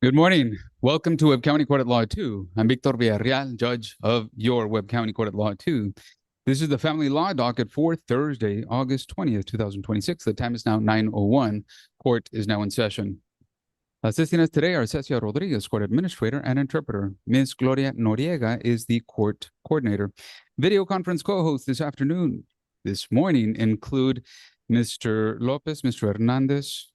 Good morning. Welcome to Webb County Court at Law 2. I'm Victor Villarreal, judge of your Webb County Court at Law 2. This is the family law docket for Thursday, August 20th, 2026. The time is now 9:01. Court is now in session. Assisting us today are Cecia Rodriguez, court administrator and interpreter. Ms. Gloria Noriega is the court coordinator. Video conference co-hosts this morning include Mr. Lopez, Mr. Hernandez,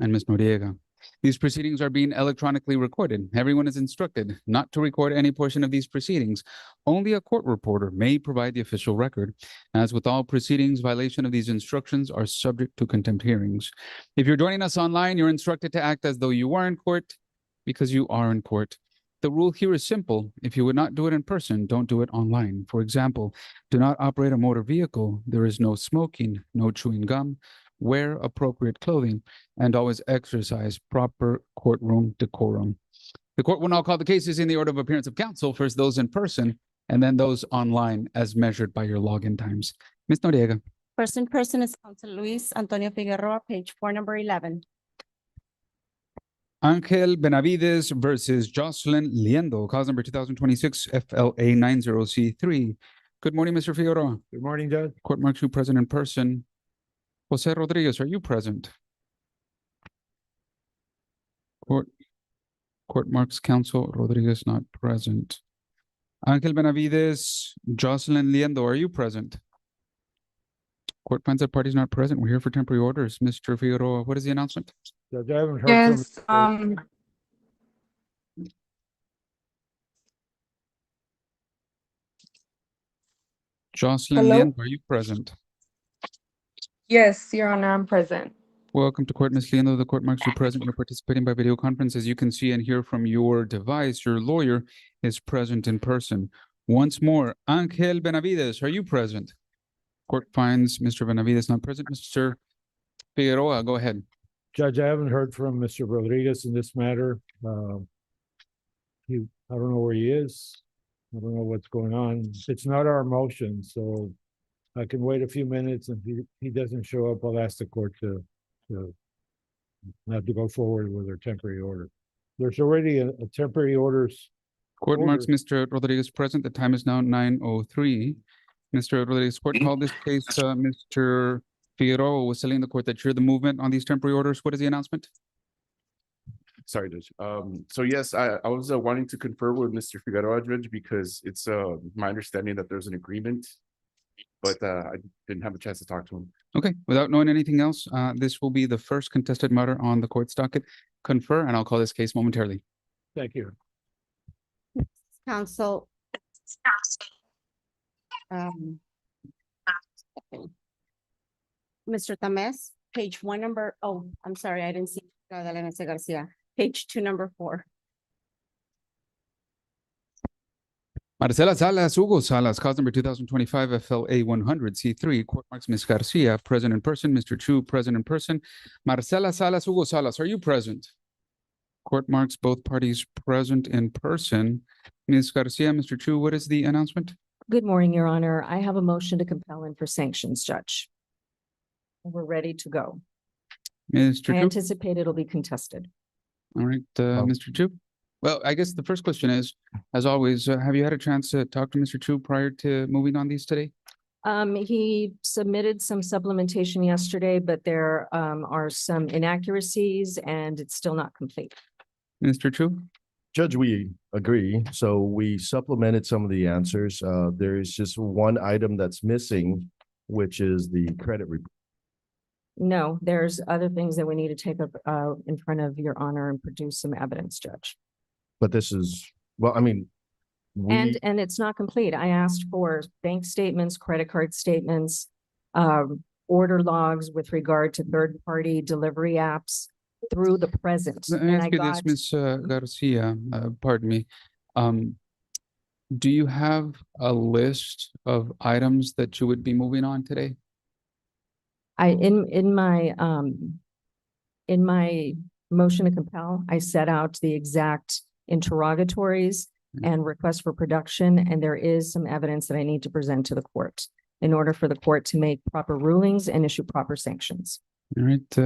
and Ms. Noriega. These proceedings are being electronically recorded. Everyone is instructed not to record any portion of these proceedings. Only a court reporter may provide the official record. As with all proceedings, violation of these instructions are subject to contempt hearings. If you're joining us online, you're instructed to act as though you are in court because you are in court. The rule here is simple. If you would not do it in person, don't do it online. For example, do not operate a motor vehicle. There is no smoking, no chewing gum. Wear appropriate clothing, and always exercise proper courtroom decorum. The court will now call the cases in the order of appearance of counsel, first those in person, and then those online as measured by your login times. Ms. Noriega. First in person is Counsel Luis Antonio Figueroa, page 4, number 11. Angel Benavides versus Jocelyn Liendo, cause number 2026 FLA 90C3. Good morning, Mr. Figueroa. Good morning, Judge. Court marks you present in person. Jose Rodriguez, are you present? Court marks counsel Rodriguez not present. Angel Benavides, Jocelyn Liendo, are you present? Court finds that parties not present. We're here for temporary orders. Mr. Figueroa, what is the announcement? Judge, I haven't heard Yes, Jocelyn Hello? Liendo, are you present? yes, Your Honor, I'm present. Welcome to court, Ms. Liendo. The court marks you present. You're participating by video conference. As you can see and hear from your device, your lawyer is present in person. Once more, Angel Benavides, are you present? Court finds Mr. Benavides not present. Mr. Figueroa, go ahead. Judge, I haven't heard from Mr. Rodriguez in this matter. I don't know where he is. I don't know what's going on. It's not our motion, so I can wait a few minutes, and if he doesn't show up, I'll ask the court to not to go forward with their temporary order. There's already a temporary orders. Court marks Mr. Rodriguez present. The time is now 9:03. Mr. Rodriguez, court called this case. Mr. Figueroa was telling the court that you're the movement on these temporary orders. What is the announcement? Sorry, Judge. So yes, I was wanting to confer with Mr. Figueroa, Judge, because it's my understanding that there's an agreement, but I didn't have a chance to talk to him. Okay, without knowing anything else, this will be the first contested matter on the court's docket. Confer, and I'll call this case momentarily. Thank you. Counsel. Mr. Tamez, page 1, number, I'm sorry, I didn't see Garcia. Page 2, number 4. Marcela Salas, Hugo Salas, cause number 2025 FLA 100C3. Court marks Ms. Garcia present in person. Mr. Chu present in person. Marcela Salas, Hugo Salas, are you present? Court marks both parties present in person. Ms. Garcia, Mr. Chu, what is the announcement? Good morning, Your Honor. I have a motion to compel in for sanctions, Judge. We're ready to go. Mr. I Chu? anticipate it'll be contested. All right, Mr. Chu. Well, I guess the first question is, as always, have you had a chance to talk to Mr. Chu prior to moving on these today? He submitted some supplementation yesterday, but there are some inaccuracies and it's still not complete. Mr. Chu? Judge, we agree. So we supplemented some of the answers. There is just one item that's missing, which is the credit report. No, there's other things that we need to take up in front of Your Honor and produce some evidence, Judge. But this is, well, I mean, And it's not complete. I asked for bank statements, credit card statements, order logs with regard to third-party delivery apps through the present. Let me And ask you got this, Ms. Garcia, pardon me. Do you have a list of items that you would be moving on today? in my motion to compel, I set out the exact interrogatories and requests for production, and there is some evidence that I need to present to the court in order for the court to make proper rulings and issue proper sanctions. All right,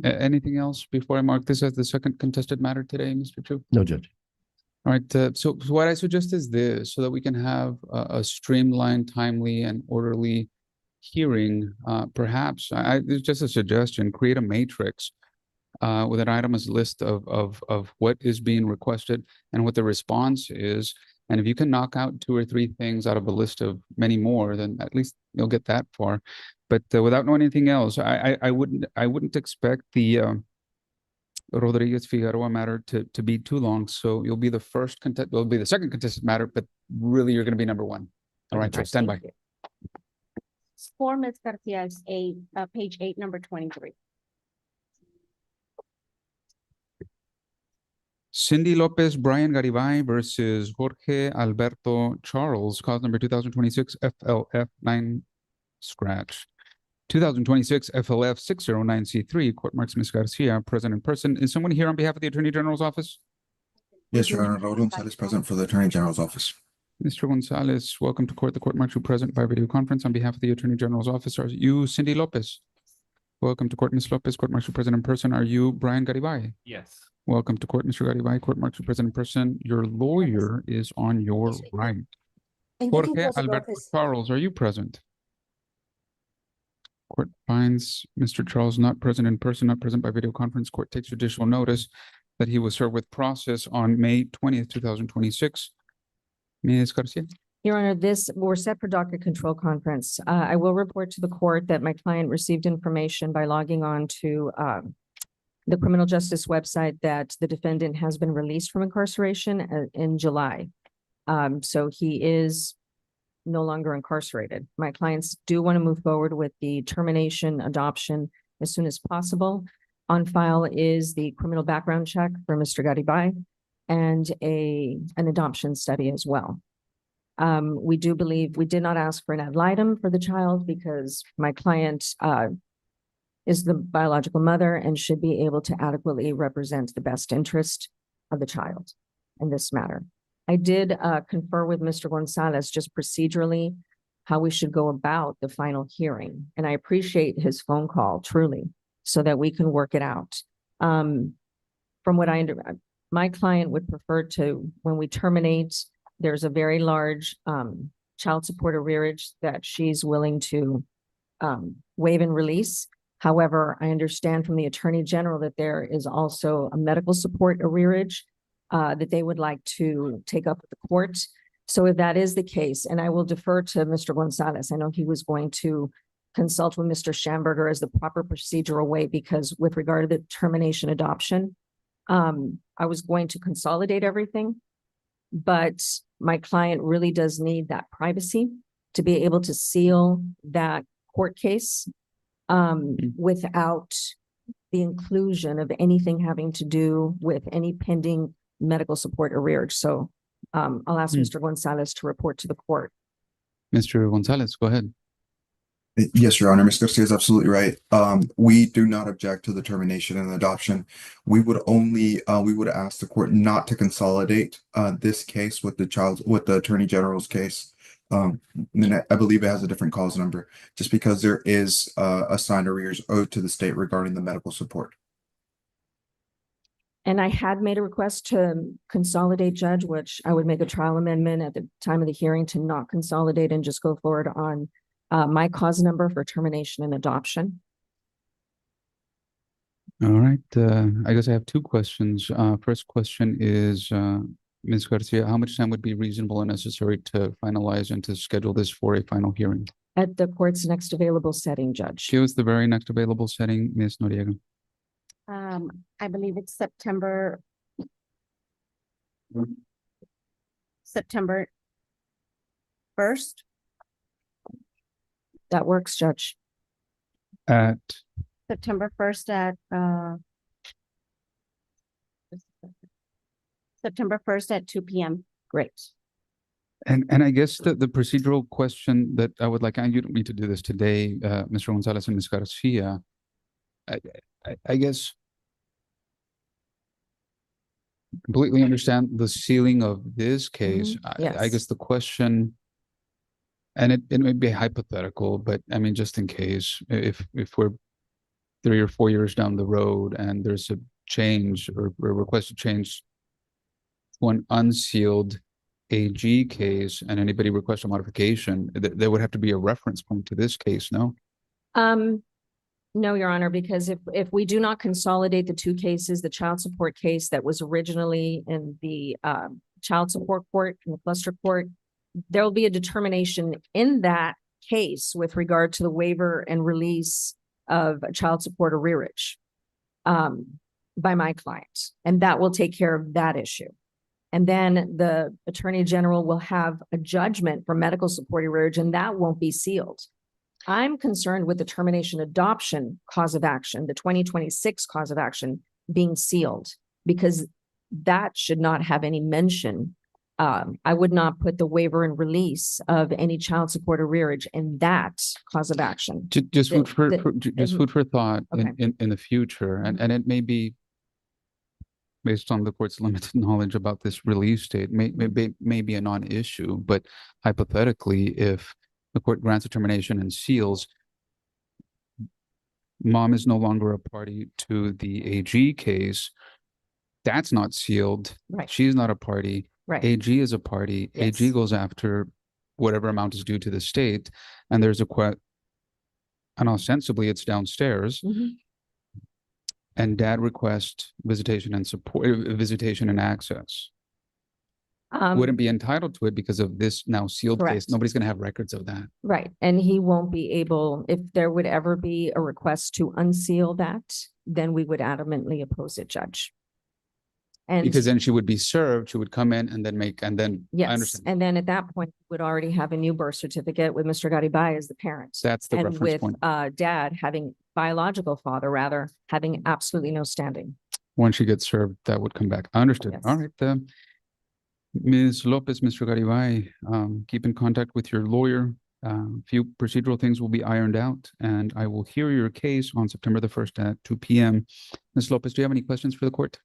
anything else before I mark this as the second contested matter today, Mr. Chu? No, Judge. All right, so what I suggest is this, so that we can have a streamlined, timely, and orderly hearing. Perhaps it's just a suggestion: create a matrix with an itemized list of what is being requested and what the response is. And if you can knock out 2 or 3 things out of a list of many more, then at least you'll get that far. But without knowing anything else, I wouldn't expect the Rodriguez Figueroa matter to be too long. So you'll be the will be the second contested matter, but really you're going to be number 1. All right, so stand by. Thank you. For Ms. Garcia is page 8, number 23. Cindy Lopez, Brian Garibay versus Jorge Alberto Charles, cause number 2026 FLF 9 scratch. 2026 FLF 609C3, court marks Ms. Garcia, present in person. Is someone here on behalf of the Attorney General's office? Yes, Your Honor, Raul Gonzalez present for the Attorney General's office. Mr. Gonzalez, welcome to court. The court marks you present by video conference on behalf of the Attorney General's office. Are you Cindy Lopez? Welcome to court, Ms. Lopez. Court marks you present in person. Are you Brian Garibay? Yes. Welcome to court, Mr. Garibay. Court marks you present in person. Your lawyer is on your right. Jorge Alberto Charles, are you present? Court finds Mr. Charles not present in person, not present by video conference. Court takes judicial notice that he was served with process on May 20th, 2026. Ms. Garcia? Your Honor, we're set for docket control conference. I will report to the court that my client received information by logging on to the criminal justice website that the defendant has been released from incarceration in July. So he is no longer incarcerated. My clients do want to move forward with the termination adoption as soon as possible. On file is the criminal background check for Mr. Garibay and an adoption study as well. We do believe we did not ask for an ad litem for the child because my client is the biological mother and should be able to adequately represent the best interest of the child in this matter. I did confer with Mr. Gonzalez just procedurally how we should go about the final hearing. And I appreciate his phone call truly so that we can work it out. From what I understand, my client would prefer to, when we terminate, there's a very large child support arrearage that she's willing to waive and release. However, I understand from the Attorney General that there is also a medical support arrearage that they would like to take up with the court. So if that is the case, and I will defer to Mr. Gonzalez, I know he was going to consult with Mr. Schamberger as the proper procedural way, because with regard to the termination adoption, I was going to consolidate everything, but my client really does need that privacy to be able to seal that court case without the inclusion of anything having to do with any pending medical support arrearage. So I'll ask Mr. Gonzalez to report to the court. Mr. Gonzalez, go ahead. Yes, Your Honor, Ms. Garcia is absolutely right. We do not object to the termination and adoption. We would ask the court not to consolidate this case with the Attorney General's case. And I believe it has a different cause number, just because there is assigned arrears owed to the state regarding the medical support. And I had made a request to consolidate, Judge, which I would make a trial amendment at the time of the hearing to not consolidate and just go forward on my cause number for termination and adoption. All right. I guess I have 2 questions. First question is, Ms. Garcia, how much time would be reasonable and necessary to finalize and to schedule this for a final hearing? At the court's next available setting, Judge. Give us the very next available setting, Ms. Noriega. I believe it's September 1st. That works, Judge. At September 1st at September 1st at 2 p.m. Great. and I guess the procedural question that I would like, and you don't need to do this today, Mr. Gonzalez and Ms. Garcia. I guess completely understand the sealing of this case. I Yes. guess the question, and it may be hypothetical, but I mean, just in case, if we're 3 or 4 years down the road and there's a change or a request to change to an unsealed AG case and anybody requests a modification, there would have to be a reference point to this case, no? No, Your Honor, because if we do not consolidate the two cases, the child support case that was originally in the child support court, in the cluster court, there will be a determination in that case with regard to the waiver and release of a child support arrearage by my client, and that will take care of that issue. And then the Attorney General will have a judgment for medical support arrearage, and that won't be sealed. I'm concerned with the termination adoption cause of action, the 2026 cause of action being sealed, because that should not have any mention. I would not put the waiver and release of any child support arrearage in that cause of action. Just food for, the- just food for thought Okay. in the future, and it may be based on the court's limited knowledge about this release date, may be a non-issue, but hypothetically, if the court grants a termination and seals, mom is no longer a party to the AG case. That's not sealed. Right. She's not a party. Right. AG is a party. AG Yes. goes after whatever amount is due to the state, and there's a and ostensibly it's downstairs. Mhm. And dad requests visitation and support, visitation and access. Wouldn't be entitled to it because of this now sealed case. Correct. Nobody's going to have records of that. Right, and he won't be able, if there would ever be a request to unseal that, then we would adamantly oppose it, Judge. And Because then she would be served, she would come in and then I yes, understand. and then at that point, we would already have a new birth certificate with Mr. Garibay as the parent. That's the And reference with point. dad having, biological father rather, having absolutely no standing. Once she gets served, that would come back. Understood. Yes. All right. Ms. Lopez, Mr. Garibay, keep in contact with your lawyer. Few procedural things will be ironed out, and I will hear your case on September the 1st at 2 p.m. Ms. Lopez, do you have any questions for the court?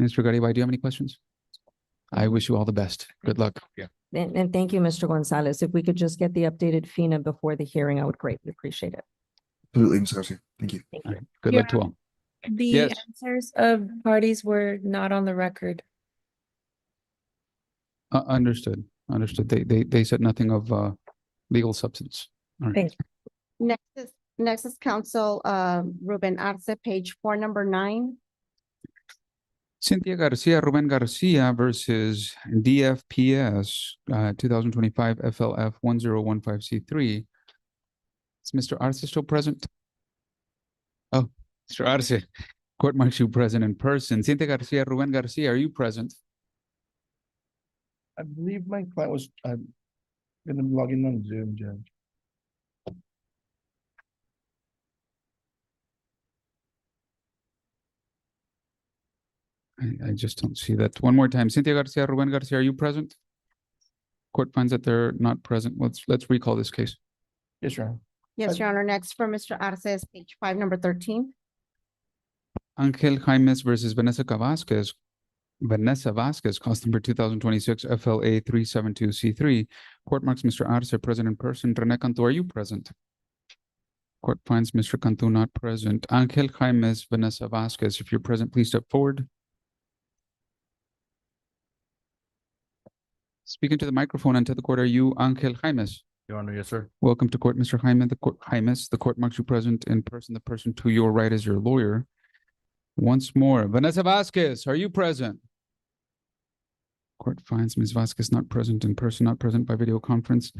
Mr. Garibay, do you have any questions? I wish you all the best. Good luck. Yeah. And thank you, Mr. Gonzalez. If we could just get the updated FINA before the hearing, I would greatly appreciate it. Absolutely, Ms. Garcia. Thank you. Thank All you. right. Good Yeah. luck to all. The Yes. answers of parties were not on the record. Understood. Understood. They said nothing of legal substance. All right. Thank you. Next is Counsel Ruben Arce, page 4, number 9. Cynthia Garcia, Ruben Garcia versus DFPS 2025 FLF 1015C3. Is Mr. Arce still present? Oh, Mr. Arce, court marks you present in person. Cynthia Garcia, Ruben Garcia, are you present? I believe my client was, gonna log in on Zoom, Judge. I just don't see that. One more time. Cynthia Garcia, Ruben Garcia, are you present? Court finds that they're not present. Let's recall this case. Yes, Your Honor. Yes, Your Honor. Next for Mr. Arce is page 5, number 13. Angel Jaimes versus Vanessa Vasquez. Vanessa Vasquez, cause number 2026 FLA 372C3. Court marks Mr. Arce present in person. Rene Cantu, are you present? Court finds Mr. Cantu not present. Angel Jaimes, Vanessa Vasquez, if you're present, please step forward. Speaking to the microphone and to the court, are you Angel Jaimes? Your Honor, yes, sir. Welcome to court, Mr. Jaime. The court marks you present in person. The person to your right is your lawyer. Once more, Vanessa Vasquez, are you present? Court finds Ms. Vasquez not present in person, not present by video conference.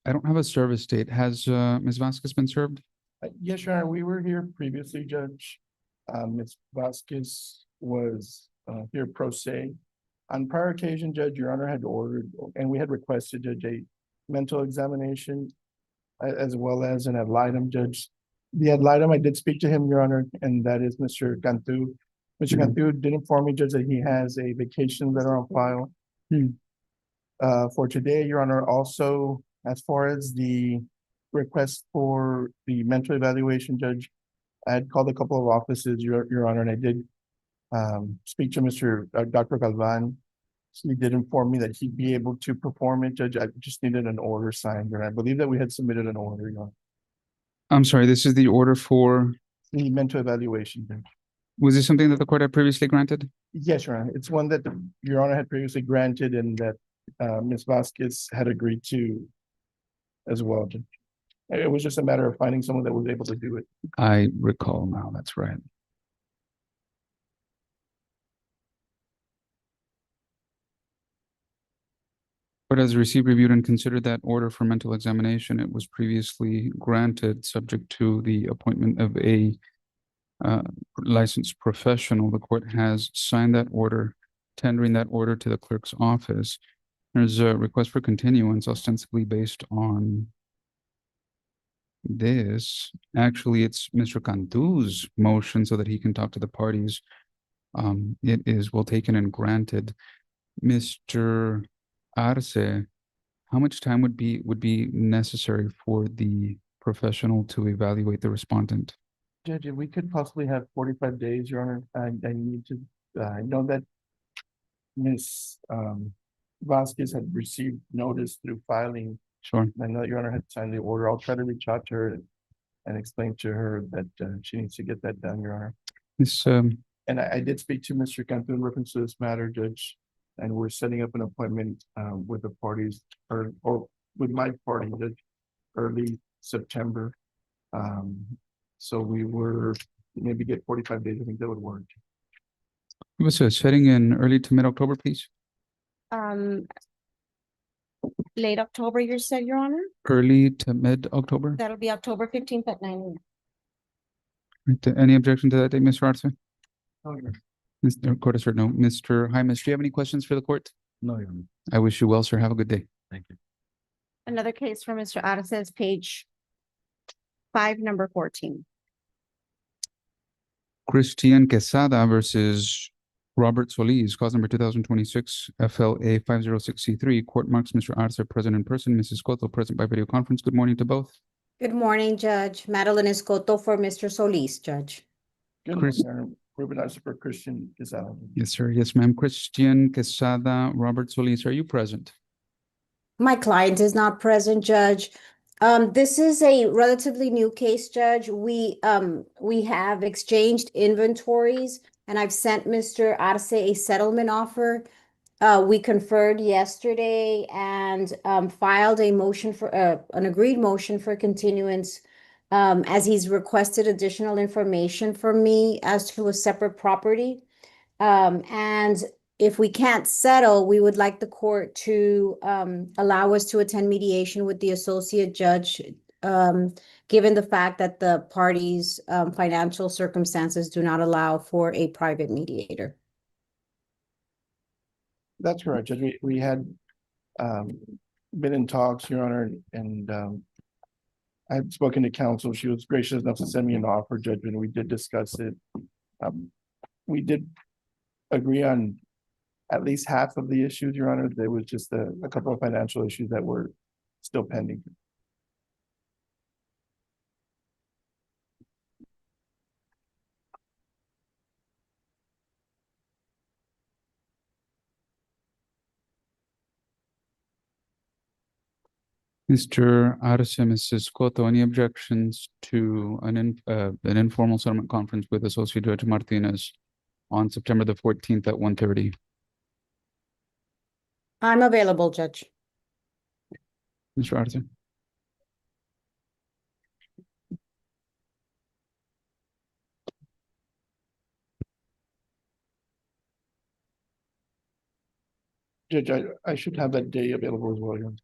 I don't have a service date. Has Ms. Vasquez been served? Yes, Your Honor, we were here previously, Judge. Ms. Vasquez was, here pro se. On prior occasion, Judge, Your Honor had ordered, and we had requested, Judge, a mental examination as well as an ad litem, Judge. The ad litem, I did speak to him, Your Honor, and that is Mr. Cantu. Mr. Cantu did inform me, Judge, that he has a vacation letter on file. For today, Your Honor, also, as far as the request for the mental evaluation, Judge, I had called a couple of offices, Your Honor, and I did speak to Dr. Galvan. He did inform me that he'd be able to perform it, Judge. I just needed an order signed, and I believe that we had submitted an order, Your Honor. I'm sorry, this is the order for, the mental evaluation. Judge. was this something that the court had previously granted? Yes, Your Honor. It's one that Your Honor had previously granted and that Ms. Vasquez had agreed to as well. Judge. It was just a matter of finding someone that was able to do it. I recall now, that's right. Court has received, reviewed, and considered that order for mental examination. It was previously granted, subject to the appointment of a licensed professional. The court has signed that order, tendering that order to the clerk's office. There's a request for continuance ostensibly based on this. Actually, it's Mr. Cantu's motion so that he can talk to the parties. It is well taken and granted. Mr. Arce, how much time would be necessary for the professional to evaluate the respondent? Judge, if we could possibly have 45 days, Your Honor, I need to, I know that Ms. Vasquez had received notice through filing. Sure. I know that Your Honor had signed the order. I'll try to reach out to her and explain to her that she needs to get that done, Your Honor. This, And I did speak to Mr. Cantu in reference to this matter, Judge, and we're setting up an appointment with the parties or with my party, Judge, early September. So we were maybe get 45 days. I think that would work. give us a setting in early to mid-October, please. Late October, you said, Your Honor? Early to mid-October. That'll be October 15th at 9 a.m. Right, any objection to that date, Mr. Arce? Oh, yeah. Mr. Court has heard no. Mr. Jaimes, do you have any questions for the court? No, Your Honor. I wish you well, sir. Have a good day. Thank you. Another case for Mr. Arce's page 5, number 14. Christian Quesada versus Robert Solis, cause number 2026 FLA 506C3. Court marks Mr. Arce present in person, Mrs. Cotto present by video conference. Good morning to both. Good morning, Judge. Madeline Escoto for Mr. Solis, Judge. Good Chris- morning, Your Honor. Ruben Arce for Christian Quesada. Yes, sir. Yes, ma'am. Christian Quesada, Robert Solis, are you present? My client is not present, Judge. This is a relatively new case, Judge. We have exchanged inventories and I've sent Mr. Arce a settlement offer. We conferred yesterday and filed a motion for an agreed motion for continuance as he's requested additional information from me as to a separate property. And if we can't settle, we would like the court to allow us to attend mediation with the associate judge, given the fact that the parties' financial circumstances do not allow for a private mediator. That's correct, Judge. We had been in talks, Your Honor, and I had spoken to counsel. She was gracious enough to send me an offer, Judge, and we did discuss it. We did agree on at least half of the issues, Your Honor. There was just a couple of financial issues that were still pending. Mr. Arce, Mrs. Cotto, any objections to an informal settlement conference with Associate Judge Martinez on September the 14th at 1:30? I'm available, Judge. Mr. Arce? Judge, I should have that day available as well, Your Honor.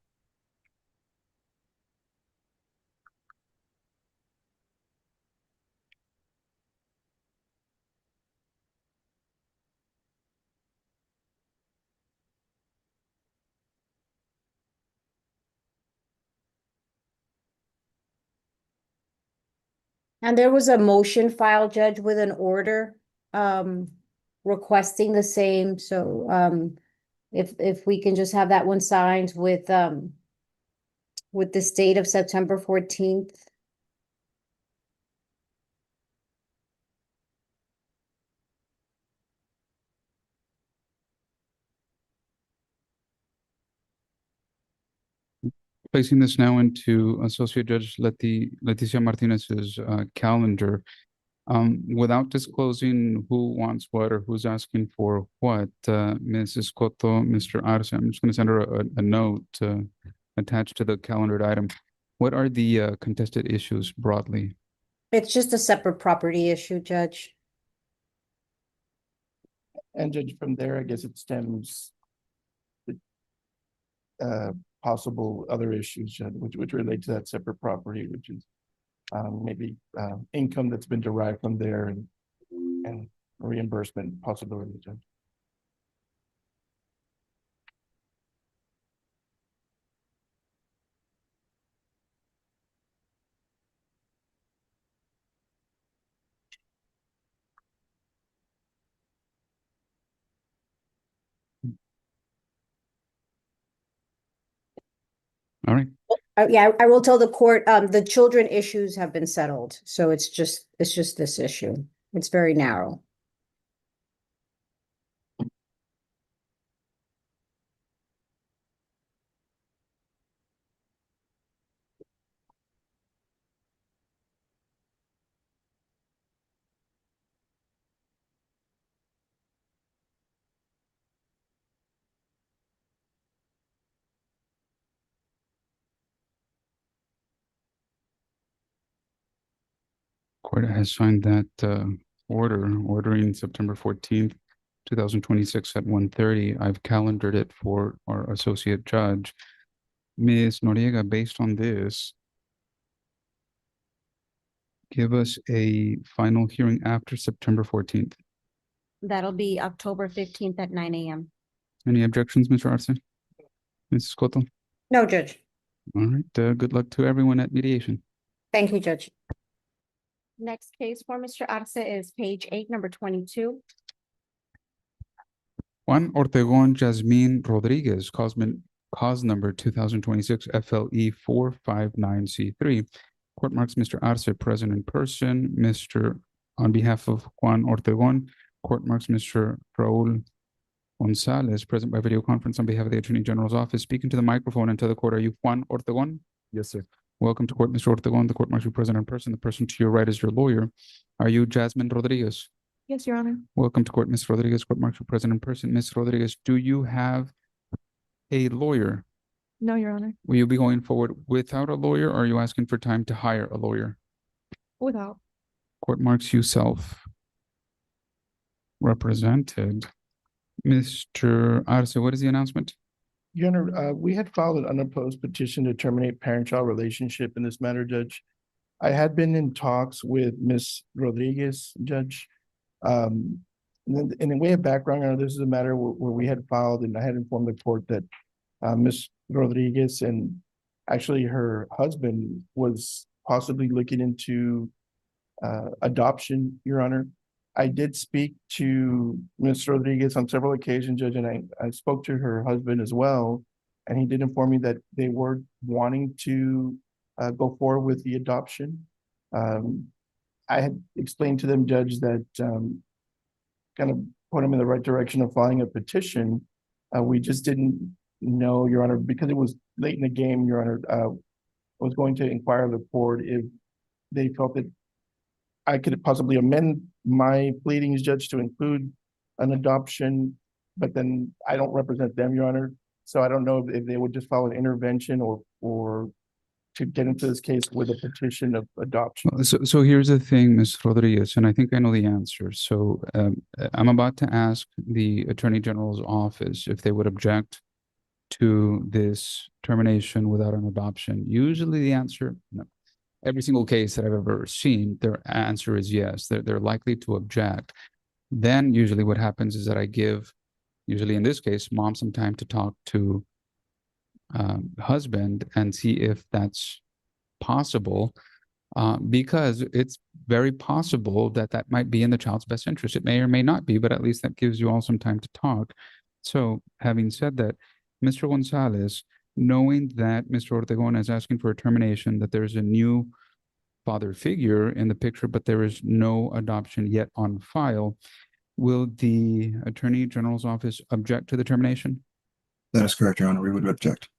And there was a motion filed, Judge, with an order requesting the same. So if we can just have that one signed with the date of September 14th. placing this now into Associate Judge Leticia Martinez's calendar. Without disclosing who wants what or who's asking for what, Mrs. Cotto, Mr. Arce, I'm just going to send her a note attached to the calendared item. What are the contested issues broadly? It's just a separate property issue, Judge. And Judge, from there, I guess it stems possible other issues, Judge, which relate to that separate property, which is maybe income that's been derived from there and reimbursement possibility, Judge. All right. Yeah, I will tell the court, the children issues have been settled, so it's just this issue. It's very narrow. Court has signed that order ordering September 14th, 2026 at 1:30. I've calendared it for our associate judge. Ms. Noriega, based on this, give us a final hearing after September 14th. That'll be October 15th at 9 a.m. Any objections, Mr. Arce? Mrs. Cotto? No, Judge. All right, good luck to everyone at mediation. Thank you, Judge. Next case for Mr. Arce is page 8, number 22. Juan Ortegon Jasmine Rodriguez, cause number 2026 FLE 459C3. Court marks Mr. Arce present in person. On behalf of Juan Ortegon, court marks Mr. Raul Gonzalez present by video conference on behalf of the Attorney General's office. Speaking to the microphone and to the court, are you Juan Ortegon? Yes, sir. Welcome to court, Mr. Ortegon. The court marks you present in person. The person to your right is your lawyer. Are you Jasmine Rodriguez? Yes, Your Honor. Welcome to court, Ms. Rodriguez. Court marks you present in person. Ms. Rodriguez, do you have a lawyer? No, Your Honor. Will you be going forward without a lawyer, or are you asking for time to hire a lawyer? Without. Court marks you self-represented. Mr. Arce, what is the announcement? Your Honor, we had filed an unopposed petition to terminate parent-child relationship in this matter, Judge. I had been in talks with Ms. Rodriguez, Judge. In a way of background, Your Honor, this is a matter where we had filed and I had informed the court that Ms. Rodriguez and actually her husband was possibly looking into adoption, Your Honor. I did speak to Ms. Rodriguez on several occasions, Judge, and I spoke to her husband as well. And he did inform me that they were wanting to go forward with the adoption. I had explained to them, Judge, that kind of put them in the right direction of filing a petition. We just didn't know, Your Honor, because it was late in the game, Your Honor, I was going to inquire of the court if they felt that I could possibly amend my pleadings, Judge, to include an adoption, but then I don't represent them, Your Honor. So I don't know if they would just file an intervention or to get into this case with a petition of adoption. So here's the thing, Ms. Rodriguez, and I think I know the answer. So I'm about to ask the Attorney General's office if they would object to this termination without an adoption. Usually the answer, no. Every single case that I've ever seen, their answer is yes. They're likely to object. Then usually what happens is that I give, usually in this case, mom some time to talk to husband and see if that's possible, because it's very possible that that might be in the child's best interest. It may or may not be, but at least that gives you all some time to talk. So having said that, Mr. Gonzalez, knowing that Mr. Ortegon is asking for a termination, that there's a new father figure in the picture, but there is no adoption yet on file, will the Attorney General's office object to the termination? That is correct, Your Honor. We would object.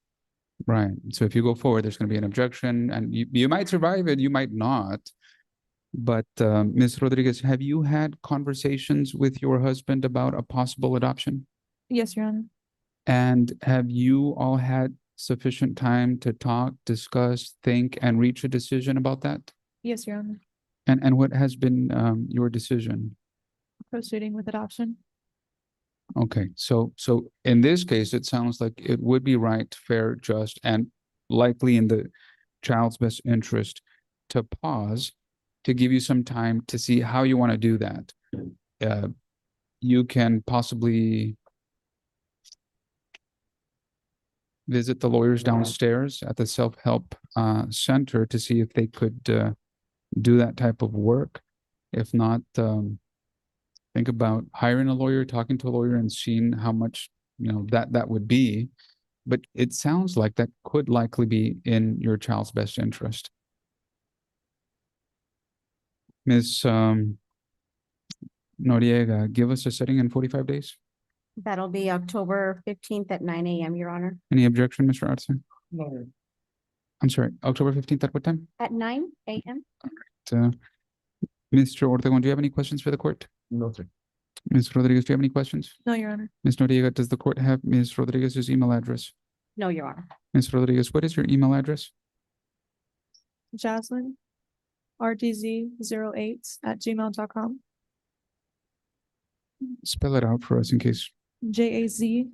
Right. So if you go forward, there's going to be an objection and you might survive it, you might not. But Ms. Rodriguez, have you had conversations with your husband about a possible adoption? Yes, Your Honor. And have you all had sufficient time to talk, discuss, think, and reach a decision about that? Yes, Your Honor. And what has been your decision? Proceeding with adoption. Okay, so in this case, it sounds like it would be right, fair, just, and likely in the child's best interest to pause, to give you some time to see how you want to do that. You can possibly visit the lawyers downstairs at the self-help center to see if they could do that type of work. If not, think about hiring a lawyer, talking to a lawyer, and seeing how much that would be. But it sounds like that could likely be in your child's best interest. Ms. Noriega, give us a setting in 45 days. That'll be October 15th at 9 a.m., Your Honor. Any objection, Mr. Arce? No, Your- I'm sorry, October 15th at what time? At 9 a.m.? Uh, Mr. Ortegon, do you have any questions for the court? No, sir. Ms. Rodriguez, do you have any questions? No, Your Honor. Ms. Noriega, does the court have Ms. Rodriguez's email address? No, Your Honor. Ms. Rodriguez, what is your email address? Jaslyn, RDZ08@gmail.com. Spell it out for us in case. JAZMINE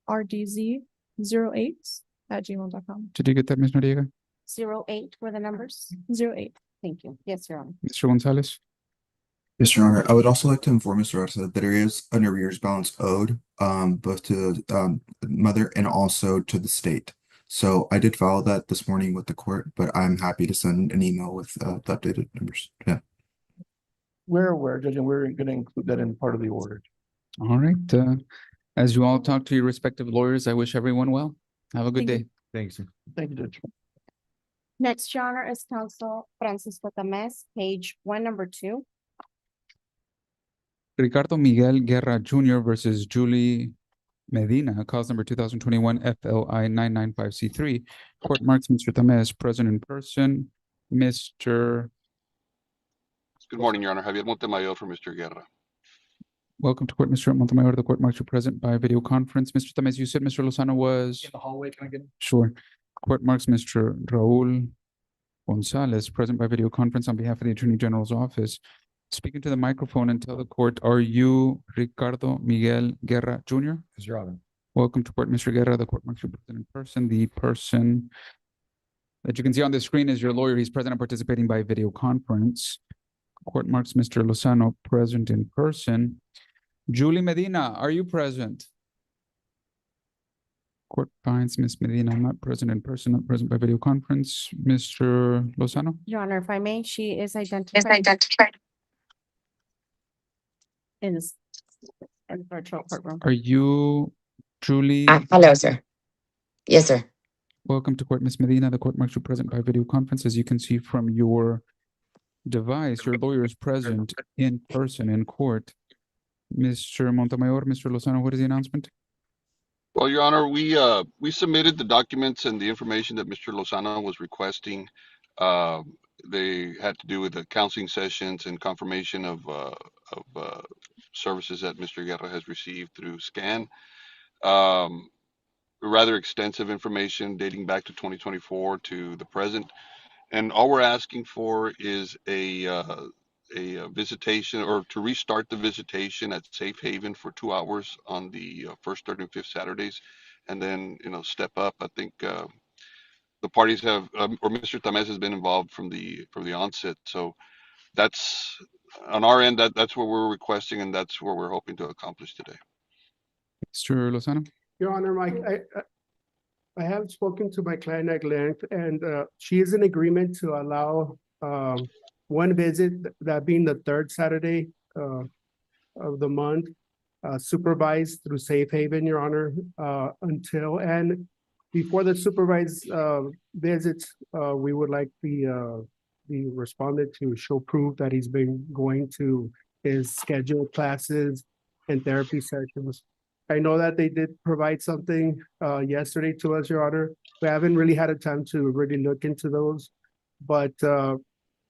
RDZ08@gmail.com. Did you get that, Ms. Noriega? 08 were the numbers? 08. Thank you. Yes, Your Honor. Mr. Gonzalez? Yes, Your Honor. I would also like to inform Mr. Arce that there is an arrears balance owed, both to the mother and also to the state. So I did file that this morning with the court, but I'm happy to send an email with the updated numbers. Yeah. We're aware, Judge, and we're gonna include that in part of the order. All right. As you all talk to your respective lawyers, I wish everyone well. Have a good Thank you. day. Thanks, sir. Thank you, Judge. Next, Your Honor, is Counsel Francisco Tamez, page 1, number 2. Ricardo Miguel Guerra Jr. versus Julie Medina, cause number 2021 FLI 995C3. Court marks Mr. Tamez present in person. Mr. Good morning, Your Honor. Javier Montemayor for Mr. Guerra. Welcome to court, Mr. Montemayor. The court marks you present by video conference. Mr. Tamez, you said Mr. Lozano was? In the hallway, can I get him? Sure. Court marks Mr. Raul Gonzalez present by video conference on behalf of the Attorney General's office. Speak into the microphone and tell the court, are you Ricardo Miguel Guerra Jr.? Yes, Your Honor. Welcome to court, Mr. Guerra. The court marks you present in person. The person that you can see on the screen is your lawyer. He's present and participating by video conference. Court marks Mr. Lozano present in person. Julie Medina, are you present? Court finds Ms. Medina not present in person, not present by video conference. Mr. Lozano? Your Honor, if I may, she is identified. In the virtual courtroom. Are you Julie? Hello, sir. Yes, sir. Welcome to court, Ms. Medina. The court marks you present by video conference. As you can see from your device, your lawyer is present in person in court. Mr. Montemayor, Mr. Lozano, what is the announcement? Well, Your Honor, we submitted the documents and the information that Mr. Lozano was requesting. They had to do with the counseling sessions and confirmation of services that Mr. Guerra has received through SCAN. Rather extensive information dating back to 2024 to the present. And all we're asking for is a visitation, or to restart the visitation at Safe Haven for 2 hours on the first, third, and fifth Saturdays, and then step up. I think the parties have, or Mr. Tamez has been involved from the onset. So that's on our end. That's what we're requesting, and that's what we're hoping to accomplish today. Mr. Lozano? Your Honor, I have spoken to my client at length, and she is in agreement to allow one visit, that being the third Saturday of the month, supervised through Safe Haven, Your Honor, and before the supervised visits, we would like the respondent to show proof that he's been going to his scheduled classes and therapy sessions. I know that they did provide something yesterday to us, Your Honor. We haven't really had a time to really look into those. But the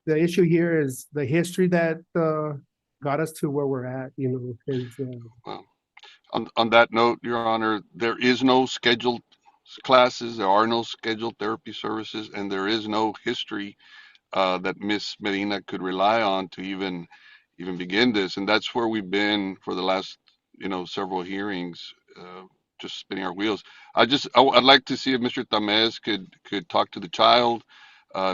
issue here is the history that got us to where we're at, you know, is Well, on that note, Your Honor, there is no scheduled classes, there are no scheduled therapy services, and there is no history that Miss Medina could rely on to even begin this. And that's where we've been for the last, several hearings, just spinning our wheels. I'd like to see if Mr. Tamez could talk to the child,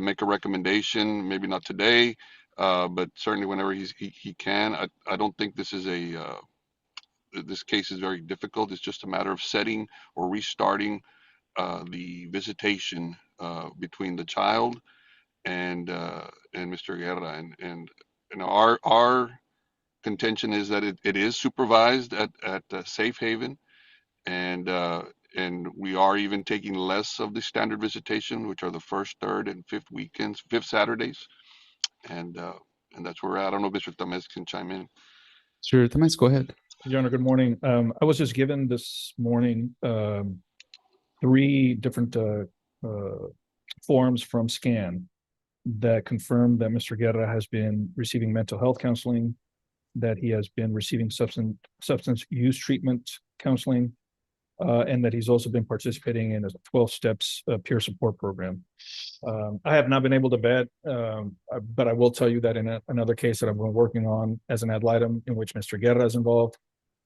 make a recommendation, maybe not today, but certainly whenever he can. I don't think this is this case is very difficult. It's just a matter of setting or restarting the visitation between the child and Mr. Guerra. And our contention is that it is supervised at Safe Haven, and we are even taking less of the standard visitation, which are the first, third, and fifth weekends, fifth Saturdays, and that's where we're at. I don't know if Mr. Tamez can chime in. Sure, Tamez, go ahead. Your Honor, good morning. I was just given this morning 3 different forms from SCAN that confirm that Mr. Guerra has been receiving mental health counseling, that he has been receiving substance use treatment counseling, and that he's also been participating in a 12 steps peer support program. I have not been able to vet, but I will tell you that in another case that I've been working on as an ad litem in which Mr. Guerra is involved,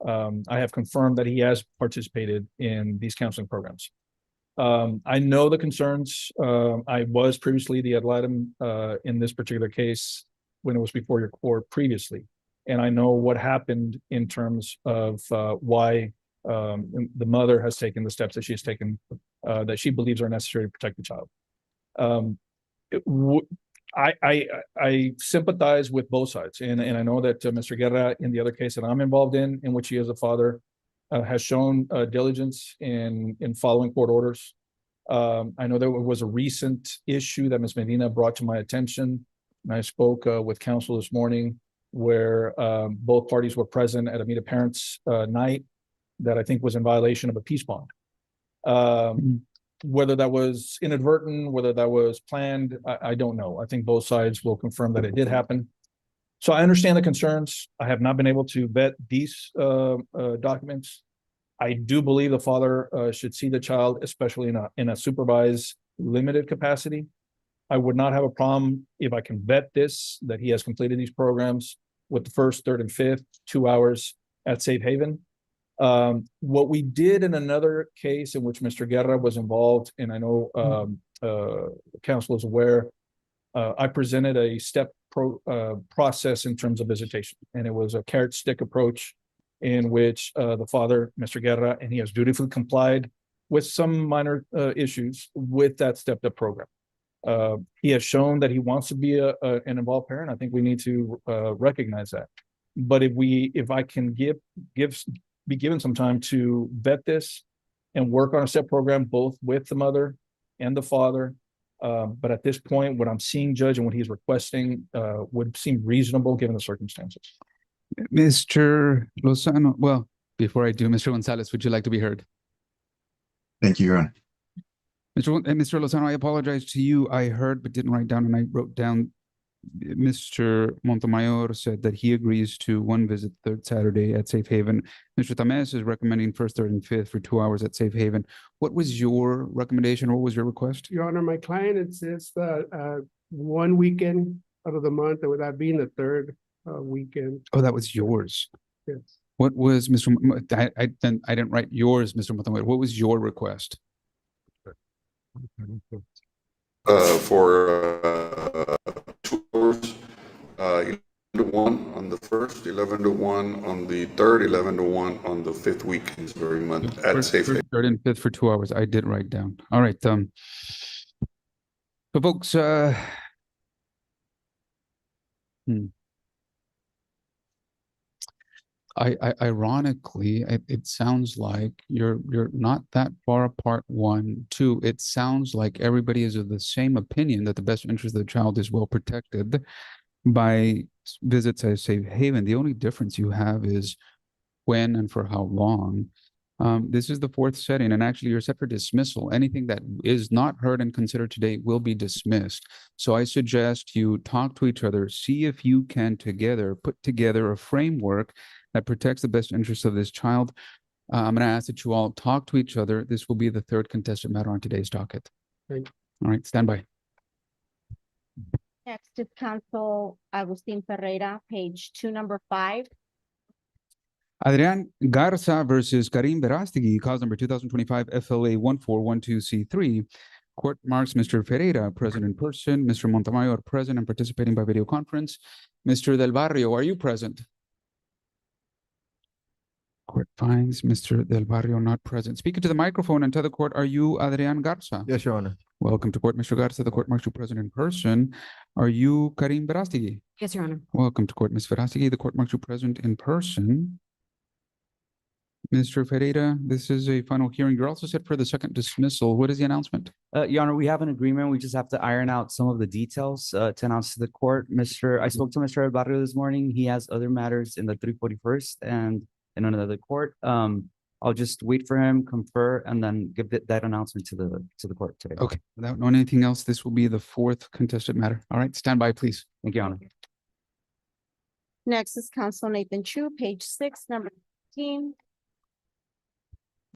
I have confirmed that he has participated in these counseling programs. I know the concerns. I was previously the ad litem in this particular case when it was before your court previously. And I know what happened in terms of why the mother has taken the steps that she has taken, that she believes are necessary to protect the child. I sympathize with both sides. And I know that Mr. Guerra, in the other case that I'm involved in which he is a father, has shown diligence in following court orders. I know there was a recent issue that Ms. Medina brought to my attention, and I spoke with counsel this morning where both parties were present at a Meet a Parents night that I think was in violation of a peace bond. Whether that was inadvertent, whether that was planned, I don't know. I think both sides will confirm that it did happen. So I understand the concerns. I have not been able to vet these documents. I do believe the father should see the child, especially in a supervised, limited capacity. I would not have a problem if I can vet this, that he has completed these programs with the first, third, and fifth 2 hours at Safe Haven. What we did in another case in which Mr. Guerra was involved, and I know counsel is aware, I presented a step process in terms of visitation, and it was a carrot stick approach in which the father, Mr. Guerra, and he has dutifully complied with some minor issues with that stepped up program. He has shown that he wants to be an involved parent. I think we need to recognize that. But if I can be given some time to vet this and work on a step program, both with the mother and the father. But at this point, what I'm seeing, Judge, and what he's requesting would seem reasonable given the circumstances. Mr. Lozano, well, before I do, Mr. Gonzalez, would you like to be heard? Thank you, Your Honor. Mr. Lozano, I apologize to you. I heard but didn't write down, and I wrote down Mr. Montemayor said that he agrees to one visit third Saturday at Safe Haven. Mr. Tamez is recommending first, third, and fifth for 2 hours at Safe Haven. What was your recommendation? What was your request? Your Honor, my client insists that one weekend out of the month, with that being the third weekend. Oh, that was yours. Yes. What was Mr. I didn't write yours, Mr. Montemayor. What was your request? For 2 hours, 11 to 1 on the first, 11 to 1 on the third, 11 to 1 on the fifth weekends of every month at Safe Haven. Third and fifth for 2 hours. I did write down. All right. So folks, ironically, it sounds like you're not that far apart. 1, 2, it sounds like everybody is of the same opinion that the best interest of the child is well protected by visits at Safe Haven. The only difference you have is when and for how long. This is the fourth setting, and actually you're set for dismissal. Anything that is not heard and considered today will be dismissed. So I suggest you talk to each other, see if you can together put together a framework that protects the best interests of this child. I'm going to ask that you all talk to each other. This will be the third contested matter on today's docket. Great. All right, stand by. Next is Counsel Agustin Ferreira, page 2, number 5. Adrian Garza versus Karim Verástegui, cause number 2025 FLA 1412C3. Court marks Mr. Ferreira present in person, Mr. Montemayor present and participating by video conference. Mr. Del Barrio, are you present? Court finds Mr. Del Barrio not present. Speaking to the microphone and tell the court, are you Adrian Garza? Yes, Your Honor. Welcome to court, Mr. Garza. The court marks you present in person. Are you Karim Verástegui? Yes, Your Honor. Welcome to court, Ms. Verástegui. The court marks you present in person. Mr. Ferreira, this is a final hearing. You're also set for the second dismissal. What is the announcement? Your Honor, we have an agreement. We just have to iron out some of the details to announce to the court. I spoke to Mr. El Barrio this morning. He has other matters in the 341st and in another court. I'll just wait for him, confer, and then give that announcement to the court today. Okay, without knowing anything else, this will be the fourth contested matter. All right, stand by, please. Thank you, Your Honor. Next is Counsel Nathan Chu, page 6, number 15.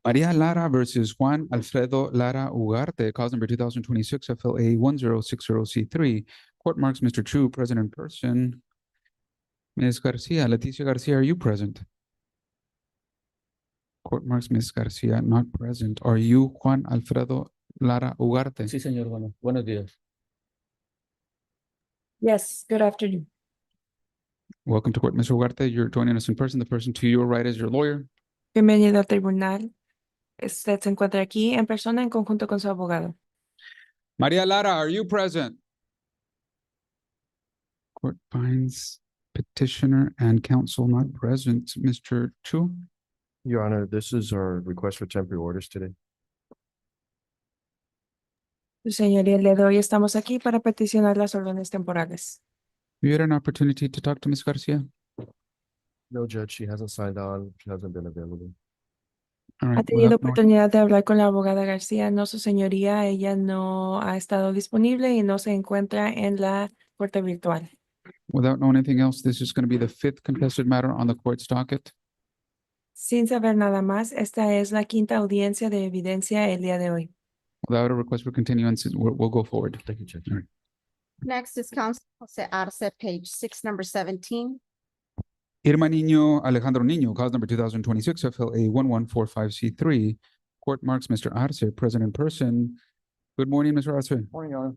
Maria Lara versus Juan Alfredo Lara Ugarte, cause number 2026 FLA 1060C3. Court marks Mr. Chu present in person. Ms. Garcia, Leticia Garcia, are you present? Court marks Ms. Garcia not present. Are you Juan Alfredo Lara Ugarte? Sí, señor. Buenos días. Yes, good afternoon. Welcome to court, Mr. Ugarte. You're joining us in person. The person to your right is your lawyer. Bienvenido al tribunal. Usted se encuentra aquí en persona en conjunto con su abogado. Maria Lara, are you present? Court finds petitioner and counsel not present. Mr. Chu? Your Honor, this is our request for temporary orders today. Su señoría, el día de hoy estamos aquí para peticionar las órdenes temporales. You had an opportunity to talk to Ms. Garcia? No, Judge, she hasn't signed on. She hasn't been available. All Ha right. tenido Without knowing- oportunidad de hablar con la abogada García. No, su señoría, ella no ha estado disponible y no se encuentra en la corte virtual. Without knowing anything else, this is going to be the fifth contested matter on the court's docket. Sin saber nada más, esta es la quinta audiencia de evidencia el día de hoy. Without a request for continuance, we'll go forward. Thank you, Judge. All right. Next is Counsel Jose Arce, page 6, number 17. Irma Niño, Alejandro Niño, cause number 2026 FLA 1145C3. Court marks Mr. Arce present in person. Good morning, Mr. Arce. Morning, Your Honor.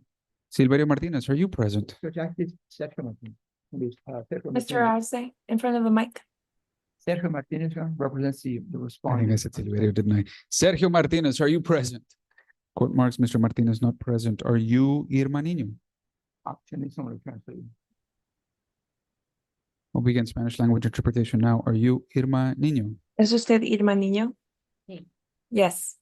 Silverio Martinez, are you present? Sergio Mr. Arce, in front of the mic. Sergio Martinez represents the I think I respondent. said Silverio, didn't I? Sergio Martinez, are you present? Court marks Mr. Martinez not present. Are you Irma Niño? Option someone to translate. We'll begin Spanish language interpretation now. Are you Irma Niño? ¿Es usted Irma Niño? Sí. Yes.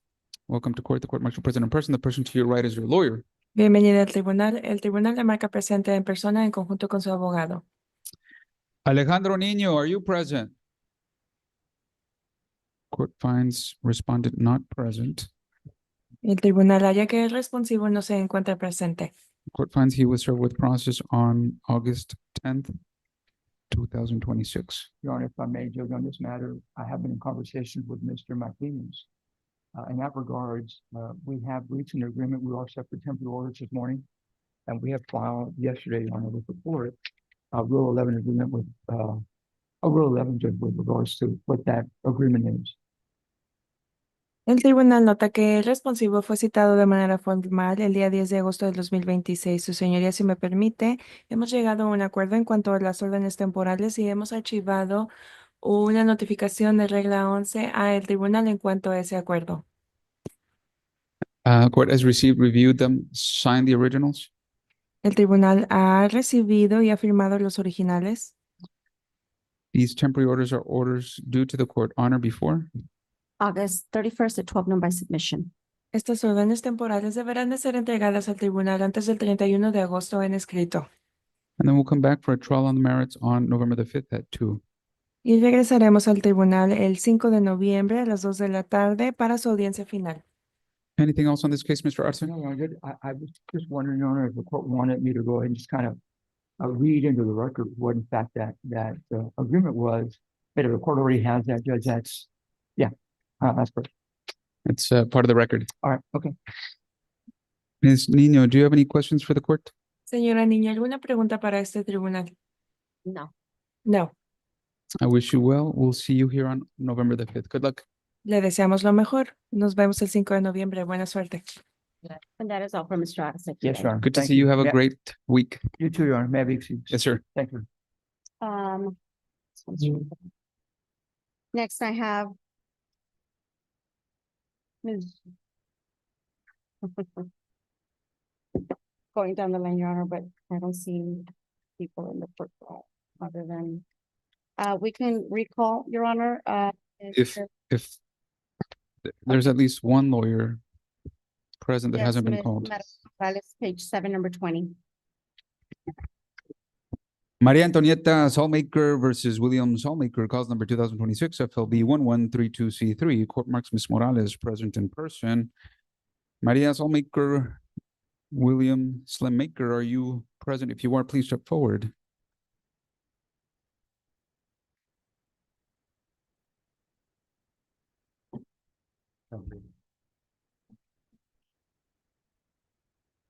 Welcome to court. The court marks you present in person. The person to your right is your lawyer. Bienvenida al tribunal. El tribunal le marca presente en persona en conjunto con su abogado. Alejandro Niño, are you present? Court finds respondent not present. El tribunal halla que el responsivo no se encuentra presente. Court finds he was served with process on August 10th, 2026. Your Honor, if I may, Judge, on this matter, I have been in conversations with Mr. Martinez. In that regards, we have reached an agreement. We are set for temporary orders this morning. And we have filed yesterday, Your Honor, with the court, a Rule 11 agreement with, a Rule 11, Judge, with regards to what that agreement is. El tribunal nota que el responsivo fue citado de manera formal el día 10 de agosto del 2026. Su señoría, si me permite, hemos llegado a un acuerdo en cuanto a las órdenes temporales y hemos archivado una notificación de regla 11 a el tribunal en cuanto a ese acuerdo. Court has received, reviewed them, signed the originals. El tribunal ha recibido y ha firmado los originales. These temporary orders are orders due to the court honor before. August 31st at 12 noon by submission. Estas órdenes temporales deberán de ser entregadas al tribunal antes del 31 de agosto en escrito. And then we'll come back for a trial on the merits on November the 5th at 2. Y regresaremos al tribunal el 5 de noviembre a las 2 de la tarde para su audiencia final. Anything else on this case, Mr. Arce? No, I was just wondering, Your Honor, if the court wanted me to go ahead and just kind of read into the record what in fact that agreement was. But if the court already has that, Judge, that's correct. It's part of the record. All right, okay. Ms. Nino, do you have any questions for the court? Señora Niña, ¿alguna pregunta para este tribunal? No. No. I wish you well. We'll see you here on November the 5th. Good luck. Le deseamos lo mejor. Nos vemos el 5 de noviembre. Buena suerte. And that is all for Mr. Arce. Yes, Your Honor. Good to Thank see you. Have a Yeah, great week. You too, Your Honor. May I be excused? Yes, sir. Thank you. Next I have Ms. Going down the line, Your Honor, but I don't see people in the court other than, we can recall, Your Honor, If there's at least one lawyer present that yes, hasn't been Ms. called. Morales, page 7, number 20. Maria Antonieta Sallmaker versus William Sallmaker, cause number 2026 FLB 1132C3. Court marks Ms. Morales present in person. Maria Sallmaker, William Slimmaker, are you present? If you are, please step forward.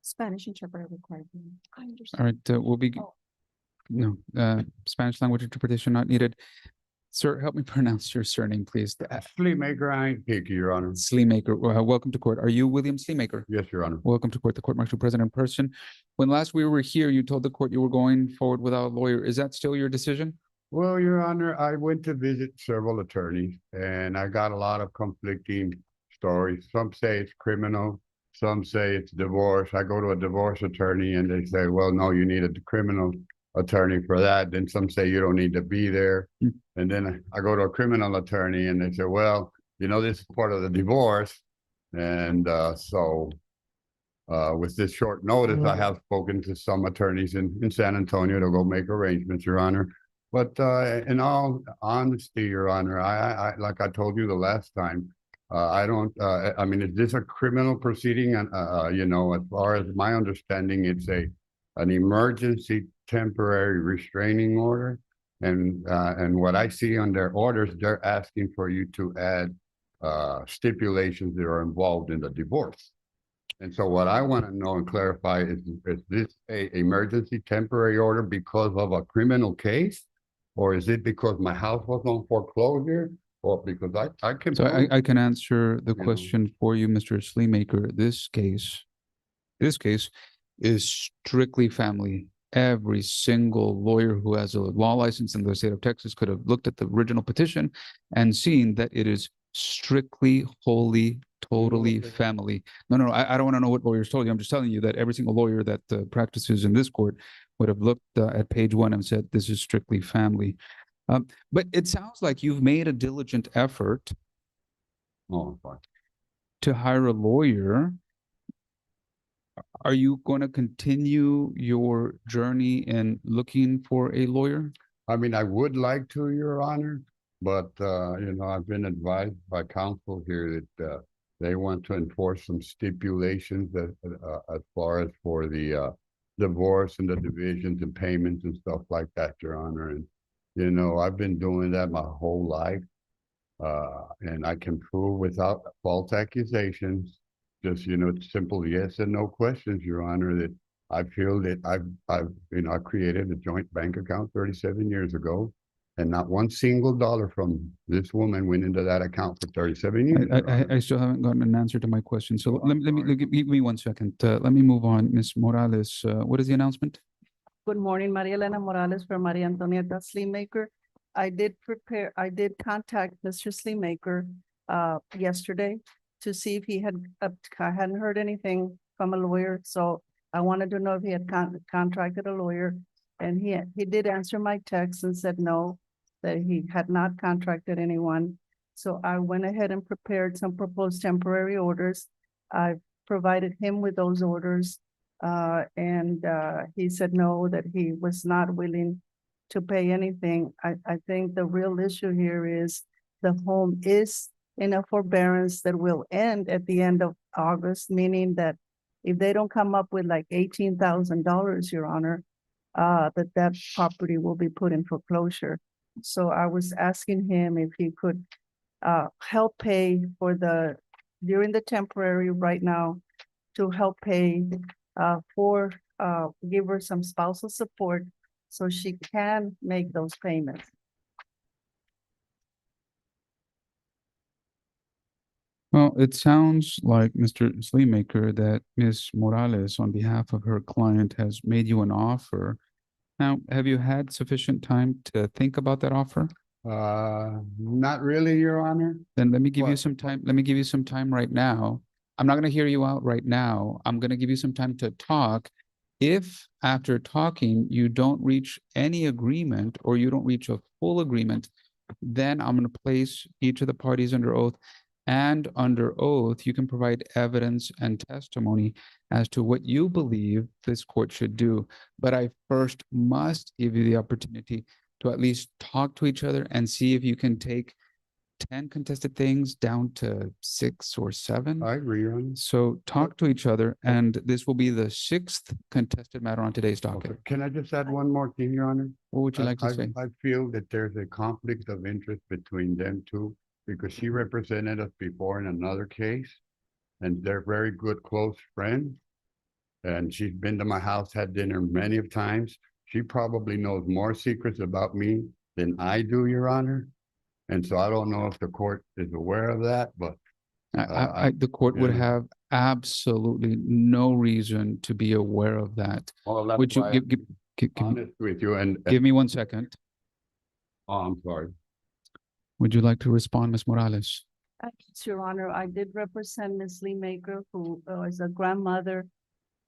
Spanish interpreter required. I All understand. right, we'll be, Oh. no, Spanish language interpretation not needed. Sir, help me pronounce your surname, please. Sleemaker, I ain't picky, Your Honor. Sleemaker, welcome to court. Are you William Sleemaker? Yes, Your Honor. Welcome to court. The court marks you present in person. When last we were here, you told the court you were going forward without a lawyer. Is that still your decision? Well, Your Honor, I went to visit several attorneys and I got a lot of conflicting stories. Some say it's criminal, some say it's divorce. I go to a divorce attorney and they say, well, no, you need a criminal attorney for that. Then some say you don't need to be there. And then I go to a criminal attorney and they say, well, you know, this is part of the divorce. And with this short notice, I have spoken to some attorneys in San Antonio to go make arrangements, Your Honor. But in all honesty, Your Honor, I like I told you the last time, I don't, I mean, is this a criminal proceeding? And, you know, as far as my understanding, it's an emergency temporary restraining order. And what I see on their orders, they're asking for you to add stipulations that are involved in the divorce. And so what I want to know and clarify is this a emergency temporary order because of a criminal case? Or is it because my house was on foreclosure? Or because I can. So I can answer the You know. question for you, Mr. Sleemaker. This case is strictly family. Every single lawyer who has a law license in the state of Texas could have looked at the original petition and seen that it is strictly, wholly, totally family. No, I don't want to know what lawyers told you. I'm just telling you that every single lawyer that practices in this court would have looked at page 1 and said, this is strictly family. But it sounds like you've made a diligent effort to hire a lawyer. Are you going to continue your journey in looking for a lawyer? I mean, I would like to, Your Honor, but, you know, I've been advised by counsel here that they want to enforce some stipulations that, as far as for the divorce and the divisions and payments and stuff like that, Your Honor. And, you know, I've been doing that my whole life. And I can prove without false accusations, just, you know, simple yes and no questions, Your Honor, that I feel that I've, you know, I created a joint bank account 37 years ago. And not one single dollar from this woman went into that account for 37 years. I still haven't gotten an answer to my question. So let me give me 1 second. Let me move on. Ms. Morales, what is the announcement? Good morning, Maria Elena Morales for Maria Antonieta Sleemaker. I did contact Mr. Sleemaker yesterday to see if he had, I hadn't heard anything from a lawyer. So I wanted to know if he had contracted a lawyer. And he did answer my text and said no, that he had not contracted anyone. So I went ahead and prepared some proposed temporary orders. I provided him with those orders. And he said no, that he was not willing to pay anything. I think the real issue here is the home is in a forbearance that will end at the end of August, meaning that if they don't come up with like $18,000, Your Honor, that property will be put in foreclosure. So I was asking him if he could help pay for during the temporary right now, to help pay give her some spousal support so she can make those payments. Well, it sounds like, Mr. Sleemaker, that Ms. Morales, on behalf of her client, has made you an offer. Now, have you had sufficient time to think about that offer? Not really, Your Honor. Then let me give you What- some time. Let me give you some time right now. I'm not going to hear you out right now. I'm going to give you some time to talk. If after talking, you don't reach any agreement or you don't reach a full agreement, then I'm going to place each of the parties under oath. And under oath, you can provide evidence and testimony as to what you believe this court should do. But I first must give you the opportunity to at least talk to each other and see if you can take 10 contested things down to 6 or 7. I agree, Your Honor. So talk to each other, and this will be the 6th contested matter on today's docket. Okay. Can I just add one more thing, Your Honor? What would you like to I- say? I feel that there's a conflict of interest between them two, because she represented us before in another case, and they're very good, close friends. And she's been to my house, had dinner many of times. She probably knows more secrets about me than I do, Your Honor. And so I don't know if the court is aware of that, but The court would yeah. have absolutely no reason to be aware of that. well, that's Would you why give I'm honest with you, and give me 1 second? oh, I'm sorry. Would you like to respond, Ms. Morales? Yes, Your Honor, I did represent Ms. Lee Maker, who is a grandmother.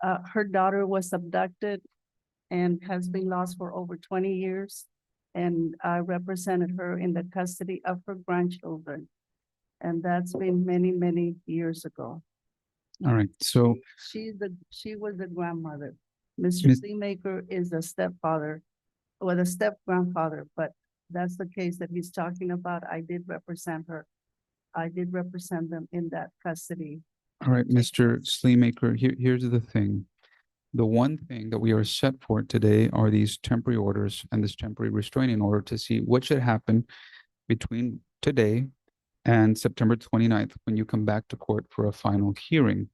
Her daughter was abducted and has been lost for over 20 years. And I represented her in the custody of her grandchildren. And that's been many, many years ago. All right, so She was the grandmother. Mr. Miss- Seemaker is the stepfather, or the step grandfather, but that's the case that he's talking about. I did represent her. I did represent them in that custody. all right, Mr. Sleemaker, here's the thing. The one thing that we are set for today are these temporary orders and this temporary restraining order to see what should happen between today and September 29th, when you come back to court for a final hearing.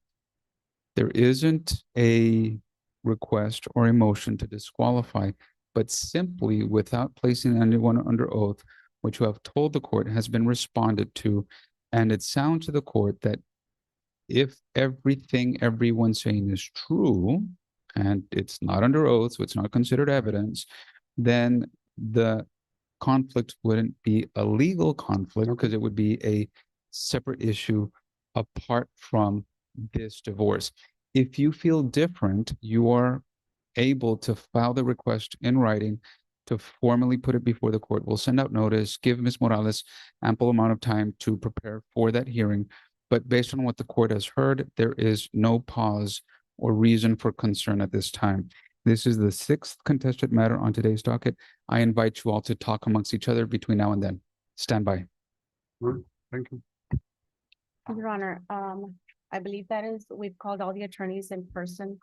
There isn't a request or a motion to disqualify, but simply without placing anyone under oath, what you have told the court has been responded to. And it sounds to the court that if everything everyone's saying is true, and it's not under oath, so it's not considered evidence, then the conflict wouldn't be a legal conflict because it would be a separate issue apart from this divorce. If you feel different, you are able to file the request in writing to formally put it before the court. We'll send out notice, give Ms. Morales ample amount of time to prepare for that hearing. But based on what the court has heard, there is no pause or reason for concern at this time. This is the 6th contested matter on today's docket. I invite you all to talk amongst each other between now and then. Stand by. Thank you. Your Honor, I believe we've called all the attorneys in person.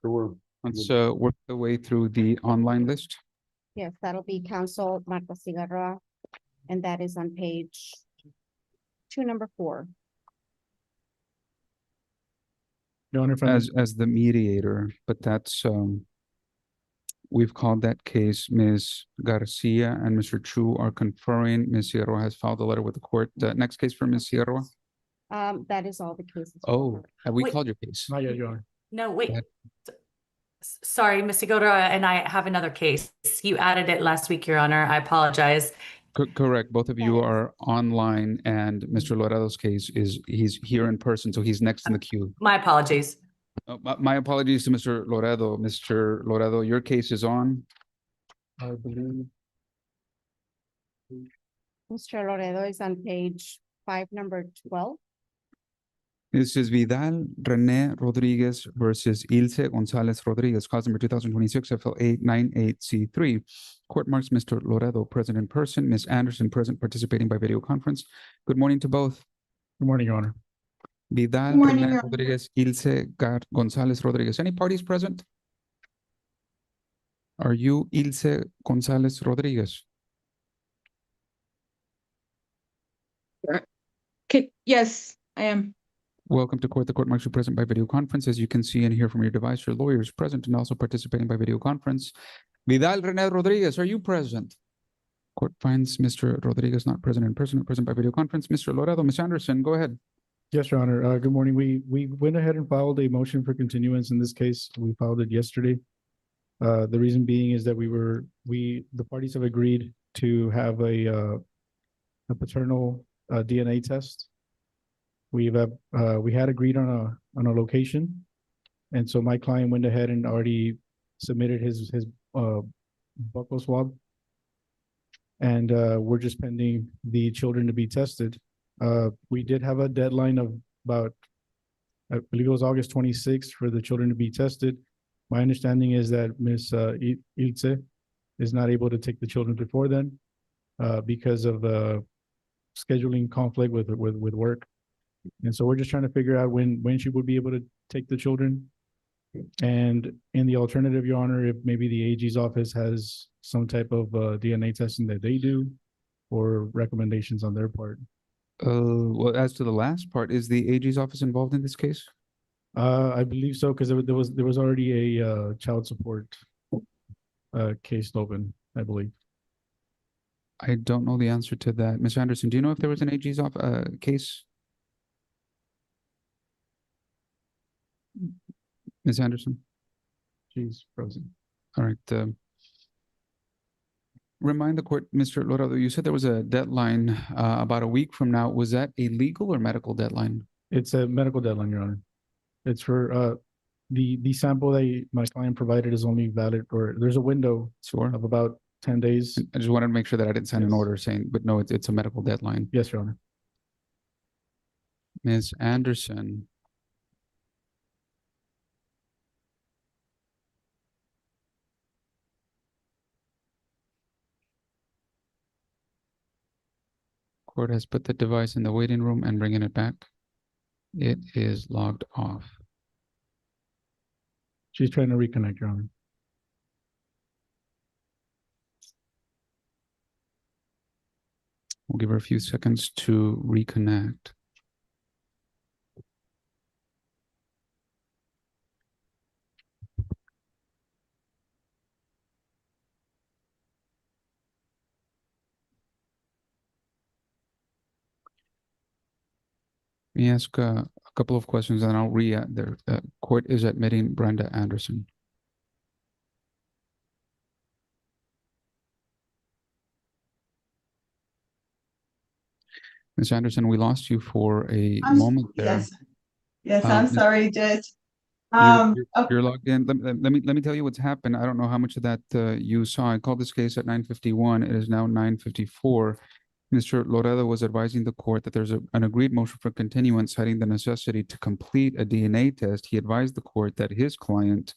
Let's work the way through the online list. Yes, that'll be counsel Marta Cigarra, and that is on page 2, number 4. Your Honor, if I may- As the mediator, but that's we've called that case. Ms. Garcia and Mr. Chu are conferring. Ms. Sierra has filed a letter with the court. Next case for Ms. Sierra. That is all the cases. Oh, have we Wait. called your case? Not yet, Your Honor. No, wait. ahead. Sorry, Ms. Segura and I have another case. You added it last week, Your Honor. I apologize. Correct. Both of you are online, and Mr. Loredo's case he's here in person, so he's next in the queue. My apologies. My apologies to Mr. Loredo. Mr. Loredo, your case is on. I believe. Mr. Loredo is on page 5, number 12. This is Vidal Rene Rodriguez versus Ilse Gonzalez Rodriguez, cause number 2026 FL898C3. Court marks Mr. Loredo present in person, Ms. Anderson present participating by video conference. Good morning to both. Good morning, Your Honor. Vidal, Good morning, René Your Honor. Rodriguez, Ilse Gonzalez Rodriguez. Any parties present? Are you Ilse Gonzalez Rodriguez? Okay, yes, I am. Welcome to court. The court marks you present by video conference. As you can see and hear from your device, your lawyer is present and also participating by video conference. Vidal René Rodriguez, are you present? Court finds Mr. Rodriguez not present in person, present by video conference. Mr. Loredo, Ms. Anderson, go ahead. Yes, Your Honor. Good morning. We went ahead and filed a motion for continuance in this case. We filed it yesterday. The reason being is that the parties have agreed to have a paternal DNA test. We had agreed on a location, and so my client went ahead and already submitted his buccal swab, and we're just pending the children to be tested. We did have a deadline of about, I believe it was August 26th for the children to be tested. My understanding is that Ms. Ilse is not able to take the children before then because of scheduling conflict with work. And so we're just trying to figure out when she would be able to take the children. And in the alternative, Your Honor, if maybe the AG's office has some type of DNA testing that they do or recommendations on their part. Well, as to the last part, is the AG's office involved in this case? I believe so, because there was already a child support case open, I believe. I don't know the answer to that. Ms. Anderson, do you know if there was an AG's case? Ms. Anderson? She's frozen. All right. Remind the court, Mr. Loredo, you said there was a deadline about a week from now. Was that a legal or medical deadline? It's a medical deadline, Your Honor. It's for the sample that my client provided is only valid, or there's a window of about 10 days. I just wanted to make sure that I didn't sign an order saying, but no, it's a medical deadline. Yes, Your Honor. Ms. Anderson. Court has put the device in the waiting room and bringing it back. It is logged off. She's trying to reconnect, Your Honor. We'll give her a few seconds to reconnect. Let me ask a couple of questions and I'll read. The court is admitting Brenda Anderson. Ms. Anderson, we lost you for a moment there. Yes, I'm sorry, Judge. You're logged in. Let me tell you what's happened. I don't know how much of that you saw. I called this case at 9:51. It is now 9:54. Mr. Loredo was advising the court that there's an agreed motion for continuance citing the necessity to complete a DNA test. He advised the court that his client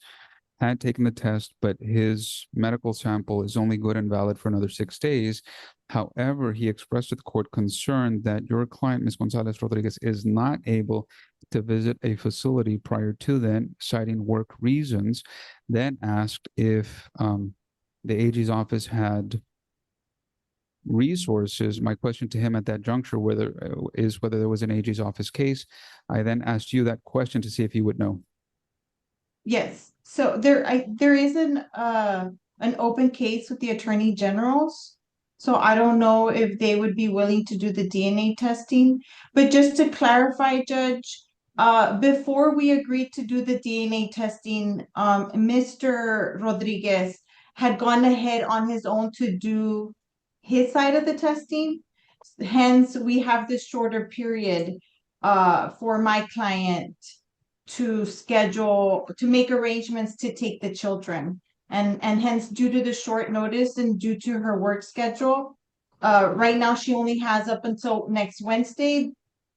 had taken the test, but his medical sample is only good and valid for another 6 days. However, he expressed to the court concern that your client, Ms. Gonzalez Rodriguez, is not able to visit a facility prior to then, citing work reasons, then asked if the AG's office had resources. My question to him at that juncture whether there was an AG's office case. I then asked you that question to see if you would know. Yes, so there is an open case with the Attorney General's. So I don't know if they would be willing to do the DNA testing, but just to clarify, Judge, before we agreed to do the DNA testing, Mr. Rodriguez had gone ahead on his own to do his side of the testing. Hence, we have this shorter period for my client to make arrangements to take the children. And hence, due to the short notice and due to her work schedule, right now she only has up until next Wednesday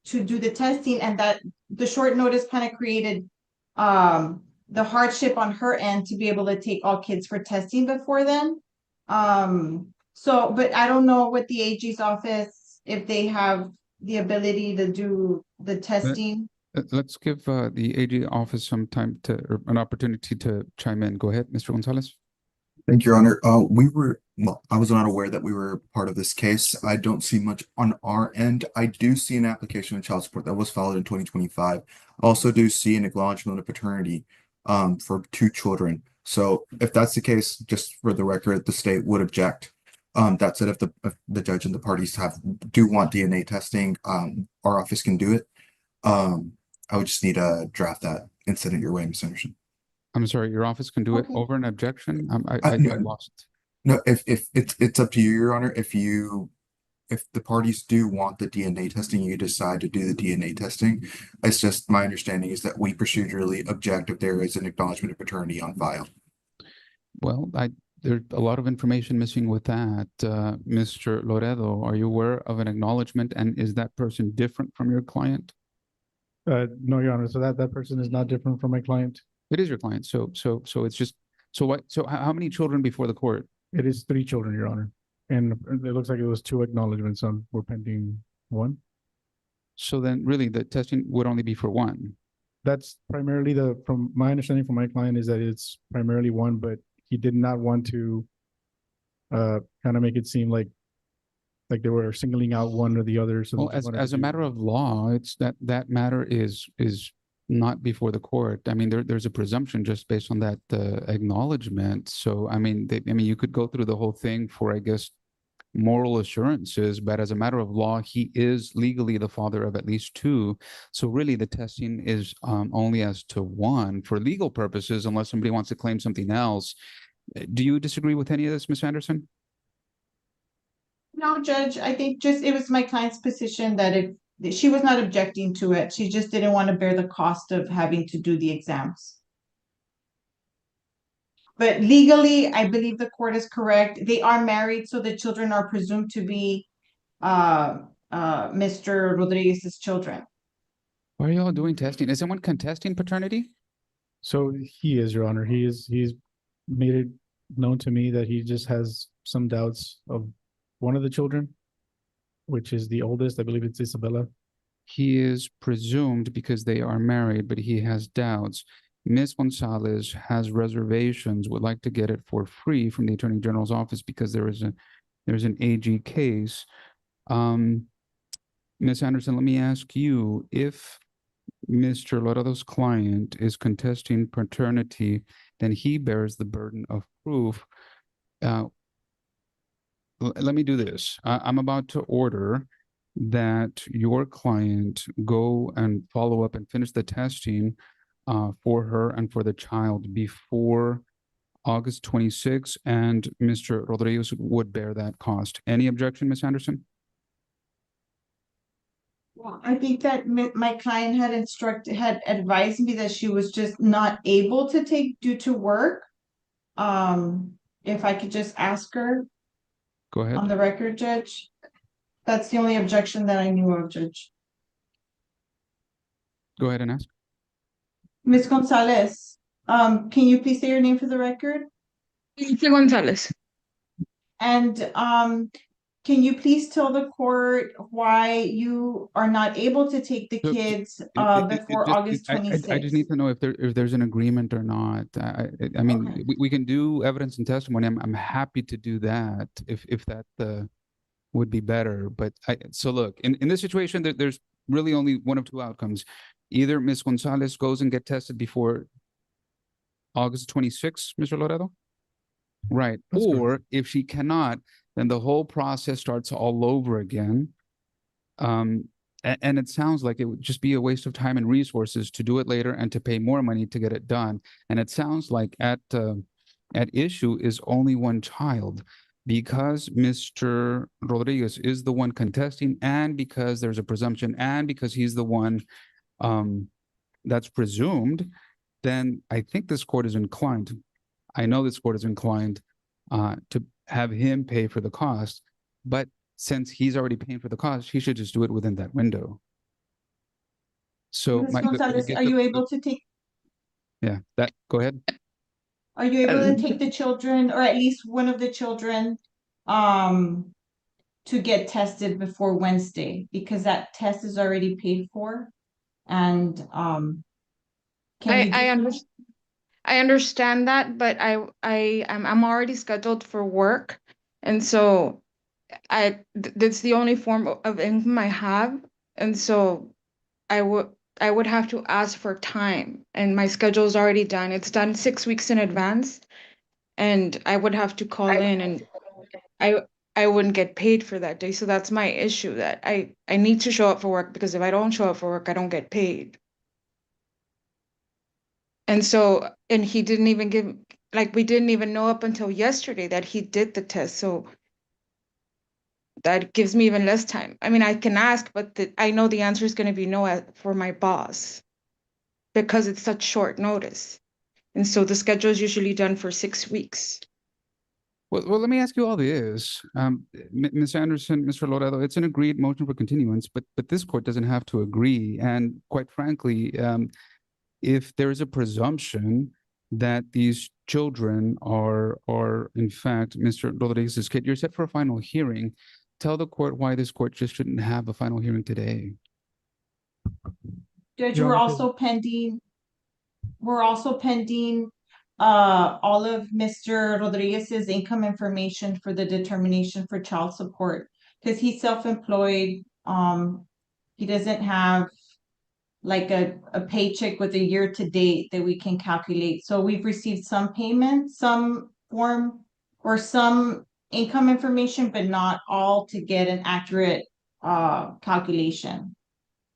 to do the testing, and that the short notice kind of created the hardship on her end to be able to take all kids for testing before then. So, but I don't know what the AG's office, if they have the ability to do the testing. Let's give the AG office some time to, or an opportunity to chime in. Go ahead, Mr. Gonzalez. Thank you, Your Honor. I was not aware that we were part of this case. I don't see much on our end. I do see an application of child support that was filed in 2025. I also do see an acknowledgement of paternity for 2 children. So if that's the case, just for the record, the state would object. That said, if the judge and the parties do want DNA testing, our office can do it. I would just need to draft that and send it your way, Ms. Anderson. I'm sorry, your office can do it Okay. over an objection? I No. lost. No, if it's up to you, Your Honor. If the parties do want the DNA testing, you decide to do the DNA testing. It's just my understanding is that we procedurally object if there is an acknowledgement of paternity on file. Well, there's a lot of information missing with that. Mr. Loredo, are you aware of an acknowledgement, and is that person different from your client? No, Your Honor. So that person is not different from my client. It is your client. So it's just, so what, so how many children before the court? It is 3 children, Your Honor. And it looks like it was 2 acknowledgements. We're pending 1. So then really the testing would only be for 1. That's primarily from my understanding from my client is that it's primarily 1, but he did not want to kind of make it seem like they were singling out one or the other. So Well, as a matter of law, it's that matter is not before the court. I mean, there's a presumption just based on that acknowledgement. So I mean, you could go through the whole thing for, I guess, moral assurances, but as a matter of law, he is legally the father of at least 2. So really, the testing is only as to 1 for legal purposes, unless somebody wants to claim something else. Do you disagree with any of this, Ms. Anderson? No, Judge, I think just it was my client's position that she was not objecting to it. She just didn't want to bear the cost of having to do the exams. But legally, I believe the court is correct. They are married, so the children are presumed to be Mr. Rodriguez's children. Why are y'all doing testing? Is someone contesting paternity? So he is, Your Honor. He's made it known to me that he just has some doubts of one of the children, which is the oldest. I believe it's Isabella. He is presumed because they are married, but he has doubts. Ms. Gonzalez has reservations, would like to get it for free from the Attorney General's office because there's an AG case. Ms. Anderson, let me ask you, if Mr. Loredo's client is contesting paternity, then he bears the burden of proof. Let me do this. I'm about to order that your client go and follow up and finish the testing for her and for the child before August 26th, and Mr. Rodriguez would bear that cost. Any objection, Ms. Anderson? Well, I think that my client had advised me that she was just not able to take due to work. If I could just ask her. Go ahead. On the record, Judge. That's the only objection that I knew of, Judge. Go ahead and ask. Ms. Gonzalez, can you please say your name for the record? Lisa Gonzalez. And can you please tell the court why you are not able to take the kids before August 26th? I just need to know if there's an agreement or not. I mean, Okay. we can do evidence and testimony. I'm happy to do that if that would be better. But so look, in this situation, there's really only one of 2 outcomes. Either Ms. Gonzalez goes and get tested before August 26th, Mr. Loredo. Right. Or if she cannot, then the whole process starts all over again. And it sounds like it would just be a waste of time and resources to do it later and to pay more money to get it done. And it sounds like at issue is only 1 child, because Mr. Rodriguez is the one contesting, and because there's a presumption, and because he's the one that's presumed. Then I think this court is inclined. I know this court is inclined to have him pay for the cost, but since he's already paying for the cost, he should just do it within that window. So Ms. Gonzalez, are you able to take? Yeah, go ahead. Are you able to take the children, or at least one of the children, to get tested before Wednesday? Because that test is already paid for. And, can we do? I understand that, but I'm already scheduled for work. And so that's the only form of income I have. And so I would have to ask for time, and my schedule is already done. It's done 6 weeks in advance, and I would have to call in, and I wouldn't get paid for that day. So that's my issue, that I need to show up for work, because if I don't show up for work, I don't get paid. And so, and he didn't even give, like, we didn't even know up until yesterday that he did the test. So that gives me even less time. I mean, I can ask, but I know the answer is going to be no for my boss, because it's such short notice. And so the schedule is usually done for 6 weeks. Well, let me ask you all this. Ms. Anderson, Mr. Loredo, it's an agreed motion for continuance, but this court doesn't have to agree. And quite frankly, if there is a presumption that these children are in fact Mr. Rodriguez's kid, you're set for a final hearing. Tell the court why this court just shouldn't have a final hearing today. Judge, Your we're Honor, also pending all of Mr. Rodriguez's income information for the determination for child support, because he's self-employed. He doesn't have like a paycheck with a year to date that we can calculate. So we've received some payment, some form or some income information, but not all to get an accurate calculation.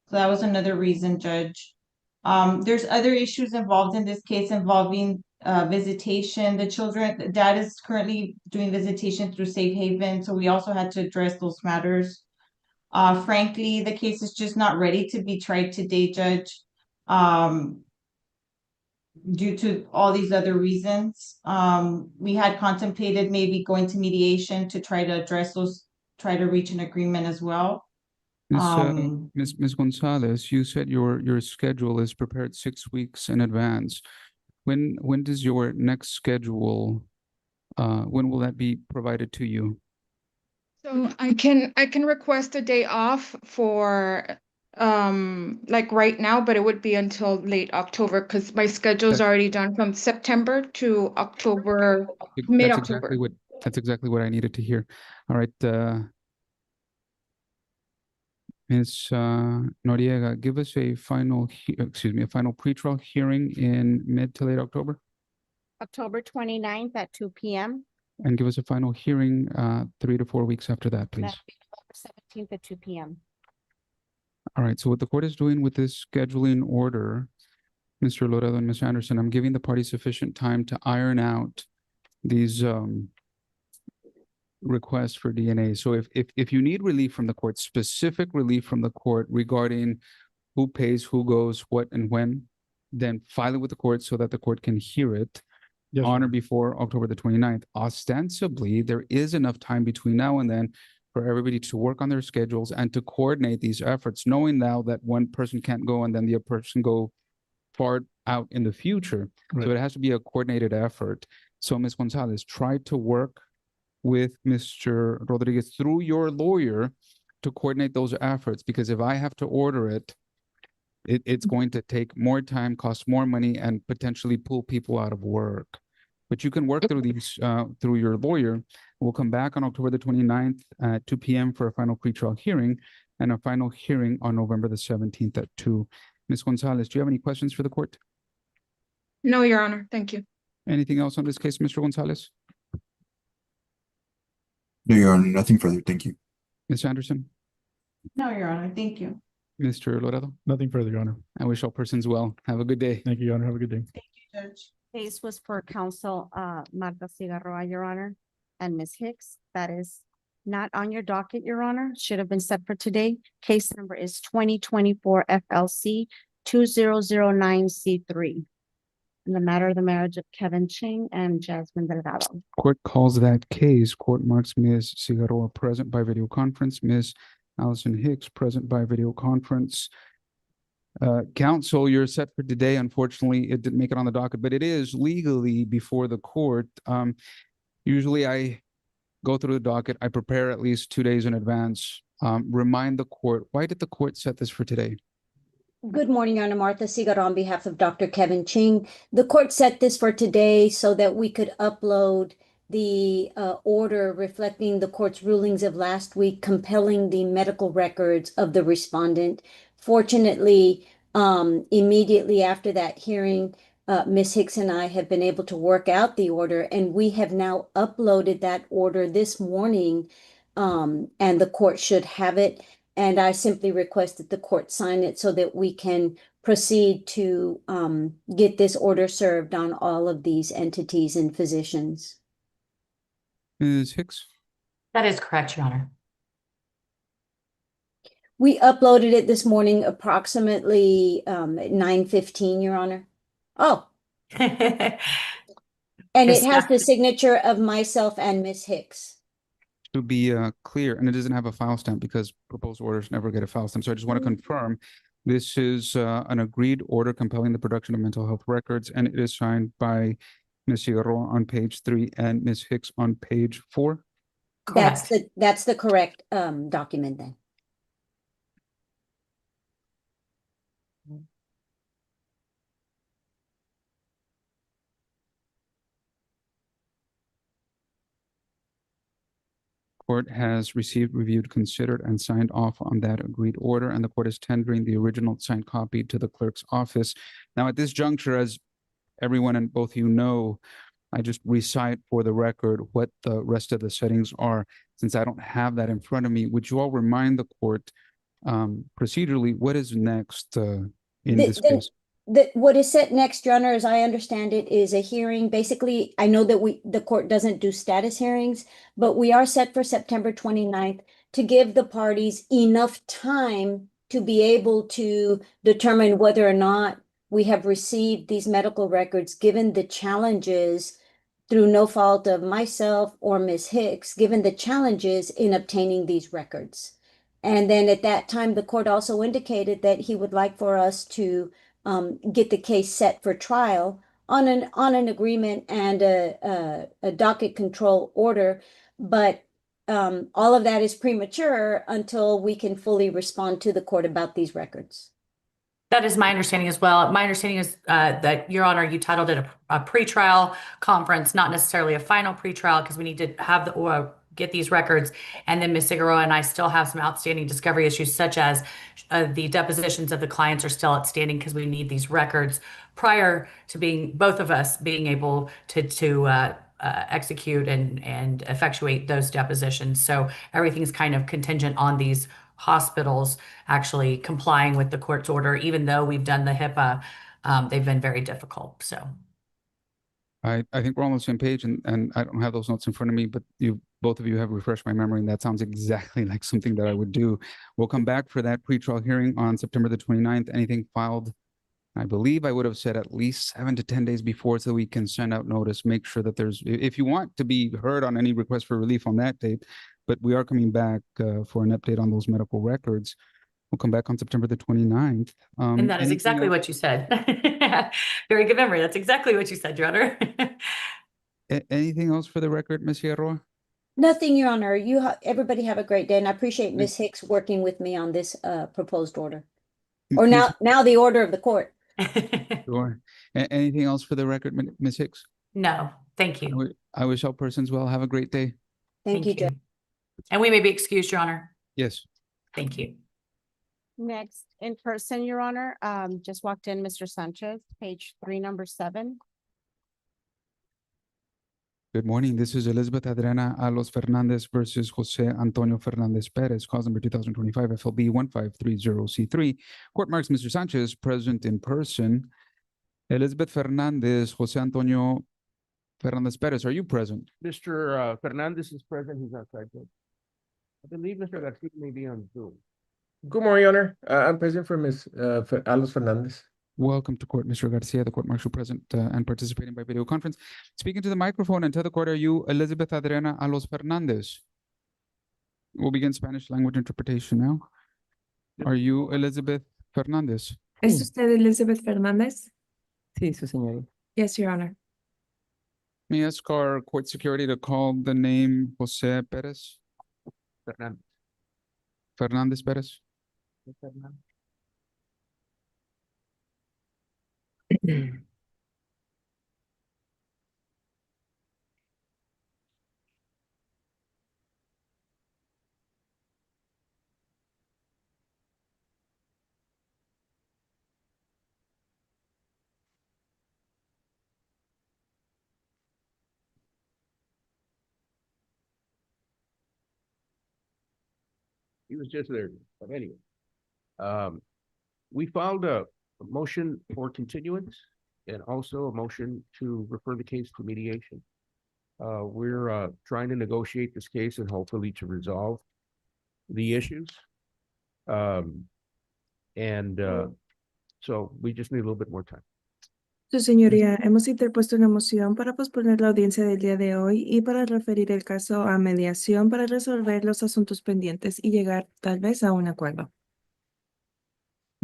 So that was another reason, Judge. There's other issues involved in this case involving visitation. The dad is currently doing visitation through Safe Haven, so we also had to address those matters. Frankly, the case is just not ready to be tried today, Judge. Due to all these other reasons. We had contemplated maybe going to mediation to try to address those, try to reach an agreement as well. Ms. Gonzalez, you said your schedule is prepared 6 weeks in advance. When does your next schedule, when will that be provided to you? So I can request a day off for like right now, but it would be until late October, because my schedule is already done from September to October, mid-October. That's exactly what I needed to hear. All right, Ms. Noriega, give us a final pretrial hearing in mid to late October, October 29th at 2 p.m. and give us a final hearing 3 to 4 weeks after that, please. That'd be October 17th at 2 p.m. All right, so what the court is doing with this scheduling order, Mr. Loredo and Ms. Anderson, I'm giving the parties sufficient time to iron out these requests for DNA. So if you need relief from the court, specific relief from the court regarding who pays, who goes, what and when, then file it with the court so that the court can hear it on or before October the 29th. Ostensibly, there is enough time between now and then for everybody to work on their schedules and to coordinate these efforts, knowing now that one person can't go and then the other person go far out in the future. So it has to be a coordinated effort. So Ms. Gonzalez, try to work with Mr. Rodriguez through your lawyer to coordinate those efforts, because if I have to order it, it's going to take more time, cost more money, and potentially pull people out of work. But you can work through these through your lawyer. We'll come back on October the 29th at 2 p.m. for a final pretrial hearing, and a final hearing on November the 17th at 2. Ms. Gonzalez, do you have any questions for the court? No, Your Honor. Thank you. Anything else on this case, Mr. Gonzalez? No, Your Honor, nothing further. Thank you. Ms. Anderson? No, Your Honor, thank you. Mr. Loredo? Nothing further, Your Honor. I wish all persons well. Have a good day. Thank you, Your Honor. Have a good day. Thank you, Judge. Case was for counsel, Marta Cigarroa, Your Honor, and Ms. Hicks. That is not on your docket, Your Honor. Should have been set for today. Case number is 2024 FLC 2009C3. In the matter of the marriage of Kevin Ching and Jasmine Delgado. Court calls that case. Court marks Ms. Cigarroa present by video conference. Ms. Allison Hicks present by video conference. Counsel, you're set for today. Unfortunately, it didn't make it on the docket, but it is legally before the court. Usually I go through the docket. I prepare at least 2 days in advance. Remind the court, why did the court set this for today? Good morning, Your Honor. Martha Seager on behalf of Dr. Kevin Ching. The court set this for today so that we could upload the order reflecting the court's rulings of last week, compelling the medical records of the respondent. Fortunately, immediately after that hearing, Ms. Hicks and I have been able to work out the order, and we have now uploaded that order this morning, and the court should have it. And I simply request that the court sign it so that we can proceed to get this order served on all of these entities and physicians. Ms. Hicks? That is correct, Your Honor. We uploaded it this morning approximately at 9:15, Your Honor. Oh, and it has the signature of myself and Ms. Hicks. To be clear, and it doesn't have a file stamp because proposed orders never get a file stamp. So I just want to confirm this is an agreed order compelling the production of mental health records, and it is signed by Ms. Figueroa on page 3 and Ms. Hicks on page 4. That's the correct document then. Court has received, reviewed, considered, and signed off on that agreed order, and the court is tendering the original signed copy to the clerk's office. Now, at this juncture, as everyone and both you know, I just recite for the record what the rest of the settings are. Since I don't have that in front of me, would you all remind the court procedurally what is next in this case? What is set next, Your Honor, as I understand it, is a hearing. Basically, I know that the court doesn't do status hearings, but we are set for September 29th to give the parties enough time to be able to determine whether or not we have received these medical records, given the challenges through no fault of myself or Ms. Hicks, given the challenges in obtaining these records. And then at that time, the court also indicated that he would like for us to get the case set for trial on an agreement and a docket control order, but all of that is premature until we can fully respond to the court about these records. That is my understanding as well. My understanding is that, Your Honor, you titled it a pretrial conference, not necessarily a final pretrial, because we need to have the get these records. And then Ms. Figueroa and I still have some outstanding discovery issues, such as the depositions of the clients are still outstanding because we need these records prior to both of us being able to execute and effectuate those depositions. So everything's kind of contingent on these hospitals actually complying with the court's order. Even though we've done the HIPAA, they've been very difficult. So I think we're all on the same page, and I don't have those notes in front of me, but both of you have refreshed my memory, and that sounds exactly like something that I would do. We'll come back for that pretrial hearing on September the 29th. Anything filed, I believe I would have said at least 7 to 10 days before, so we can send out notice, make sure that if you want to be heard on any request for relief on that date, but we are coming back for an update on those medical records. We'll come back on September the 29th. and that is exactly what you said. Very good memory. That's exactly what you said, Your Honor. Anything else for the record, Ms. Figueroa? Nothing, Your Honor. Everybody have a great day, and I appreciate Ms. Hicks working with me on this proposed order. Or now the order of the court. Sure. Anything else for the record, Ms. Hicks? No, thank you. I wish all persons well. Have a great day. Thank you, Judge. And we may be excused, Your Honor. Yes. Thank you. Next in person, Your Honor, just walked in, Mr. Sanchez, page 3, number 7. Good morning. This is Elizabeth Adriana Alos Fernandez versus Jose Antonio Fernandez Perez, cause number 2025 FLB 1530C3. Court marks Mr. Sanchez present in person. Elizabeth Fernandez, Jose Antonio Fernandez Perez, are you present? Mr. Fernandez is present. He's outside. I believe Mr. Garcia may be on Zoom. Good morning, Your Honor. I'm present for Ms. Alos Fernandez. Welcome to court, Mr. Garcia, the court marshal present and participating by video conference. Speaking to the microphone and tell the court, are you Elizabeth Adriana Alos Fernandez? We'll begin Spanish language interpretation now. Are you Elizabeth Fernandez? ¿Es usted Elizabeth Fernández? Sí, su señoría. Yes, Your Honor. May I ask our court security to call the name Jose Perez? Fernandez Perez? He was just there, but anyway. We filed a motion for continuance and also a motion to refer the case to mediation. We're trying to negotiate this case and hopefully to resolve the issues. So we just need a little bit more time. Su señoría, hemos interpuesto una moción para posponer la audiencia del día de hoy y para referir el caso a mediación para resolver los asuntos pendientes y llegar tal vez a un acuerdo.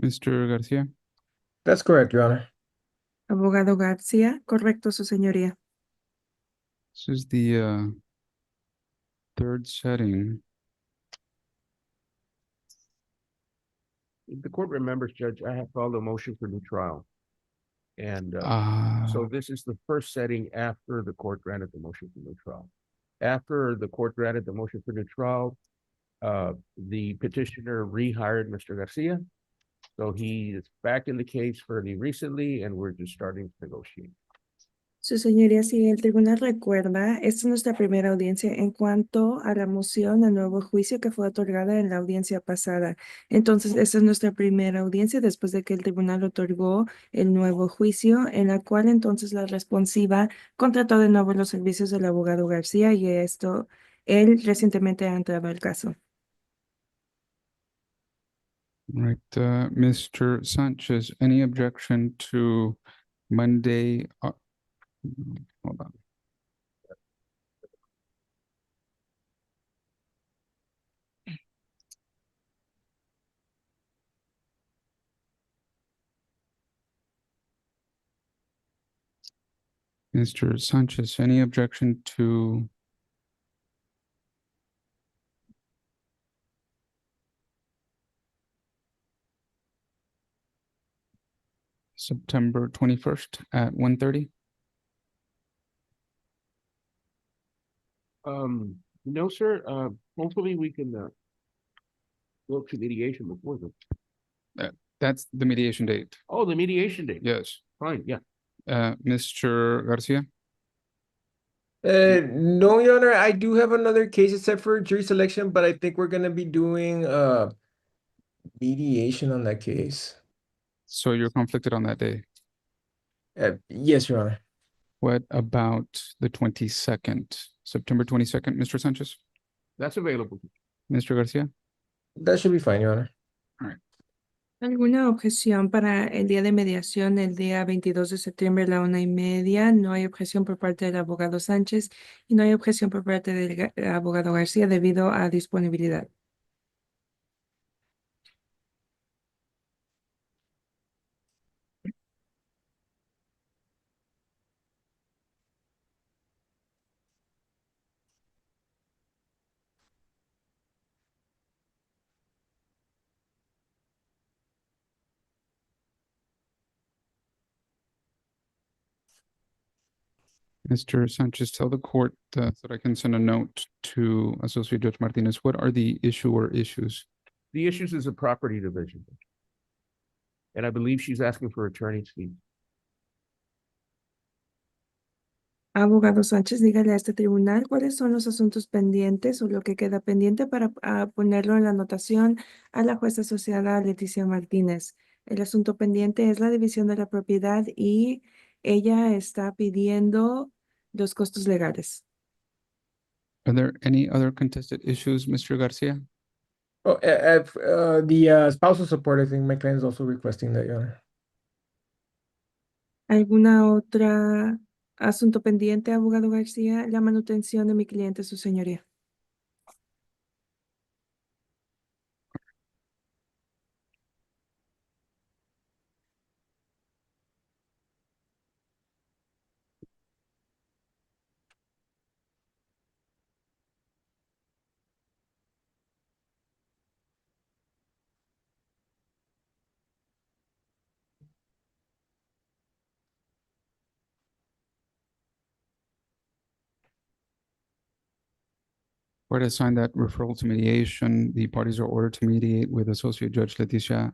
Mr. Garcia? That's correct, Your Honor. Abogado García, correcto, su señoría. This is the third setting. If the court remembers, Judge, I have filed a motion for new trial. And so this is the first setting after the court granted the motion for new trial. After the court granted the motion for new trial, the petitioner rehired Mr. Garcia. So he is back in the case fairly recently, and we're just starting to negotiate. Su señoría, si el tribunal recuerda, esta es nuestra primera audiencia en cuanto a la moción al nuevo juicio que fue otorgada en la audiencia pasada. Entonces, esta es nuestra primera audiencia después de que el tribunal otorgó el nuevo juicio, en la cual entonces la responsiva contrató de nuevo los servicios del abogado García y él recientemente ha entrado al caso. Right, Mr. Sanchez, any objection to Monday? Hold on. Mr. Sanchez, any objection to September 21st at 1:30? No, sir. Hopefully we can go to mediation before the. That's the mediation date. Oh, the mediation date. Yes. Fine, yeah. Mr. Garcia? No, Your Honor, I do have another case set for jury selection, but I think we're gonna be doing mediation on that case. So you're conflicted on that day? Yes, Your Honor. What about the 22nd, September 22nd, Mr. Sanchez? That's available. Mr. Garcia? That should be fine, Your Honor. All right. ¿Alguna objeción para el día de mediación el día 22 de septiembre a la 1:30? No hay objeción por parte del abogado Sánchez y no hay objeción por parte del abogado García debido a disponibilidad. Mr. Sanchez, tell the court that I can send a note to Associate Judge Martinez. What are the issue or issues? The issues is a property division. And I believe she's asking for attorney's fees. Abogado Sánchez, dígale a este tribunal cuáles son los asuntos pendientes o lo que queda pendiente para ponerlo en la anotación a la jueza asociada Leticia Martínez. El asunto pendiente es la división de la propiedad y ella está pidiendo los costos legales. Are there any other contested issues, Mr. Garcia? Oh, the spousal support, I think my client is also requesting that, Your Honor. ¿Alguna otra asunto pendiente, abogado García? La manutención de mi cliente, su señoría. Court has signed that referral to mediation. The parties are ordered to mediate with Associate Judge Leticia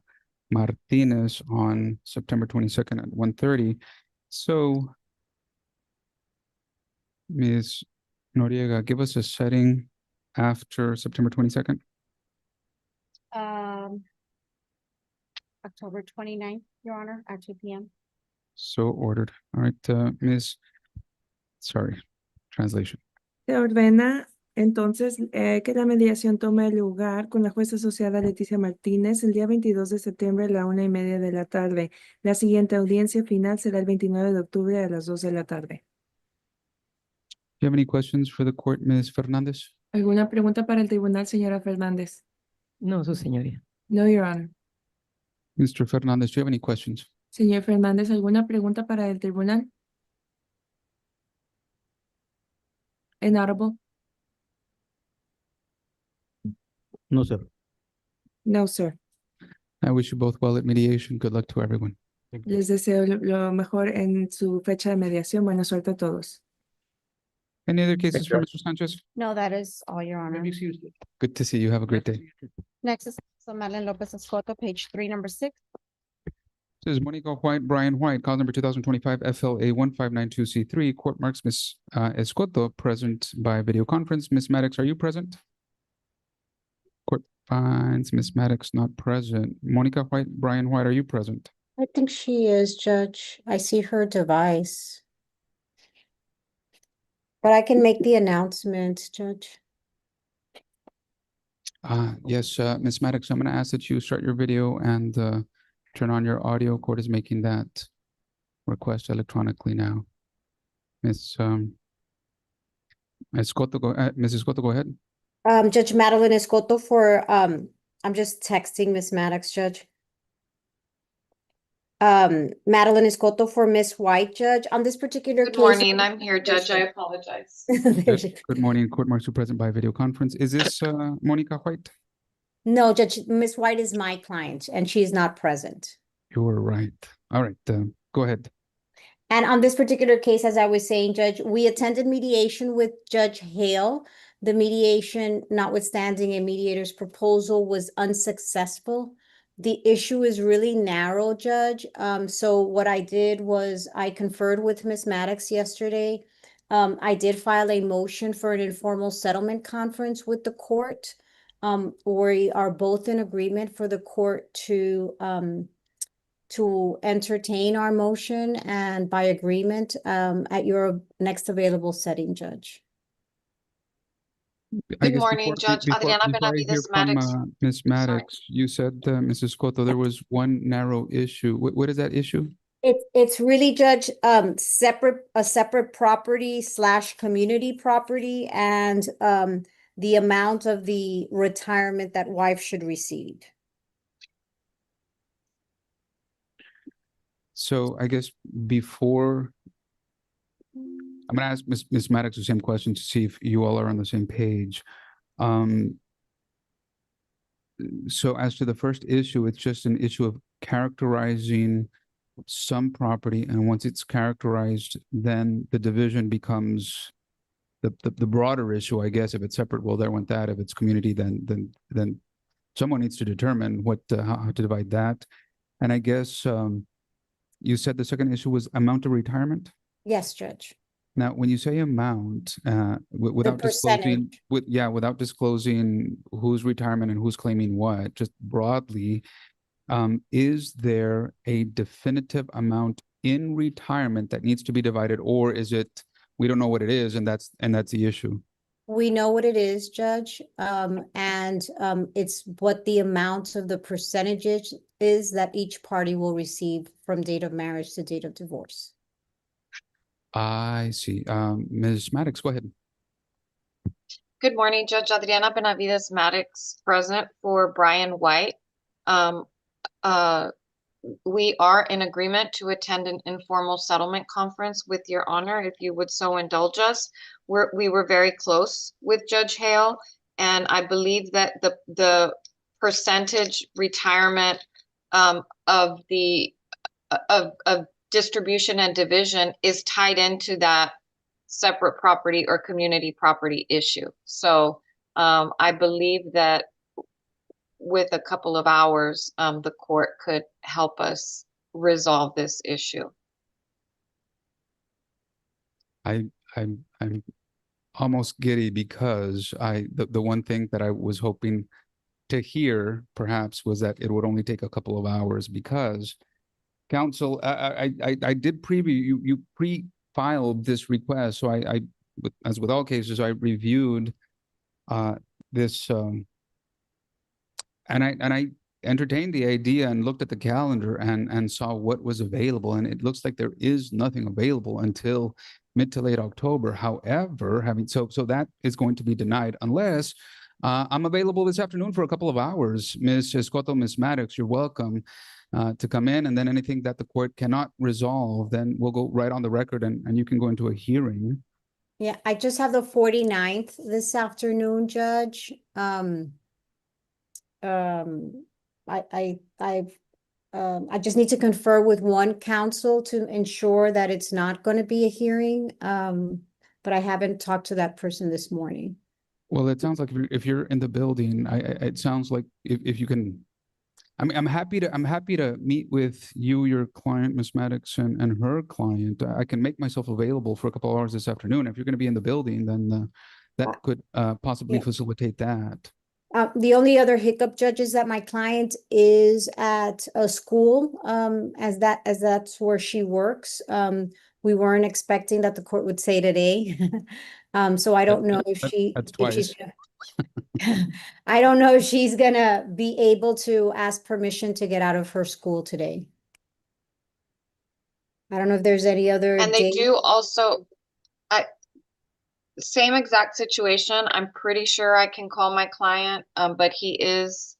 Martinez on September 22nd at 1:30. So, Ms. Noriega, give us a setting after September 22nd. October 29th, Your Honor, at 2 p.m. So ordered. All right, translation. Se ordena entonces que la mediación tome lugar con la jueza asociada Leticia Martínez el día 22 de septiembre a la 1:30 de la tarde. La siguiente audiencia final será el 29 de octubre a las 2 de la tarde. Do you have any questions for the court, Ms. Fernandez? ¿Alguna pregunta para el tribunal, señora Fernández? No, su señoría. No, Your Honor. Mr. Fernandez, do you have any questions? Señor Fernández, ¿alguna pregunta para el tribunal? Inaudible? No, sir. No, sir. I wish you both well at mediation. Good luck to everyone. Les deseo lo mejor en su fecha de mediación. Buena suerte a todos. Any other cases for Mr. Sanchez? No, that is all, Your Honor. Good to see you. Have a great day. Next is Madeline Lopez Escoto, page 3, number 6. This is Monica White, Brian White, cause number 2025 FLA 1592C3. Court marks Ms. Escoto present by video conference. Ms. Maddox, are you present? Court finds Ms. Maddox not present. Monica White, Brian White, are you present? I think she is, Judge. I see her device. But I can make the announcement, Judge. Yes, Ms. Maddox, I'm going to ask that you start your video and turn on your audio. Court is making that request electronically now. Ms. Escoto, Mrs. Escoto, go ahead. Judge Madeline Escoto for, I'm just texting Miss Maddox, Judge. Madeline Escoto for Miss White, Judge. On this particular case. Good morning, I'm here, Judge. I apologize. Good morning. Court marks you present by video conference. Is this Monica White? No, Judge, Miss White is my client and she is not present. You were right. All right, go ahead. And on this particular case, as I was saying, Judge, we attended mediation with Judge Hale. The mediation, notwithstanding a mediator's proposal, was unsuccessful. The issue is really narrow, Judge. So what I did was I conferred with Ms. Maddox yesterday. I did file a motion for an informal settlement conference with the court. We are both in agreement for the court to entertain our motion and by agreement at your next available setting, Judge. Good morning, Judge Adriana Benavides Maddox. Ms. Maddox, you said, Mrs. Cotto, there was one narrow issue. What is that issue? It's really, Judge, a separate property / community property and the amount of the retirement that wife should receive. So I guess before I'm going to ask Ms. Maddox the same question to see if you all are on the same page. So as to the first issue, it's just an issue of characterizing some property, and once it's characterized, then the division becomes the broader issue, I guess. If it's separate, well, there went that. If it's community, then someone needs to determine how to divide that. And I guess you said the second issue was amount of retirement? Yes, Judge. Now, when you say amount, without disclosing, without disclosing whose retirement and who's claiming what, just broadly, is there a definitive amount in retirement that needs to be divided, or is it we don't know what it is, and that's the issue? We know what it is, Judge, it's what the amount of the percentages is that each party will receive from date of marriage to date of divorce. I see. Ms. Maddox, go ahead. Good morning, Judge Adriana Benavides Maddox, present for Brian White. We are in agreement to attend an informal settlement conference with Your Honor, if you would so indulge us. We were very close with Judge Hale, and I believe that the percentage retirement of distribution and division is tied into that separate property or community property issue. So I believe that with a couple of hours, the court could help us resolve this issue. I'm almost giddy because the one thing that I was hoping to hear perhaps was that it would only take a couple of hours because counsel, I did preview, you pre-filed this request. So as with all cases, I reviewed this and I entertained the idea and looked at the calendar and saw what was available. And it looks like there is nothing available until mid to late October. However, so that is going to be denied unless I'm available this afternoon for a couple of hours. Ms. Escoto, Ms. Maddox, you're welcome to come in, and then anything that the court cannot resolve, then we'll go right on the record and you can go into a hearing. Yeah, I just have the 49th this afternoon, Judge. I just need to confer with one counsel to ensure that it's not going to be a hearing. But I haven't talked to that person this morning. Well, it sounds like if you're in the building, it sounds like if you can, I'm happy to meet with you, your client, Ms. Maddox, and her client. I can make myself available for a couple of hours this afternoon. If you're going to be in the building, then that could possibly facilitate that. The only other hiccup, Judge, is that my client is at a school, as that's where she works. We weren't expecting that the court would say today. So I don't know if That's twice. I don't know if she's gonna be able to ask permission to get out of her school today. I don't know if there's any other And they date. do also, same exact situation. I'm pretty sure I can call my client, but he is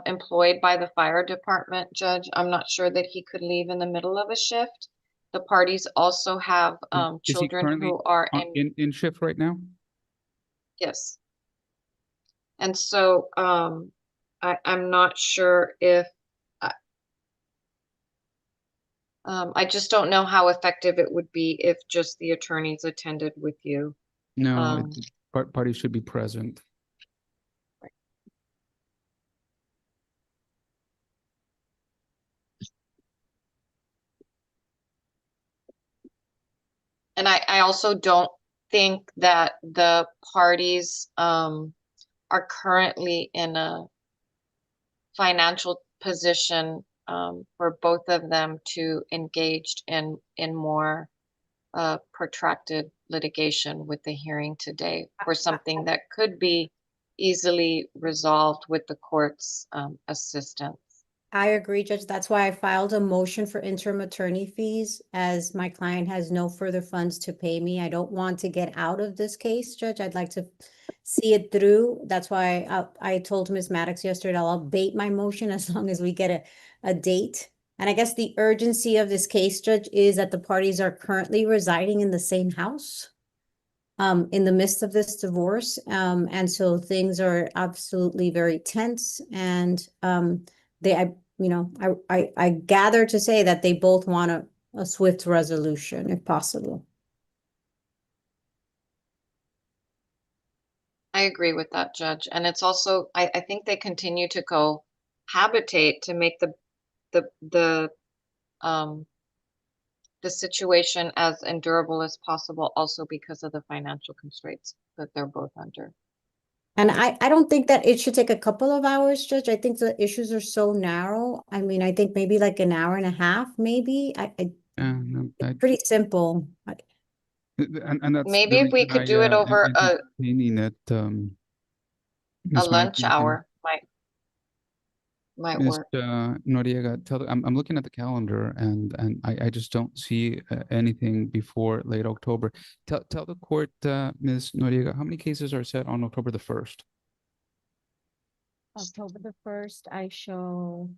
employed by the fire department, Judge. I'm not sure that he could leave in the middle of a shift. The parties also have Is he children currently who are in shift right now? yes. And so I'm not sure if I just don't know how effective it would be if just the attorneys attended with you. No, parties should be present. And I also don't think that the parties are currently in a financial position for both of them to engage in more protracted litigation with the hearing today for something that could be easily resolved with the court's assistance. I agree, Judge. That's why I filed a motion for interim attorney fees, as my client has no further funds to pay me. I don't want to get out of this case, Judge. I'd like to see it through. That's why I told Ms. Maddox yesterday, I'll abate my motion as long as we get a date. And I guess the urgency of this case, Judge, is that the parties are currently residing in the same house in the midst of this divorce. And so things are absolutely very tense. And I gather to say that they both want a swift resolution if possible. I agree with that, Judge. And it's also, I think they continue to cohabitate to make the situation as endurable as possible, also because of the financial constraints that they're both under. And I don't think that it should take a couple of hours, Judge. I think the issues are so narrow. I mean, I think maybe like an hour and a half, maybe. Pretty simple. And that's maybe if we could do it over a lunch hour might work. Noriega, I'm looking at the calendar and I just don't see anything before late October. Tell the court, Ms. Noriega, how many cases are set on October the 1st? October the 1st, I show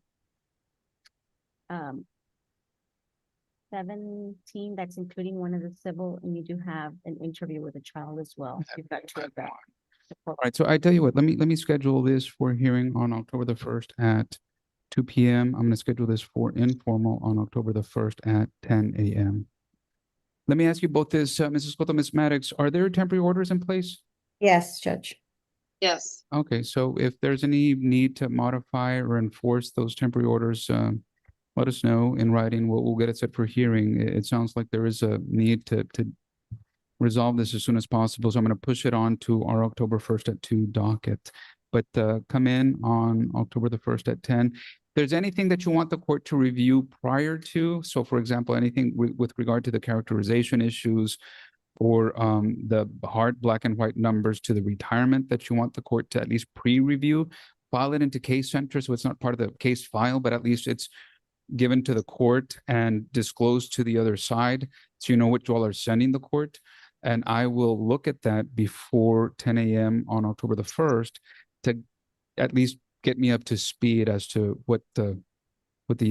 17, that's including one of the civil, and you do have an interview with a child as well. You've got two of that. All right, so I tell you what, let me schedule this for hearing on October the 1st at 2 p.m. I'm going to schedule this for informal on October the 1st at 10 a.m. Let me ask you both this, Mrs. Cotto, Ms. Maddox, are there temporary orders in place? Yes, Judge. Yes. Okay, so if there's any need to modify or enforce those temporary orders, let us know in writing. We'll get it set for hearing. It sounds like there is a need to resolve this as soon as possible. So I'm going to push it on to our October 1st at 2 docket. But come in on October the 1st at 10. If there's anything that you want the court to review prior to, so for example, anything with regard to the characterization issues or the hard black and white numbers to the retirement that you want the court to at least pre-review, file it into case center so it's not part of the case file, but at least it's given to the court and disclosed to the other side so you know what you all are sending the court. And I will look at that before 10 a.m. on October the 1st to at least get me up to speed as to what the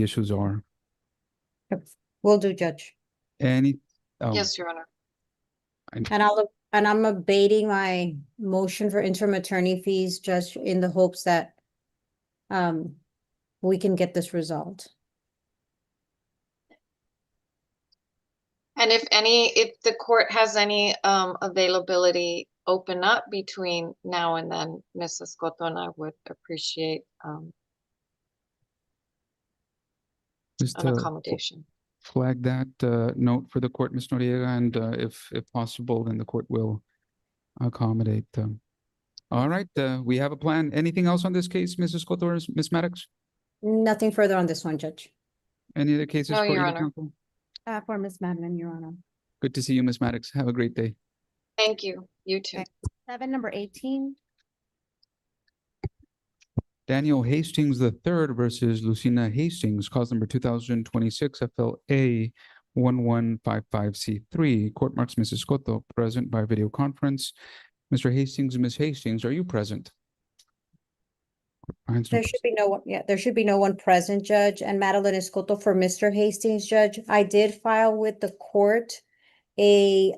issues are. Will do, Judge. Any Yes, Your Honor. And I'm abating my motion for interim attorney fees, Judge, in the hopes that we can get this resolved. And if the court has any availability open up between now and then, Mrs. Cotto and I would appreciate just an accommodation. flag that note for the court, Ms. Noriega, and if possible, then the court will accommodate them. All right, we have a plan. Anything else on this case, Mrs. Cotto or Ms. Maddox? Nothing further on this one, Judge. Any other cases No, for Your either Honor. counsel? For Ms. Madeline, Your Honor. Good to see you, Ms. Maddox. Have a great day. Thank you. You too. Okay. Number 18. Daniel Hastings III versus Lucina Hastings, cause number 2026 FLA 1155C3. Court marks Mrs. Cotto present by video conference. Mr. Hastings, Ms. Hastings, are you present? There should be no one, there should be no one present, Judge, and Madeline Escoto for Mr. Hastings, Judge. I did file with the court a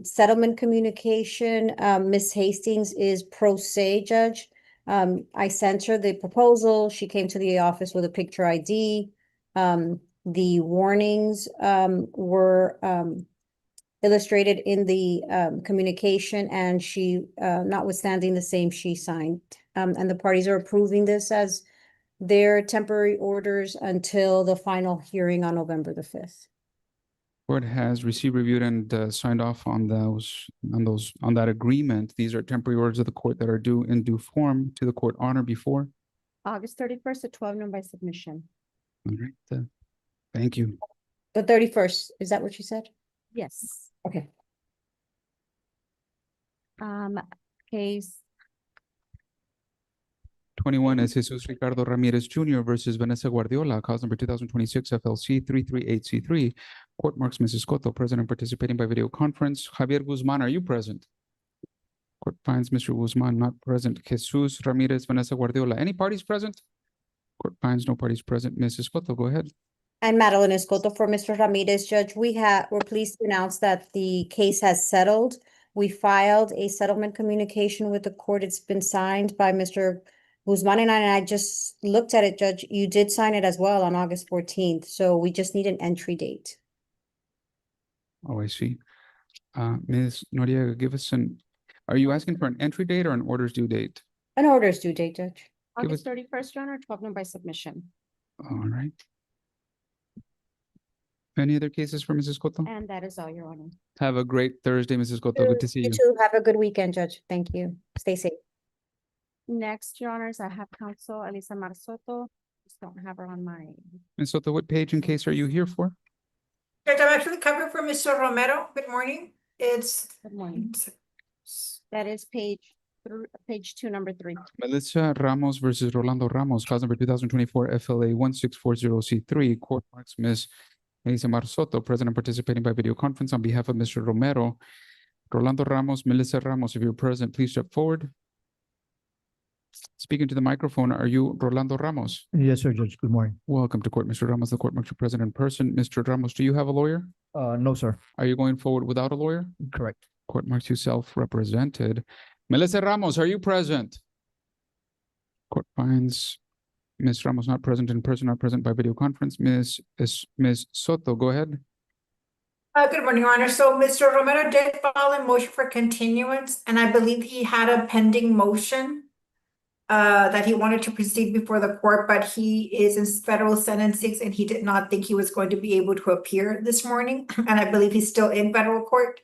settlement communication. Ms. Hastings is pro se, Judge. I sent her the proposal. She came to the office with a picture ID. The warnings were illustrated in the communication, and she, notwithstanding the same, she signed. And the parties are approving this as their temporary orders until the final hearing on November the 5th. Court has received, reviewed, and signed off on that agreement. These are temporary orders of the court that are due in due form to the court honor before. August 31st at 12 noon by submission. All right, thank you. The 31st, is that what you said? Yes. Okay. Case 21 is Jesus Ricardo Ramirez Jr. versus Vanessa Guardiola, cause number 2026 FLC 338C3. Court marks Mrs. Cotto present and participating by video conference. Javier Guzman, are you present? Court finds Mr. Guzman not present. Jesus Ramirez, Vanessa Guardiola. Any parties present? Court finds no parties present. Mrs. Cotto, go ahead. And Madeline Escoto for Mr. Ramirez, Judge. We're pleased to announce that the case has settled. We filed a settlement communication with the court. It's been signed by Mr. Guzman and I just looked at it, Judge. You did sign it as well on August 14th. So we just need an entry date. Oh, I see. Ms. Noriega, give us are you asking for an entry date or an orders due date? An orders due date, Judge. August 31st, Your Honor, 12 noon by submission. All right. Any other cases for Mrs. Cotto? And that is all, Your Honor. Have a great Thursday, Mrs. Cotto. Good to see you. You too. Have a good weekend, Judge. Thank you. Stay safe. Next, Your Honors, I have counsel Elisa Marsoto. Just don't have her on my. Ms. Soto, what page and case are you here for? Judge, I'm actually covering for Mr. Romero. Good morning. Good morning. That is page 2, number 3. Melissa Ramos versus Rolando Ramos, cause number 2024 FLA 1640C3. Court marks Ms. Elisa Marsoto, present and participating by video conference on behalf of Mr. Romero. Rolando Ramos, Melissa Ramos, if you're present, please step forward. Speaking to the microphone, are you Rolando Ramos? Yes, sir, Judge. Good morning. Welcome to court, Mr. Ramos. The court marks you present in person. Mr. Ramos, do you have a lawyer? No, sir. Are you going forward without a lawyer? Correct. Court marks you self-represented. Melissa Ramos, are you present? Court finds Ms. Ramos not present in person, not present by video conference. Ms. Soto, go ahead. Good morning, Your Honor. So Mr. Romero did file a motion for continuance, and I believe he had a pending motion that he wanted to proceed before the court, but he is in federal sentencing and he did not think he was going to be able to appear this morning. And I believe he's still in federal court.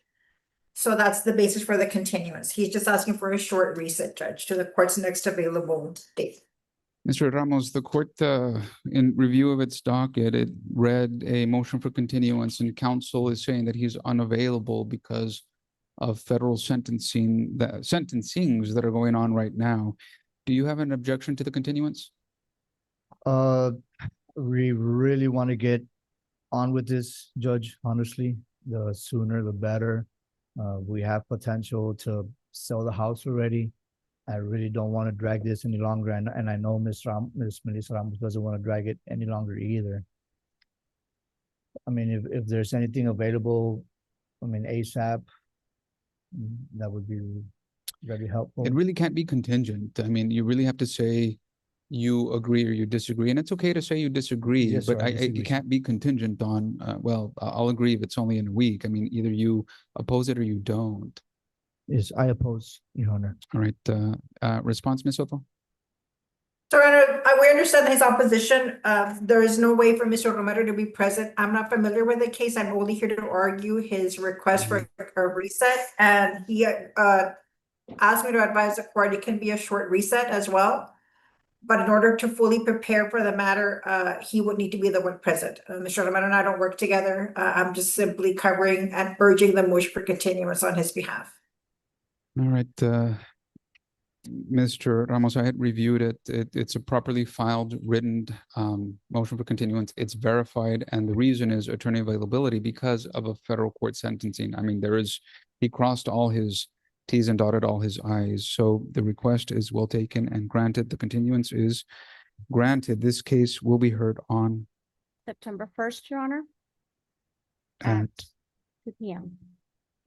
So that's the basis for the continuance. He's just asking for a short reset, Judge, to the court's next available date. Mr. Ramos, the court, in review of its docket, it read a motion for continuance, and counsel is saying that he's unavailable because of federal sentencings that are going on right now. Do you have an objection to the continuance? We really want to get on with this, Judge, honestly. The sooner the better. We have potential to sell the house already. I really don't want to drag this any longer, and I know Ms. Melissa Ramos doesn't want to drag it any longer either. I mean, if there's anything available, I mean, ASAP, that would be very helpful. It really can't be contingent. I mean, you really have to say you agree or you disagree, and it's okay to say you disagree, Yes, but sir, I disagree. it can't be contingent on, well, I'll agree if it's only in a week. I mean, either you oppose it or you don't. Yes, I oppose, Your Honor. All right, response, Ms. Soto? So we understand his opposition. There is no way for Mr. Romero to be present. I'm not familiar with the case. I'm only here to argue his request for a reset. And he asked me to advise the court it can be a short reset as well. But in order to fully prepare for the matter, he would need to be the one present. Mr. Romero and I don't work together. I'm just simply covering and urging the motion for continuance on his behalf. All right, Mr. Ramos, I had reviewed it. It's a properly filed written motion for continuance. It's verified, and the reason is attorney availability because of a federal court sentencing. I mean, he crossed all his T's and dotted all his I's. So the request is well taken and granted. The continuance is granted. This case will be heard on September 1st, Your Honor, at 2 p.m.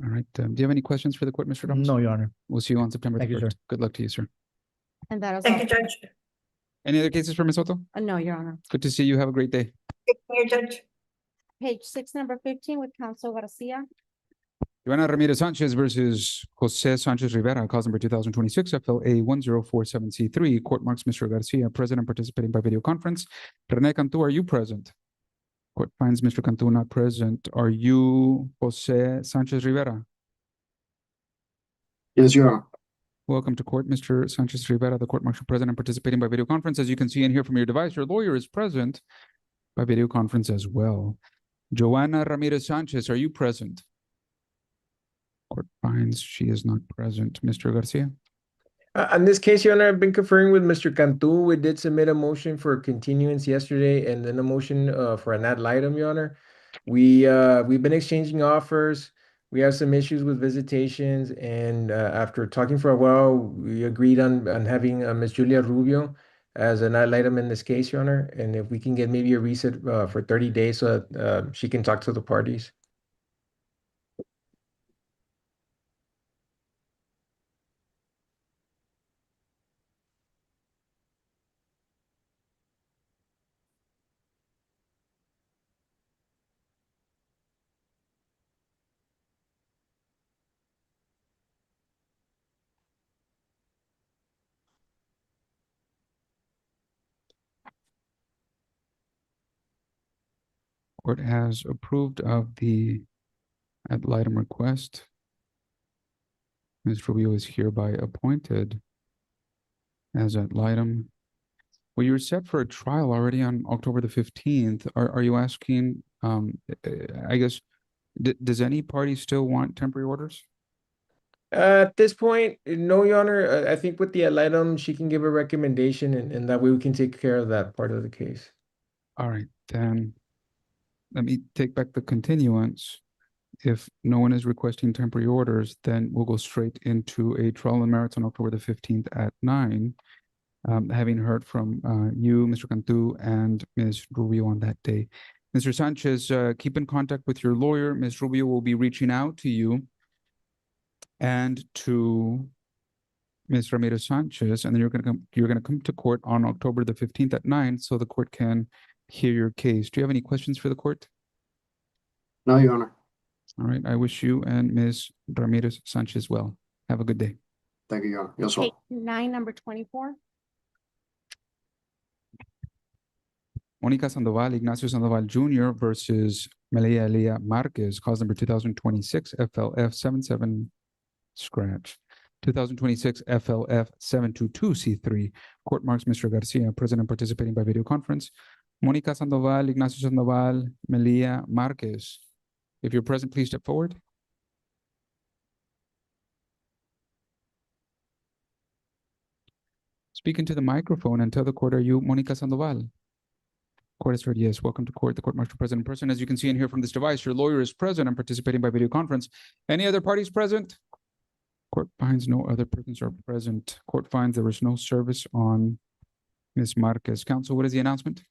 All right. Do you have any questions for the court, Mr. Ramos? No, Your Honor. We'll see you on September Thank you, 3rd. sir. Good luck to you, sir. And that is Thank all. you, Judge. Any other cases for Ms. Soto? No, Your Honor. Good to see you. Have a great day. Thank you, Judge. Page 6, number 15 with Counsel Garcia. Joanna Ramirez Sanchez versus Jose Sanchez Rivera, cause number 2026 FLA 1047C3. Court marks Mr. Garcia present and participating by video conference. Rene Cantu, are you present? Court finds Mr. Cantu not present. Are you Jose Sanchez Rivera? Yes, Your Honor. Welcome to court, Mr. Sanchez Rivera. The court marks you present and participating by video conference. As you can see and hear from your device, your lawyer is present by video conference as well. Joanna Ramirez Sanchez, are you present? Court finds she is not present. Mr. Garcia? On this case, Your Honor, I've been conferring with Mr. Cantu. We did submit a motion for continuance yesterday and then a motion for an ad litem, Your Honor. We've been exchanging offers. We have some issues with visitations, and after talking for a while, we agreed on having Ms. Julia Rubio as an ad litem in this case, Your Honor. And if we can get maybe a reset for 30 days so that she can talk to the parties. Court has approved of the ad litem request. Ms. Rubio is hereby appointed as ad litem. Well, you're set for a trial already on October the 15th. Are you asking, I guess, does any party still want temporary orders? At this point, no, Your Honor. I think with the ad litem, she can give a recommendation, and that way we can take care of that part of the case. All right, then let me take back the continuance. If no one is requesting temporary orders, then we'll go straight into a trial on merits on October the 15th at 9. Having heard from you, Mr. Cantu, and Ms. Rubio on that day. Mr. Sanchez, keep in contact with your lawyer. Ms. Rubio will be reaching out to you and to Ms. Ramirez Sanchez, and then you're gonna come to court on October the 15th at 9, so the court can hear your case. Do you have any questions for the court? No, Your Honor. All right, I wish you and Ms. Ramirez Sanchez well. Have a good day. Thank you, Your Honor. Yes, Case 9, number 24. Monica Sandoval, Ignacio Sandoval Jr. versus Melia Elia Marquez, cause number 2026 FLF 77 scratch. 2026 FLF 722C3. Court marks Mr. Garcia, President participating by video conference. Monica Sandoval, Ignacio Sandoval, Melia Marquez. If you're present, please step forward. Speak into the microphone and tell the court, are you Monica Sandoval? Court has heard yes. Welcome to court. The court marks the present in person. As you can see and hear from this device, your lawyer is present and participating by video conference. Any other parties present? Court finds no other persons are present. Court finds there was no service on Ms. Marquez. Counsel, what is the announcement?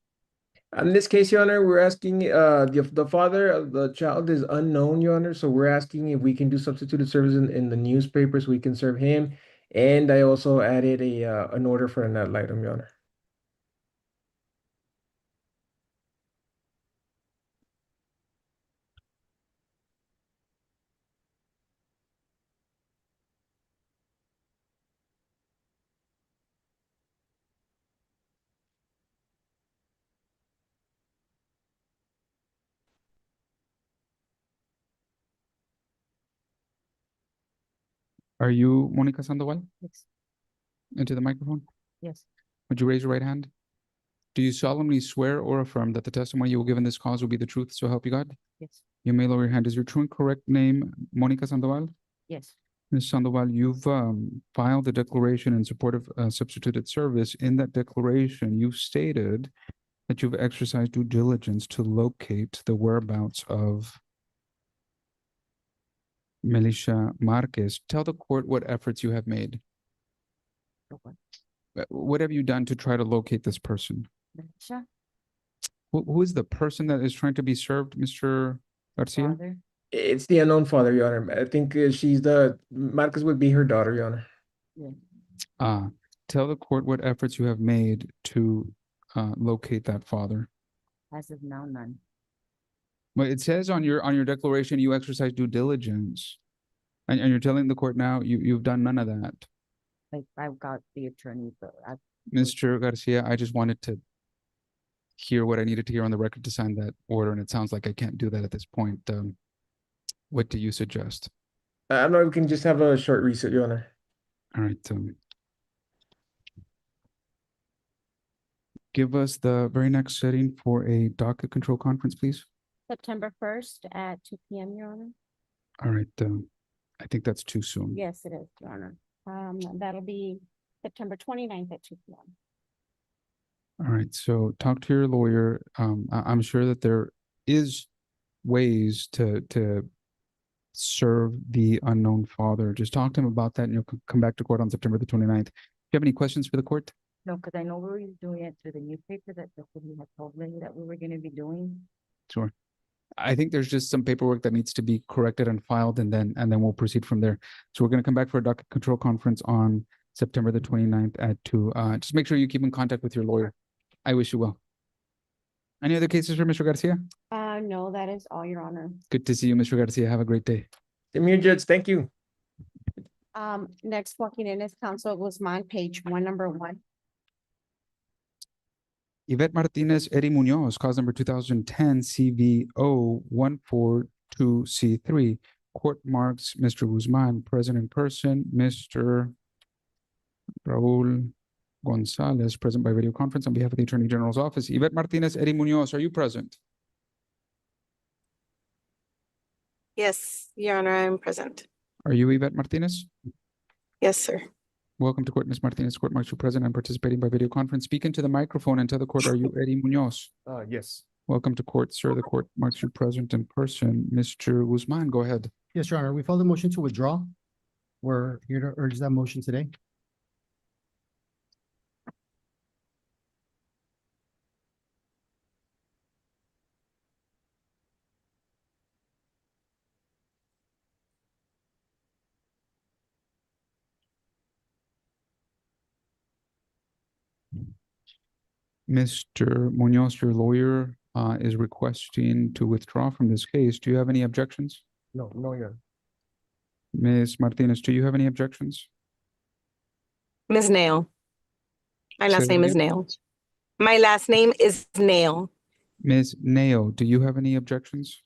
In this case, Your Honor, we're asking, the father of the child is unknown, Your Honor, so we're asking if we can do substituted service in the newspapers, we can serve him. And I also added an order for an ad litem, Your Honor. Are you Monica Sandoval? Yes. Into the microphone. Yes. Would you raise your right hand? Do you solemnly swear or affirm that the testimony you will give in this cause will be the truth, so help you God? Yes. You may lower your hand. Is your true and correct name Monica Sandoval? Yes. Ms. Sandoval, you've filed a declaration in support of substituted service. In that declaration, you've stated that you've exercised due diligence to locate the whereabouts of Melisha Marquez. Tell the court what efforts you have made. What have you done to try to locate this person? Melisha? Who is the person that is trying to be served, Mr. Garcia? Father? It's the unknown father, Your Honor. I think Marcus would be her daughter, Your Honor. Yeah. Tell the court what efforts you have made to locate that father. As of now, none. But it says on your declaration you exercise due diligence, and you're telling the court now you've done none of that. Like, I've got the attorney, but Mr. Garcia, I just wanted to hear what I needed to hear on the record to sign that order, and it sounds like I can't do that at this point. What do you suggest? I don't know, we can just have a short reset, Your Honor. All right. Give us the very next setting for a docket control conference, please. September 1st at 2 p.m., Your Honor. All right. I think that's too soon. Yes, it is, Your Honor. That'll be September 29th at 2 p.m. All right. So talk to your lawyer. I'm sure that there is ways to serve the unknown father. Just talk to him about that and you'll come back to court on September the 29th. Do you have any questions for the court? No, because I know we were doing it through the newspaper that you had told me that we were going to be doing. Sure. I think there's just some paperwork that needs to be corrected and filed, and then we'll proceed from there. So we're going to come back for a docket control conference on September the 29th at 2. Just make sure you keep in contact with your lawyer. I wish you well. Any other cases for Mr. Garcia? No, that is all, Your Honor. Good to see you, Mr. Garcia. Have a great day. Same here, Judge. Thank you. Next walking in is Counsel Guzman, page 1, number 1. Yvette Martinez, Eddie Munoz, cause number 2010 CVO 142C3. Court marks Mr. Guzman present in person. Mr. Raul Gonzalez present by video conference on behalf of the Attorney General's office. Yvette Martinez, Eddie Munoz, are you present? Yes, Your Honor, I'm present. Are you Yvette Martinez? Yes, sir. Welcome to court, Ms. Martinez. Court marks you present and participating by video conference. Speak into the microphone and tell the court, are you Eddie Munoz? Yes. Welcome to court, sir. The court marks you present in person. Mr. Guzman, go ahead. Yes, Your Honor. We filed a motion to withdraw. We're here to urge that motion today. Mr. Munoz, your lawyer is requesting to withdraw from this case. Do you have any objections? No, no, Your Honor. Ms. Martinez, do you have any objections? Ms. Nail. My Say last that name is again? Nail. My last name is Nail. Ms. Nail, do you have any objections?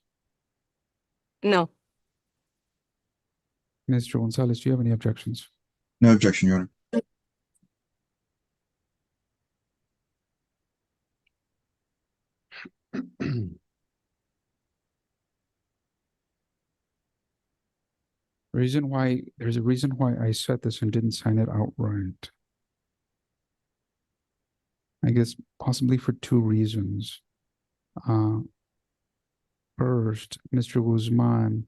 No. Mr. Gonzalez, do you have any objections? No objection, Your Honor. There's a reason why I said this and didn't sign it outright. I guess possibly for two reasons. First, Mr. Guzman,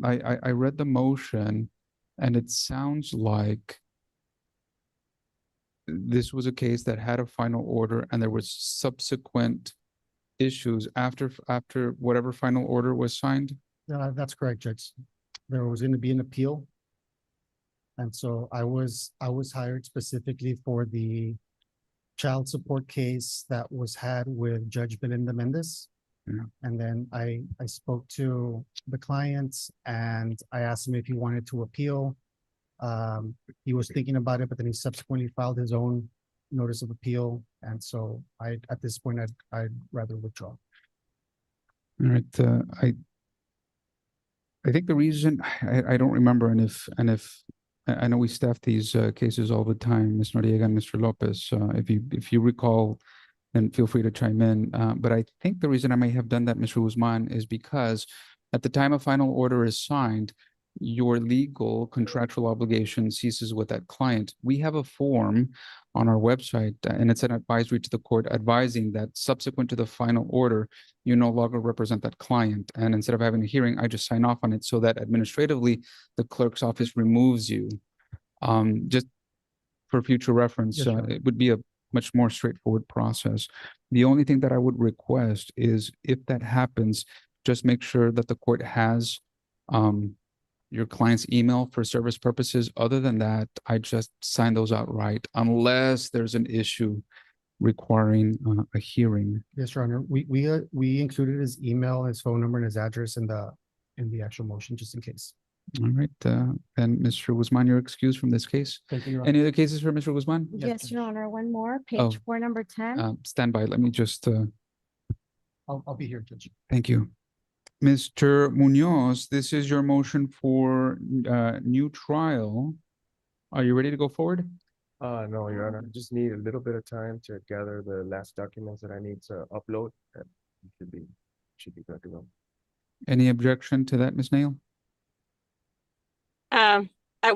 I read the motion and it sounds like this was a case that had a final order and there was subsequent issues after whatever final order was signed. That's correct, Judge. There was going to be an appeal. And so I was hired specifically for the child support case that was had with Judge Belinda Mendez. Yeah. And then I spoke to the clients and I asked him if he wanted to appeal. He was thinking about it, but then he subsequently filed his own notice of appeal. And so at this point, I'd rather withdraw. All right. I think the reason I don't remember, and if I know we staff these cases all the time, Ms. Noriega and Mr. Lopez. If you recall, then feel free to chime in. But I think the reason I may have done that, Mr. Guzman, is because at the time a final order is signed, your legal contractual obligation ceases with that client. We have a form on our website, and it's an advisory to the court advising that subsequent to the final order, you no longer represent that client. And instead of having a hearing, I just sign off on it so that administratively the clerk's office removes you. Just for future reference, Yes, sir. it would be a much more straightforward process. The only thing that I would request is if that happens, just make sure that the court has your client's email for service purposes. Other than that, I just sign those outright unless there's an issue requiring a hearing. Yes, Your Honor. We included his email, his phone number, and his address in the actual motion, just in case. All right, and Mr. Guzman, you're excused from this case. Thank you, Your Honor. Any other cases for Mr. Guzman? Yes, Your Honor, one more, Oh. page 4, number 10. Stand by. Let me just. I'll be here, Judge. Thank you. Mr. Munoz, this is your motion for new trial. Are you ready to go forward? No, Your Honor. I just need a little bit of time to gather the last documents that I need to upload. And should be good to go. Any objection to that, Ms. Nail?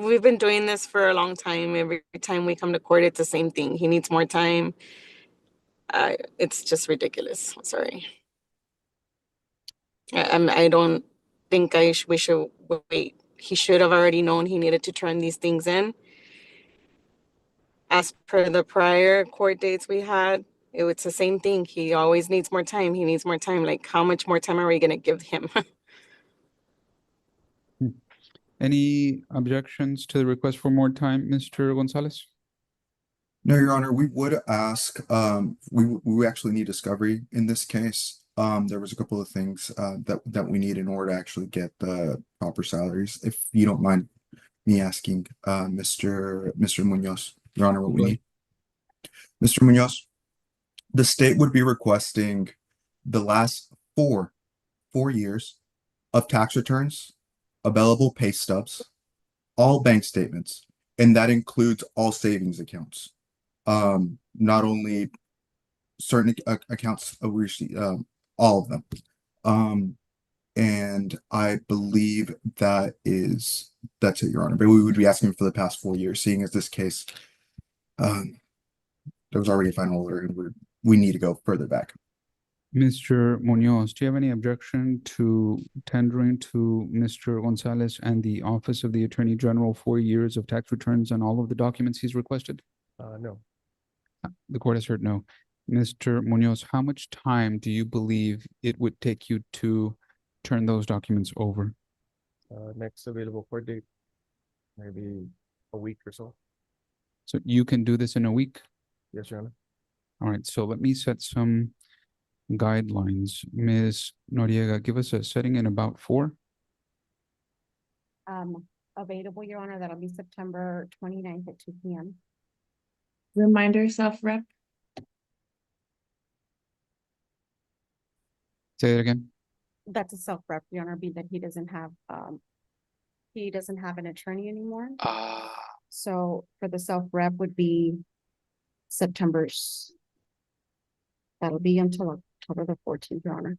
We've been doing this for a long time. Every time we come to court, it's the same thing. He needs more time. It's just ridiculous. Sorry. I don't think we should wait. He should have already known he needed to turn these things in. As per the prior court dates we had, it was the same thing. He always needs more time. He needs more time. Like, how much more time are we going to give him? Any objections to the request for more time, Mr. Gonzalez? No, Your Honor, we would ask, we actually need discovery in this case. There was a couple of things that we need in order to actually get the proper salaries. If you don't mind me asking Mr. Munoz, Your Honor, what we need. Mr. Munoz, the state would be requesting the last four years of tax returns, available pay stubs, all bank statements, and that includes all savings accounts. Not only certain accounts we receive, all of them. And I believe that's it, Your Honor. But we would be asking for the past 4 years, seeing as this case, there was already a final order, and we need to go further back. Mr. Munoz, do you have any objection to tendering to Mr. Gonzalez and the Office of the Attorney General 4 years of tax returns and all of the documents he's requested? No. The court has heard no. Mr. Munoz, how much time do you believe it would take you to turn those documents over? Next available court date, maybe a week or so. So you can do this in a week? Yes, Your Honor. All right, so let me set some guidelines. Ms. Noriega, give us a setting in about 4. Available, Your Honor, that'll be September 29th at 2 p.m. Reminder self-rep. Say it again. That's a self-rep, Your Honor, being that he doesn't have an attorney anymore. So for the self-rep would be that'll be until October the 14th, Your Honor.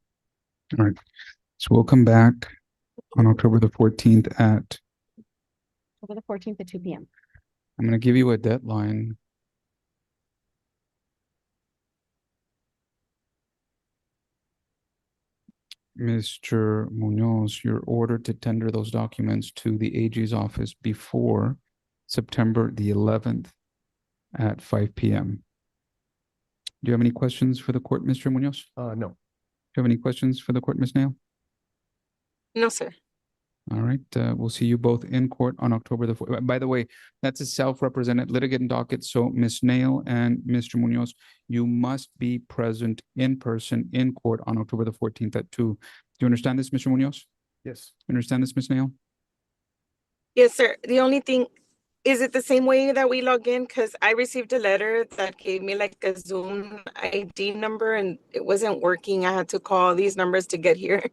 All right. So we'll come back on October the 14th at, October the 14th at 2 p.m. I'm going to give you a deadline. Mr. Munoz, you're ordered to tender those documents to the AG's office before September the 11th at 5 p.m. Do you have any questions for the court, Mr. Munoz? No. Do you have any questions for the court, Ms. Nail? No, sir. All right, we'll see you both in court on October the 4th. By the way, that's a self-represented litigant docket. So Ms. Nail and Mr. Munoz, you must be present in person in court on October the 14th at 2. Do you understand this, Mr. Munoz? Yes. You understand this, Ms. Nail? Yes, sir. The only thing, is it the same way that we log in? Because I received a letter that gave me like a Zoom ID number and it wasn't working. I had to call these numbers to get here.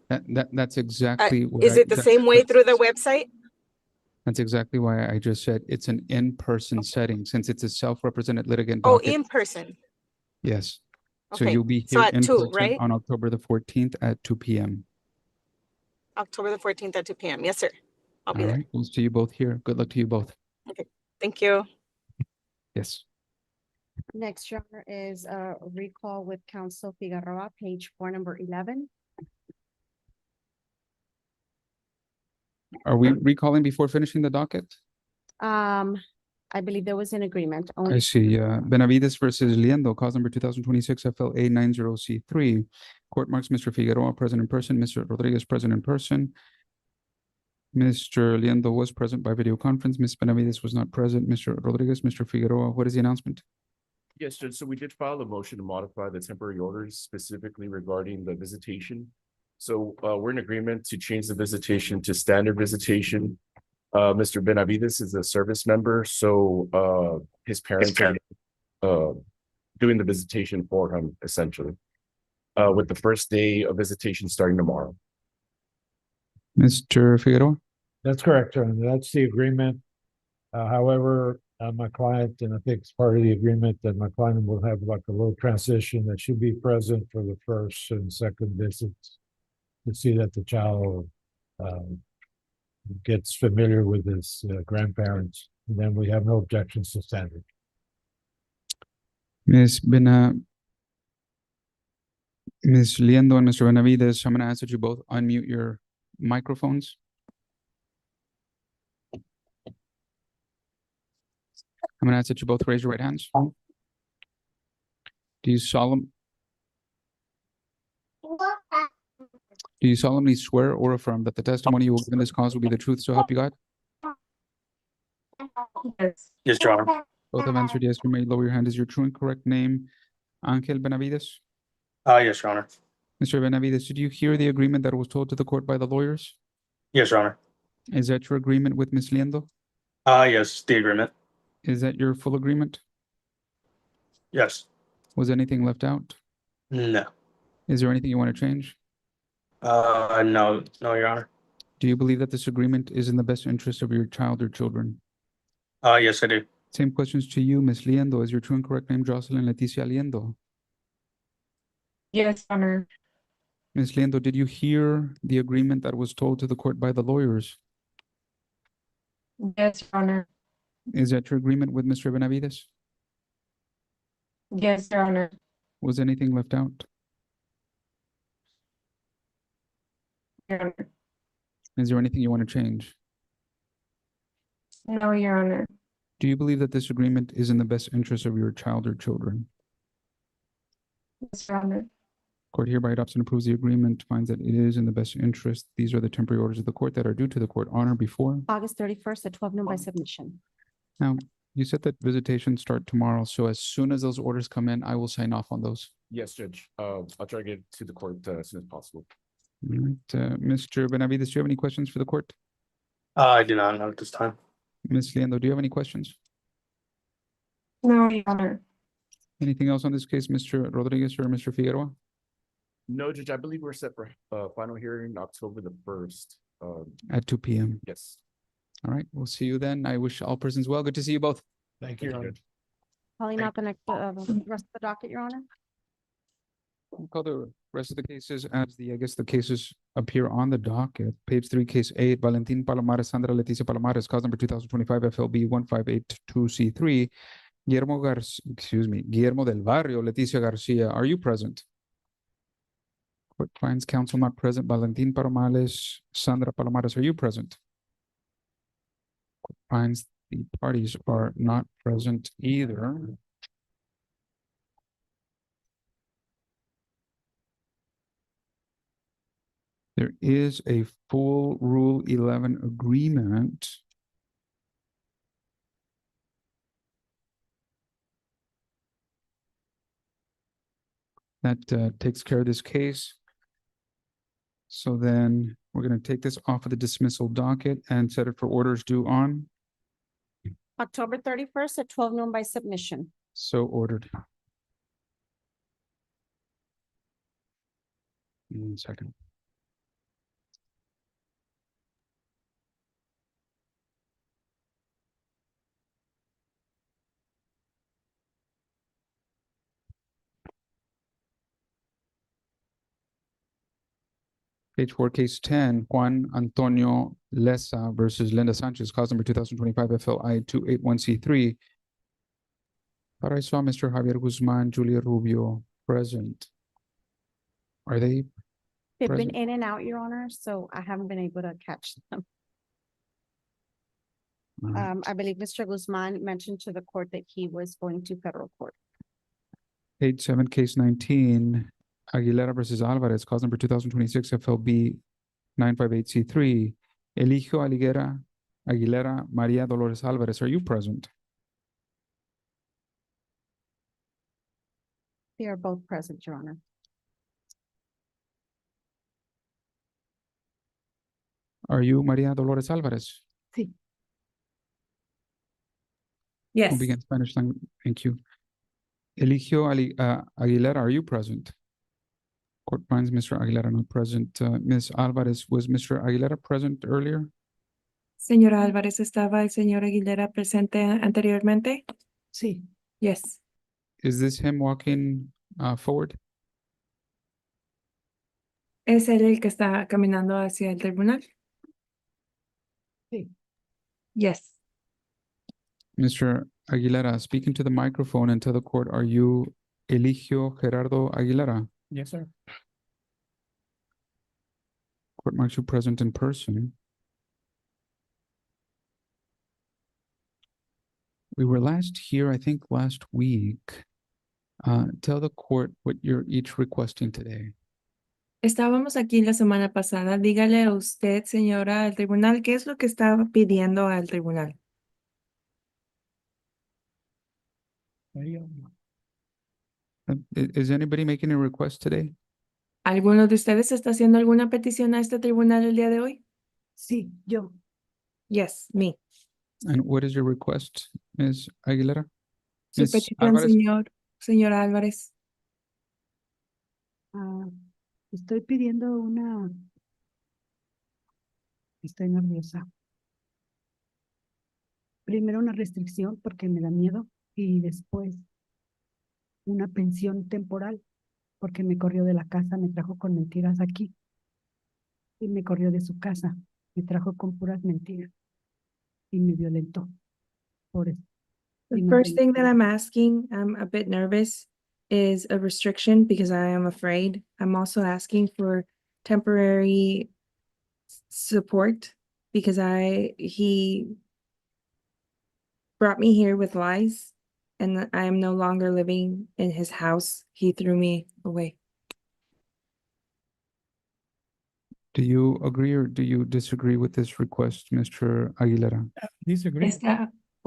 That's exactly what Is it the same way through the website? That's exactly why I just said it's an in-person setting since it's a self-represented litigant Oh, docket. in person. Yes. So Okay, you'll be so here at in 2, person right? on October the 14th at 2 p.m. October the 14th at 2 p.m. Yes, sir. I'll be All there. right, we'll see you both here. Good luck to you both. Okay, thank you. Yes. Next, Your Honor, is a recall with Counsel Figueroa, page 4, number 11. Are we recalling before finishing the docket? I believe there was an agreement. I Only see. Benavides versus Liendo, cause number 2026 FLA 90C3. Court marks Mr. Figueroa present in person, Mr. Rodriguez present in person. Mr. Liendo was present by video conference. Ms. Benavides was not present. Mr. Rodriguez, Mr. Figueroa, what is the announcement? Yes, Judge. So we did file a motion to modify the temporary orders specifically regarding the visitation. So we're in agreement to change the visitation to standard visitation. Mr. Benavides is a service member, so his parents are doing the visitation for him, essentially, with the first day of visitation starting tomorrow. Mr. Figueroa? That's correct, Your Honor. That's the agreement. However, my client, and I think it's part of the agreement that my client will have like a little transition that should be present for the first and second visits to see that the child gets familiar with his grandparents. And then we have no objections to standard. Ms. Liendo and Mr. Benavides, I'm going to ask that you both unmute your microphones. I'm going to ask that you both raise your right hands. Do you solemnly swear or affirm that the testimony you will give in this cause will be the truth, so help you God? Yes. Yes, Your Honor. Both have answered yes. You may lower your hand. Is your true and correct name Angel Benavides? Yes, Your Honor. Mr. Benavides, did you hear the agreement that was told to the court by the lawyers? Yes, Your Honor. Is that your agreement with Ms. Liendo? Yes, the agreement. Is that your full agreement? Yes. Was anything left out? No. Is there anything you want to change? No, Your Honor. Do you believe that this agreement is in the best interest of your child or children? Yes, I do. Same questions to you, Ms. Liendo. Is your true and correct name Jocelyn Leticia Liendo? Yes, Your Honor. Ms. Liendo, did you hear the agreement that was told to the court by the lawyers? Yes, Your Honor. Is that your agreement with Mr. Benavides? Yes, Your Honor. Was anything left out? Your Honor. Is there anything you want to change? No, Your Honor. Do you believe that this agreement is in the best interest of your child or children? Yes, Your Honor. Court hereby adopts and approves the agreement, finds that it is in the best interest. These are the temporary orders of the court that are due to the court honor before. August 31st at 12 noon by submission. Now, You said that visitations start tomorrow, so as soon as those orders come in, I will sign off on those. Yes, Judge. I'll try to get to the court as soon as possible. All right, Mr. Benavides, do you have any questions for the court? I do not know at this time. Ms. Liendo, do you have any questions? No, Your Honor. Anything else on this case, Mr. Rodriguez or Mr. Figueroa? No, Judge, I believe we're set for final hearing October the 1st. At 2 p.m. Yes. All right, we'll see you then. I wish all persons well. Good to see you both. Thank you, Judge. Calling out the next, rest of the docket, Your Honor. We'll call the rest of the cases as I guess the cases appear on the docket. Page 3, case 8, Valentin Palomares, Sandra Leticia Palomares, cause number 2025 FLB 1582C3. Guillermo del Barrio, Leticia Garcia. Are you present? Court finds counsel not present. Valentin Palomares, Sandra Palomares, are you present? Court finds the parties are not present either. There is a full Rule 11 agreement. That takes care of this case. So then we're going to take this off of the dismissal docket and set it for orders due on. October 31st at 12 noon by submission. So ordered. 1 second. Page 4, case 10, Juan Antonio Lesa versus Linda Sanchez, cause number 2025 FLI 281C3. But I saw Mr. Javier Guzman, Julia Rubio present. Are they They've present? been in and out, Your Honor, so I haven't been able to catch them. All right. I believe Mr. Guzman mentioned to the court that he was going to federal court. Page 7, case 19, Aguilera versus Alvarez, cause number 2026 FLB 958C3. Eligio Aguilera, Maria Dolores Alvarez, are you present? They are both present, Your Honor. Are you Maria Dolores Alvarez? Sí. Yes. We'll begin Spanish language. Thank you. Eligio Aguilera, are you present? Court finds Mr. Aguilera not present. Ms. Alvarez, was Mr. Aguilera present earlier? Señora Álvarez, ¿estaba el señor Aguilera presente anteriormente? Sí. Yes. Is this him walking forward? ¿Es él el que está caminando hacia el tribunal? Sí. Yes. Mr. Aguilera, speak into the microphone and tell the court, are you Eligio Gerardo Aguilera? Yes, sir. Court marks you present in person. We were last here, I think, last week. Tell the court what you're each requesting today. Estábamos aquí la semana pasada. Dígale a usted, señora, al tribunal, ¿qué es lo que estaba pidiendo al tribunal? Is anybody making a request today? ¿Alguno de ustedes está haciendo alguna petición a este tribunal el día de hoy? Sí, yo. Yes, me. And what is your request, Ms. Aguilera? Su Ms. petición, Álvarez? señora Álvarez. Estoy pidiendo estoy nerviosa. Primero una restricción porque me da miedo y después una pensión temporal porque me corrió de la casa, me trajo con mentiras aquí y me corrió de su casa, me trajo con puras mentiras y me violentó. Por eso. The first thing that I'm asking, I'm a bit nervous, is a restriction because I am afraid. I'm also asking for temporary support because he brought me here with lies and I am no longer living in his house. He threw me away. Do you agree or do you disagree with this request, Mr. Aguilera? Disagree.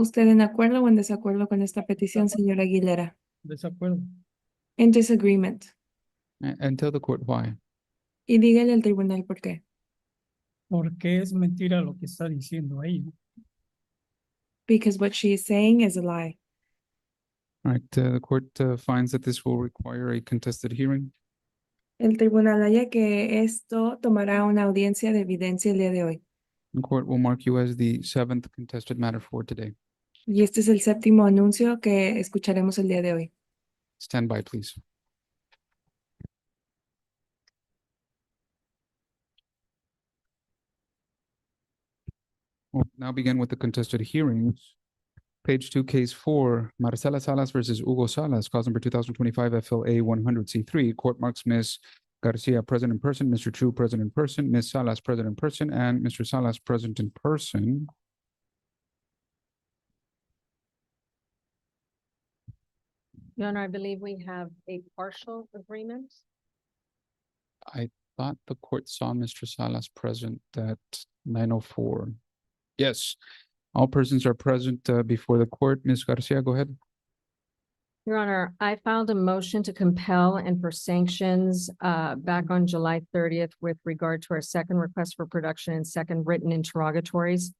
¿Usted en acuerdo o en desacuerdo con esta petición, señora Aguilera? Desacuerdo. En disagreement. And tell the court why. Y dígale al tribunal por qué. Porque es mentira lo que está diciendo ella. Because what she is saying is a lie. All right, the court finds that this will require a contested hearing. El tribunal halla que esto tomará una audiencia de evidencia el día de hoy. The court will mark you as the 7th contested matter for today. Y este es el séptimo anuncio que escucharemos el día de hoy. Stand by, please. We'll now begin with the contested hearings. Page 2, case 4, Marcela Salas versus Hugo Salas, cause number 2025 FLA 100C3. Court marks Ms. Garcia present in person, Mr. Chu present in person, Ms. Salas present in person, and Mr. Salas present in person. Your Honor, I believe we have a partial agreement. I thought the court saw Mr. Salas present at 9:04. Yes, all persons are present before the court. Ms. Garcia, go ahead. Your Honor, I filed a motion to compel and for sanctions back on July 30th with regard to our second request for production and second written interrogatories.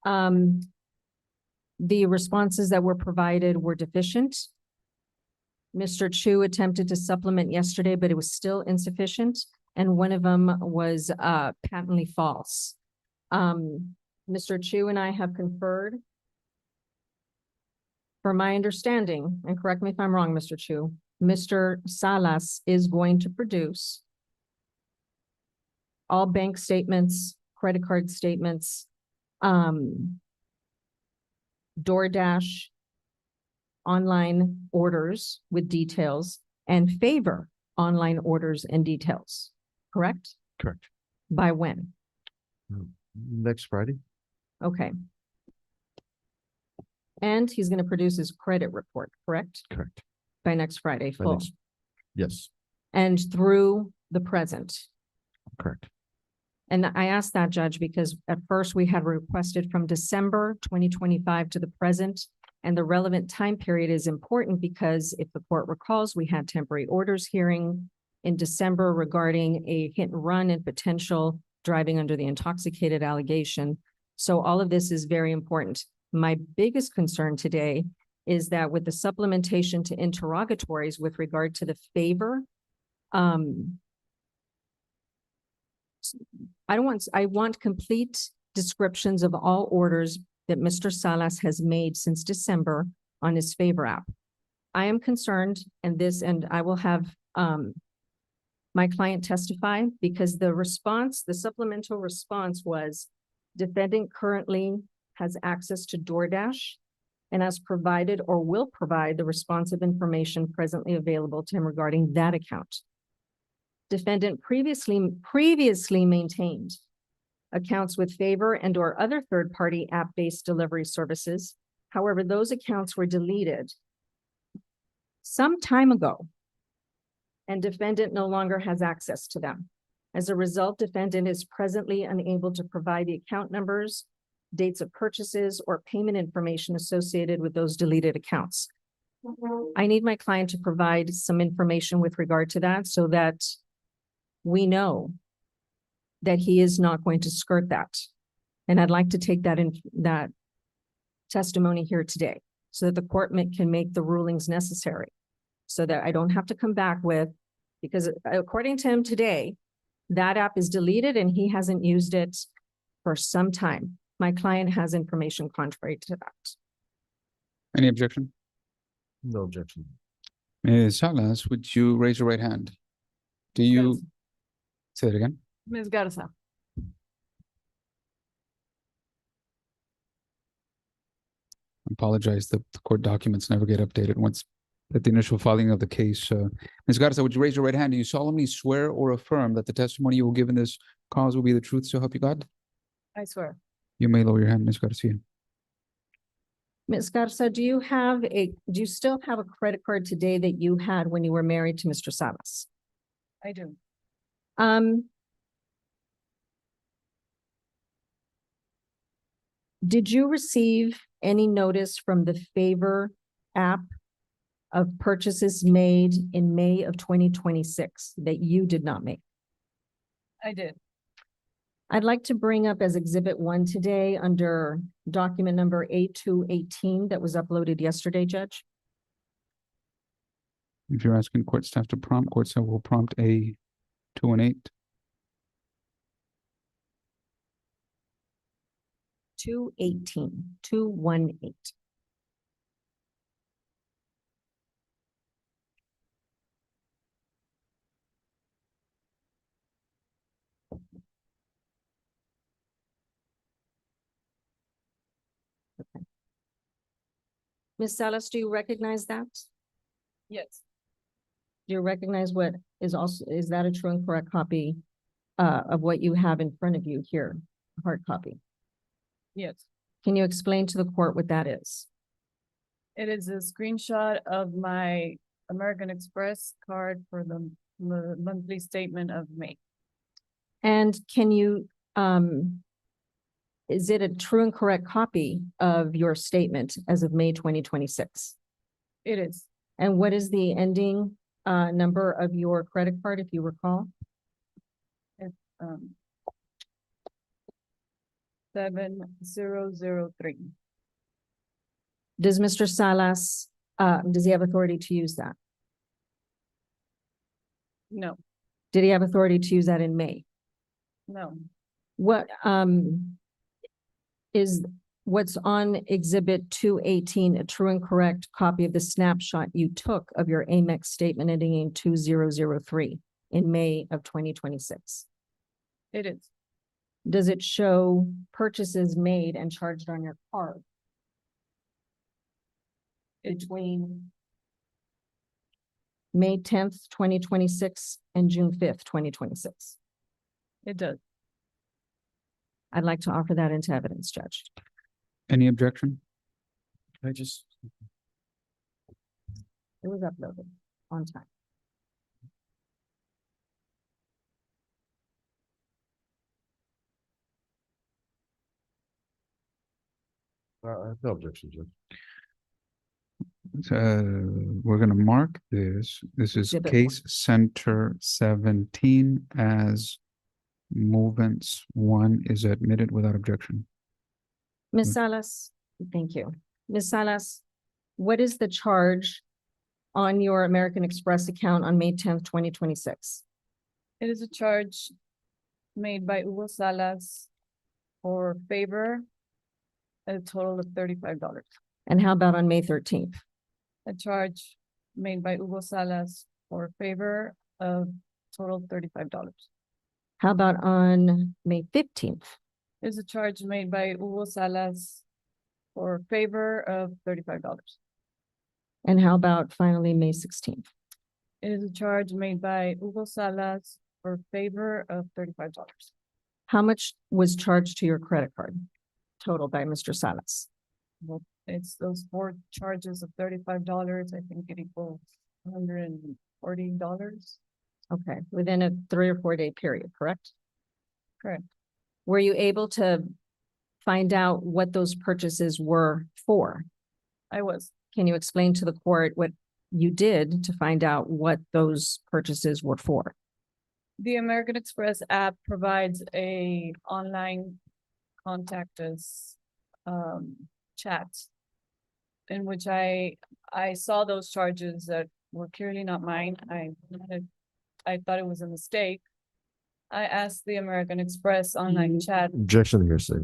The responses that were provided were deficient. Mr. Chu attempted to supplement yesterday, but it was still insufficient, and one of them was patently false. Mr. Chu and I have conferred. From my understanding, and correct me if I'm wrong, Mr. Chu, Mr. Salas is going to produce all bank statements, credit card statements, DoorDash, online orders with details, and favor online orders and details, correct? Correct. By when? Next Friday. Okay. And he's going to produce his credit report, correct? Correct. By next Friday, full. Yes, And through the present. correct. And I asked that, Judge, because at first we had requested from December 2025 to the present. And the relevant time period is important because if the court recalls, we had temporary orders hearing in December regarding a hit and run and potential driving under the intoxicated allegation. So all of this is very important. My biggest concern today is that with the supplementation to interrogatories with regard to the favor, I want complete descriptions of all orders that Mr. Salas has made since December on his favor app. I am concerned, and I will have my client testify because the supplemental response was defendant currently has access to DoorDash and has provided or will provide the responsive information presently available to him regarding that account. Defendant previously maintained accounts with favor and or other third-party app-based delivery services. However, those accounts were deleted some time ago, and defendant no longer has access to them. As a result, defendant is presently unable to provide the account numbers, dates of purchases, or payment information associated with those deleted accounts. I need my client to provide some information with regard to that so that we know that he is not going to skirt that. And I'd like to take that testimony here today so that the court can make the rulings necessary so that I don't have to come back with, because according to him today, that app is deleted and he hasn't used it for some time. My client has information contrary to that. Any objection? No objection. Ms. Salas, would you raise your right hand? Do you say it again? Ms. Garza. Apologize, the court documents never get updated once at the initial filing of the case. Ms. Garza, would you raise your right hand? Do you solemnly swear or affirm that the testimony you will give in this cause will be the truth, so help you God? I swear. You may lower your hand, Ms. Garcia. Ms. Garza, do you still have a credit card today that you had when you were married to Mr. Salas? I do. Did you receive any notice from the Favor app of purchases made in May of 2026 that you did not make? I did. I'd like to bring up as Exhibit 1 today under document number A218 that was uploaded yesterday, Judge. If you're asking court staff to prompt, court staff will prompt A218. 218. Okay. Ms. Salas, do you recognize that? Yes. Do you recognize what is also, is that a true and correct copy of what you have in front of you here, hard copy? Yes. Can you explain to the court what that is? It is a screenshot of my American Express card for the monthly statement of May. And can you, is it a true and correct copy of your statement as of May 2026? It is. And what is the ending number of your credit card, if you recall? It's 7003. Does Mr. Salas, does he have authority to use that? No, Did he have authority to use that in May? no. What is what's on Exhibit 218 a true and correct copy of the snapshot you took of your Amex statement ending in 2003 in May of 2026? It is. Does it show purchases made and charged on your card between May 10th, 2026 and June 5th, 2026? It does. I'd like to offer that into evidence, Judge. Any objection? It was uploaded on time. No objection, Judge. We're gonna mark this. This is Exhibit case center 17 as movements 1 is admitted without objection. Ms. Salas, thank you. Ms. Salas, what is the charge on your American Express account on May 10th, 2026? It is a charge made by Hugo Salas for favor at a total of $35. And how about on May 13th? A charge made by Hugo Salas for favor of total $35. How about on May 15th? Is a charge made by Hugo Salas for favor of $35. And how about finally May 16th? It is a charge made by Hugo Salas for favor of $35. How much was charged to your credit card total by Mr. Salas? Well, it's those 4 charges of $35. I think it equals $140. Okay, within a 3 or 4 day period, correct? Correct. Were you able to find out what those purchases were for? I was. Can you explain to the court what you did to find out what those purchases were for? The American Express app provides a online contact us chat in which I saw those charges that were clearly not mine. I thought it was a mistake. I asked the American Express online chat. Objection to hearsay.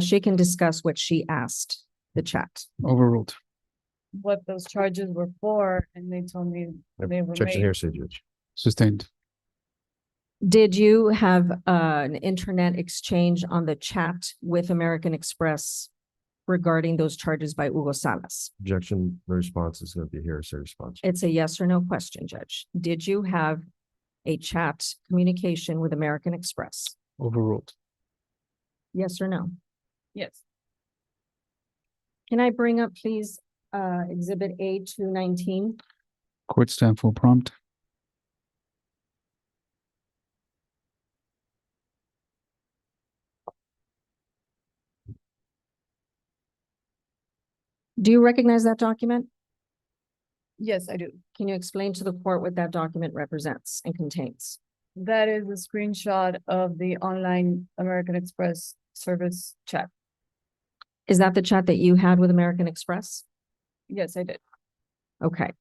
She can discuss what she asked the chat. Overruled. What those charges were for, and they told me they were Objection to made. hearsay, Judge. Sustained. Did you have an internet exchange on the chat with American Express regarding those charges by Hugo Salas? Objection, the response is going to be a hearsay response. It's a yes or no question, Judge. Did you have a chat communication with American Express? Overruled. Yes or no? Yes. Can I bring up, please, Exhibit A219? Court staff will prompt. Do you recognize that document? Yes, I do. Can you explain to the court what that document represents and contains? That is a screenshot of the online American Express service chat. Is that the chat that you had with American Express? Yes, I did. Okay.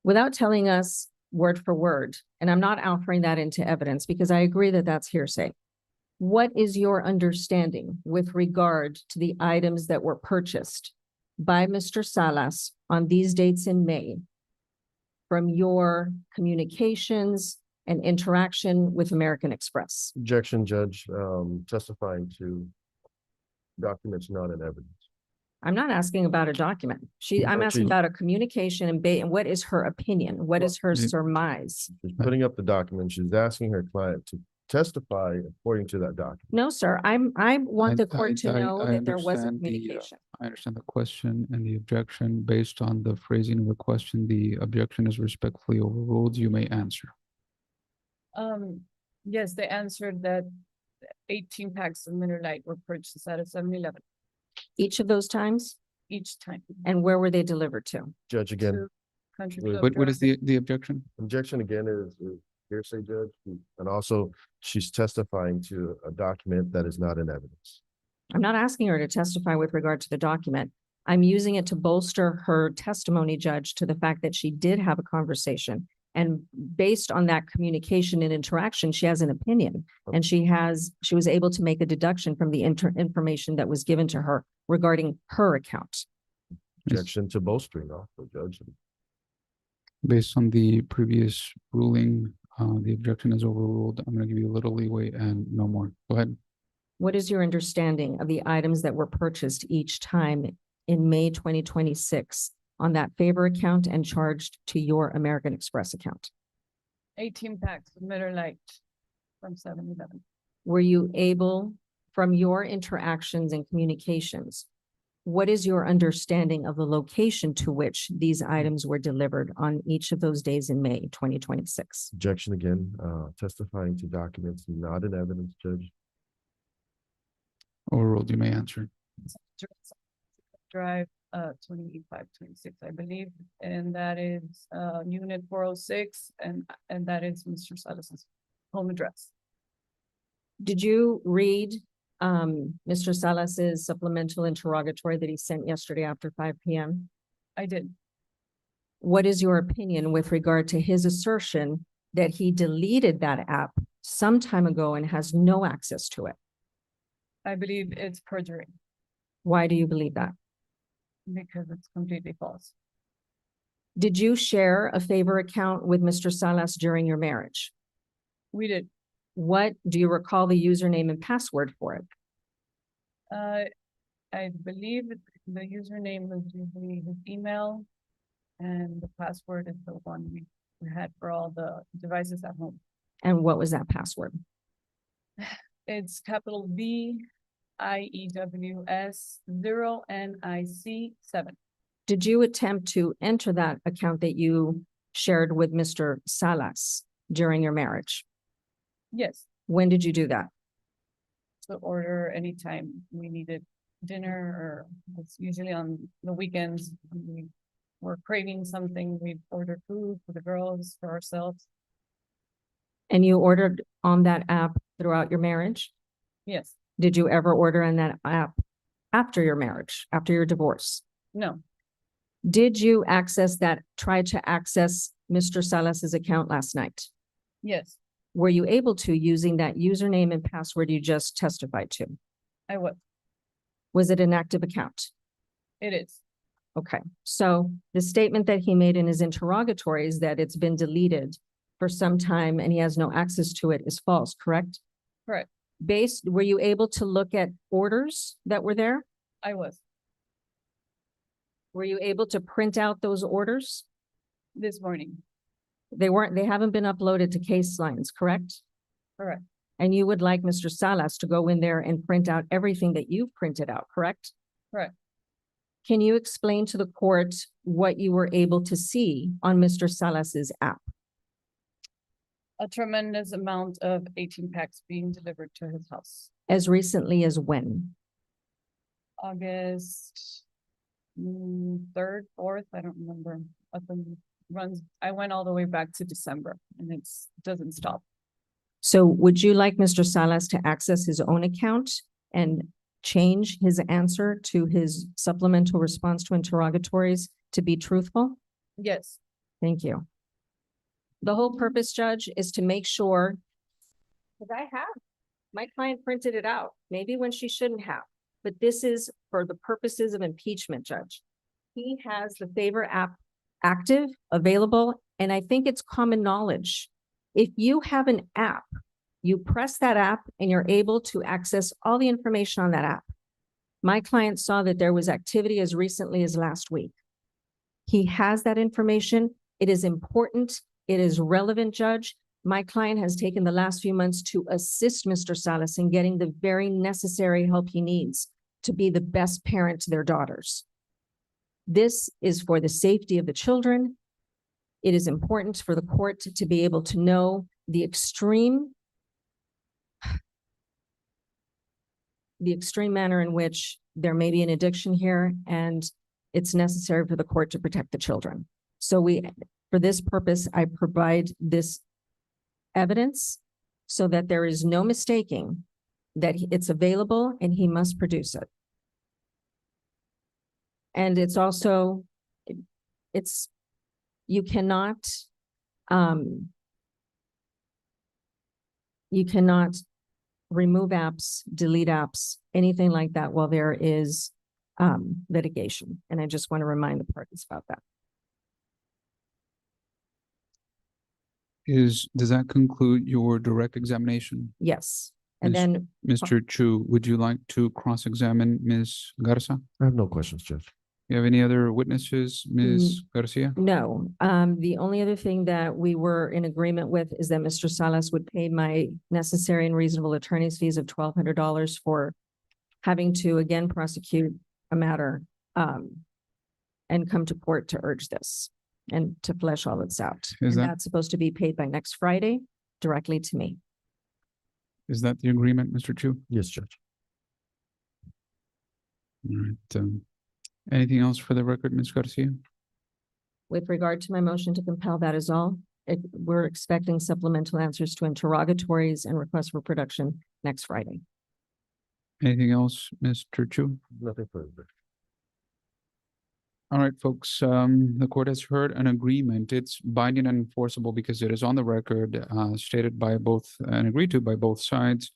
Without telling us word for word, and I'm not offering that into evidence because I agree that that's hearsay. What is your understanding with regard to the items that were purchased by Mr. Salas on these dates in May from your communications and interaction with American Express? Objection, Judge, testifying to documents not in evidence. I'm not asking about a document. I'm asking about a communication and what is her opinion? What is her surmise? She's putting up the document. She's asking her client to testify according to that document. No, sir. I want the court to know that there was a understand communication. I understand the question and the objection. Based on the phrasing of the question, the objection is respectfully overruled. You may answer. Yes, they answered that 18 packs of Miller Lite were purchased at a 7-Eleven Each of those times? each time. And where were they delivered to? Judge, again. To Country Wait, Club What is Drive. the objection? Objection again is hearsay, Judge, and also she's testifying to a document that is not in evidence. I'm not asking her to testify with regard to the document. I'm using it to bolster her testimony, Judge, to the fact that she did have a conversation. And based on that communication and interaction, she has an opinion. And she was able to make a deduction from the information that was given to her regarding her account. Objection to bolstering also, Judge. Based on the previous ruling, the objection is overruled. I'm going to give you a little leeway and no more. Go ahead. What is your understanding of the items that were purchased each time in May 2026 on that favor account and charged to your American Express account? 18 packs of Miller Lite from 7-Eleven. Were you able, from your interactions and communications, what is your understanding of the location to which these items were delivered on each of those days in May 2026? Objection again, testifying to documents not in evidence, Judge. Overruled. You may answer. Drive 2526, I believe, and that is unit 406, and that is Mr. Salas's home address. Did you read Mr. Salas's supplemental interrogatory that he sent yesterday after 5 p.m.? I did. What is your opinion with regard to his assertion that he deleted that app some time ago and has no access to it? I believe it's perjury Why do you believe that? because it's completely false. Did you share a favor account with Mr. Salas during your marriage? We did. What do you recall the username and password for it? I believe the username was usually his email, and the password is the one we had for all the devices at home. And what was that password? It's capital VIEWS 0NIC7. Did you attempt to enter that account that you shared with Mr. Salas during your marriage? Yes, When did you do that? to order anytime we needed dinner, or it's usually on the weekends. We were craving something, we'd order food for the girls, for ourselves. And you ordered on that app throughout your marriage? Yes, Did you ever order on that app after your marriage, after your divorce? no, Did you try to access Mr. Salas's account last night? yes, Were you able to using that username and password you just testified to? I was. Was it an active account? It is. Okay, so the statement that he made in his interrogatory is that it's been deleted for some time and he has no access to it is false, correct? Correct. Were you able to look at orders that were there? I was. Were you able to print out those orders? This morning. They haven't been uploaded to case lines, correct? Correct. And you would like Mr. Salas to go in there and print out everything that you've printed out, correct? Correct. Can you explain to the court what you were able to see on Mr. Salas's app? A tremendous amount of 18 packs being delivered to his house. As recently as when? August third, fourth, I don't remember. Up and runs, I went all the way back to December and doesn't stop. So would you like Mr. Salas to access his own account and change his answer to his supplemental response to interrogatories to be truthful? Yes. Thank you. The whole purpose, Judge, is to make sure, because I have, my client printed it out, maybe when she shouldn't have, but this is for the purposes of impeachment, Judge. He has the favor app active, available, and I think it's common knowledge. If you have an app, you press that app and you're able to access all the information on that app. My client saw that there was activity as recently as last week. He has that information. It is important. It is relevant, Judge. My client has taken the last few months to assist Mr. Salas in getting the very necessary help he needs to be the best parent to their daughters. This is for the safety of the children. It is important for the court to be able to know the extreme manner in which there may be an addiction here, and it's necessary for the court to protect the children. So for this purpose, I provide this evidence so that there is no mistaking that it's available and he must produce it. And it's also, you cannot remove apps, delete apps, anything like that while there is litigation. And I just want to remind the parties about that. Does that conclude your direct examination? Yes. And then Mr. Chu, would you like to cross-examine Ms. Garza? I have no questions, Judge. You have any other witnesses, Ms. Garcia? no, the only other thing that we were in agreement with is that Mr. Salas would pay my necessary and reasonable attorney's fees of $1,200 for having to again prosecute a matter and come to court to urge this and to flesh all this out. And that's supposed to be paid by next Friday directly to me. Is that the agreement, Mr. Chu? Yes, Judge. All right. Anything else for the record, Ms. Garcia? With regard to my motion to compel, that is all. We're expecting supplemental answers to interrogatories and requests for production next Friday. Anything else, Mr. Chu? Nothing further. All right, folks, the court has heard an agreement. It's binding and enforceable because it is on the record, stated by both and agreed to by both sides.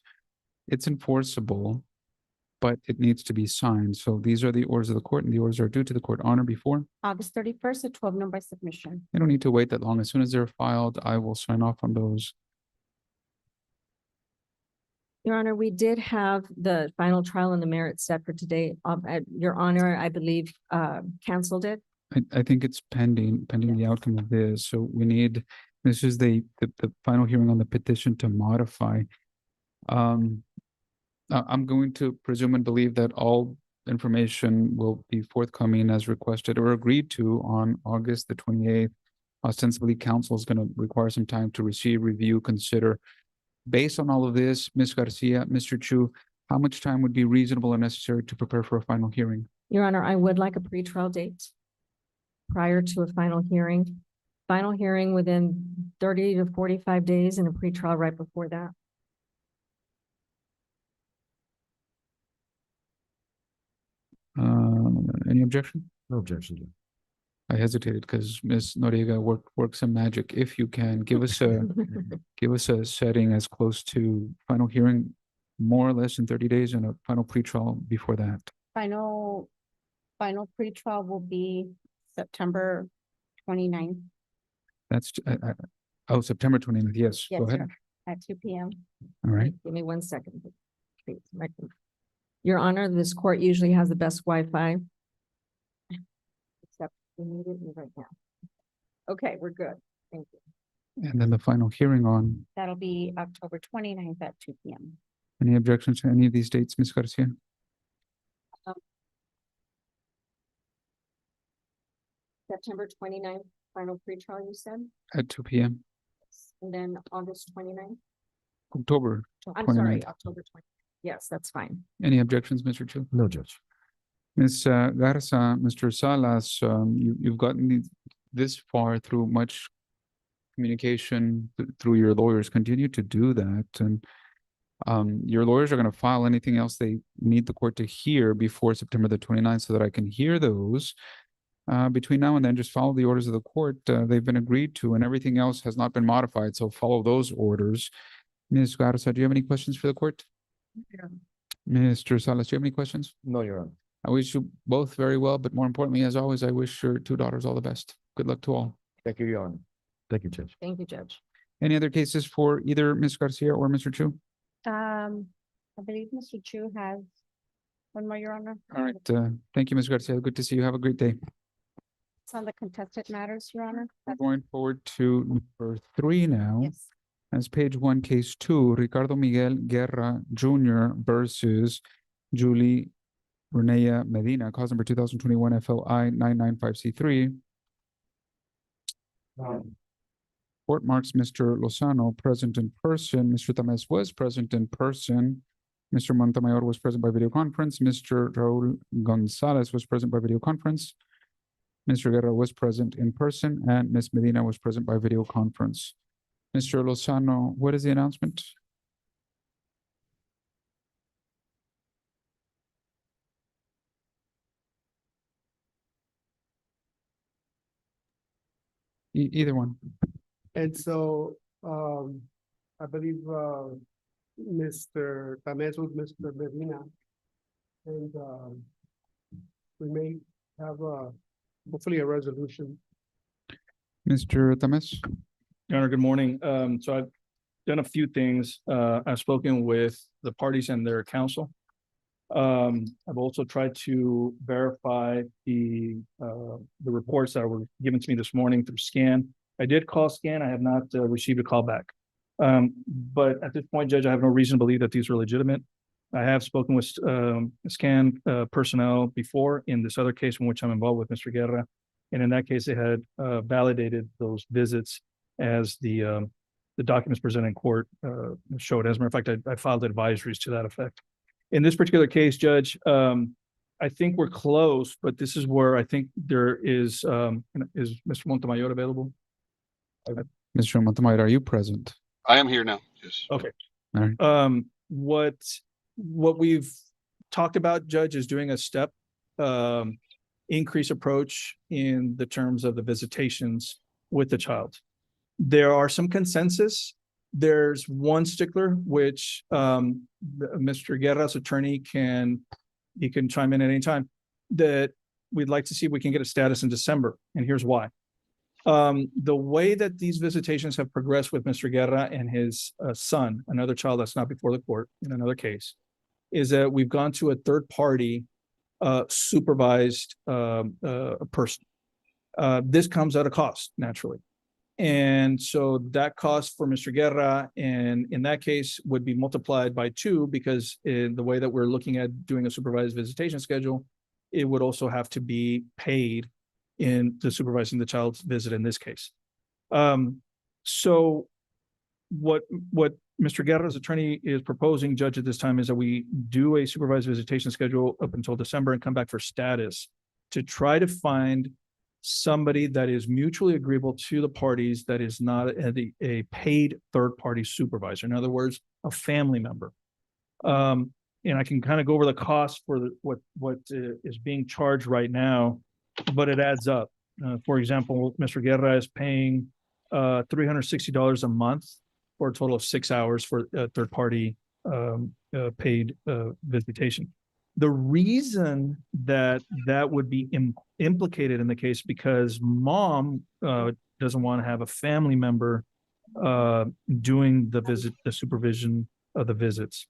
It's enforceable, but it needs to be signed. So these are the orders of the court, and the orders are due to the court honor before. August 31st at 12 noon by submission. You don't need to wait that long. As soon as they're filed, I will sign off on those. Your Honor, we did have the final trial on the merits set for today. Your Honor, I believe, canceled it. I think it's pending the outcome of this. So this is the final hearing on the petition to modify. I'm going to presume and believe that all information will be forthcoming as requested or agreed to on August the 28th. Ostensibly, counsel is going to require some time to receive, review, consider. Based on all of this, Ms. Garcia, Mr. Chu, how much time would be reasonable and necessary to prepare for a final hearing? Your Honor, I would like a pretrial date prior to a final hearing. Final hearing within 30 to 45 days and a pretrial right before that. Any objection? No objection. I hesitated because Ms. Noriega works some magic. If you can give us a setting as close to final hearing, more or less in 30 days, and a final pretrial before that. Final pretrial will be September 29th. That's September 29th. Yes, Yes, go ahead. sir, at 2 p.m. All right. Give me 1 second. Please. Your Honor, this court usually has the best Wi-Fi. Except we need it right now. Okay, we're good. Thank you. And then the final hearing on. That'll be October 29th at 2 p.m. Any objections to any of these dates, Ms. Garcia? September 29th, final pretrial, you said? At 2 p.m. And then August 29th? October I'm 29th. sorry, October 20th. Yes, that's fine. Any objections, Mr. Chu? No, Judge. Ms. Garza, Mr. Salas, you've gotten this far through much communication through your lawyers. Continue to do that. And your lawyers are going to file anything else they need the court to hear before September the 29th so that I can hear those. Between now and then, just follow the orders of the court. They've been agreed to, and everything else has not been modified. So follow those orders. Ms. Garza, do you have any questions for the court? Yeah. Mr. Salas, do you have any questions? No, Your Honor. I wish you both very well, but more importantly, as always, I wish your two daughters all the best. Good luck to all. Thank you, Your Honor. Thank you, Judge. Thank you, Judge. Any other cases for either Ms. Garcia or Mr. Chu? I believe Mr. Chu has one more, Your Honor. All right. Thank you, Ms. Garcia. Good to see you. Have a great day. It's on the contested matters, Your Honor. We're going forward to number 3 now. Yes. As page 1, case 2, Ricardo Miguel Guerra Jr. versus Julie Renea Medina, cause number 2021 FLI 995C3. Court marks Mr. Lozano present in person. Mr. Tamez was present in person. Mr. Montemayor was present by video conference. Mr. Raul Gonzalez was present by video conference. Mr. Guerra was present in person, and Ms. Medina was present by video conference. Mr. Lozano, what is the announcement? Either one. And so, I believe, Mr. Tamez with Mr. Medina. And, we may have hopefully a resolution. Mr. Tamez? Your Honor, good morning. So I've done a few things. I've spoken with the parties and their counsel. I've also tried to verify the reports that were given to me this morning through SCAN. I did call SCAN. I have not received a call back. But at this point, Judge, I have no reason to believe that these are legitimate. I have spoken with SCAN personnel before in this other case in which I'm involved with Mr. Guerra. And in that case, they had validated those visits as the documents presented in court showed. As a matter of fact, I filed advisories to that effect. In this particular case, Judge, I think we're close, but this is where I think there is Mr. Montemayor available? Mr. Montemayor, are you present? I am here now. Yes. Okay. All right. What we've talked about, Judge, is doing a step increase approach in the terms of the visitations with the child. There are some consensus. There's one stickler, which Mr. Guerra's attorney can chime in at any time, that we'd like to see if we can get a status in December. And here's why. The way that these visitations have progressed with Mr. Guerra and his son, another child that's not before the court in another case, is that we've gone to a third party supervised person. This comes at a cost, naturally. And so that cost for Mr. Guerra, and in that case, would be multiplied by 2, because in the way that we're looking at doing a supervised visitation schedule, it would also have to be paid in the supervising the child's visit in this case. So what Mr. Guerra's attorney is proposing, Judge, at this time is that we do a supervised visitation schedule up until December and come back for status to try to find somebody that is mutually agreeable to the parties, that is not a paid third-party supervisor. In other words, a family member. And I can kind of go over the cost for what is being charged right now, but it adds up. For example, Mr. Guerra is paying $360 a month for a total of 6 hours for a third-party paid visitation. The reason that would be implicated in the case, because mom doesn't want to have a family member doing the supervision of the visits.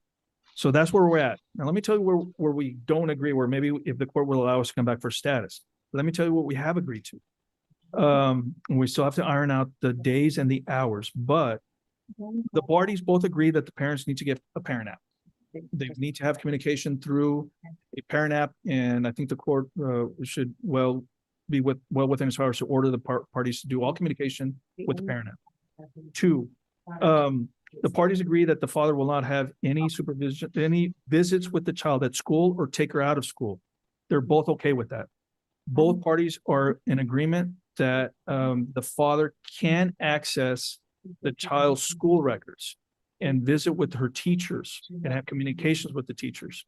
So that's where we're at. Now, let me tell you where we don't agree, where maybe if the court will allow us to come back for status. Let me tell you what we have agreed to. We still have to iron out the days and the hours, but the parties both agree that the parents need to get a parent app. They need to have communication through a parent app, and I think the court should be well within its powers to order the parties to do all communication with the parent app. 2, the parties agree that the father will not have any supervision, any visits with the child at school or take her out of school. they're both okay with that. Both parties are in agreement that the father can access the child's school records and visit with her teachers and have communications with the teachers.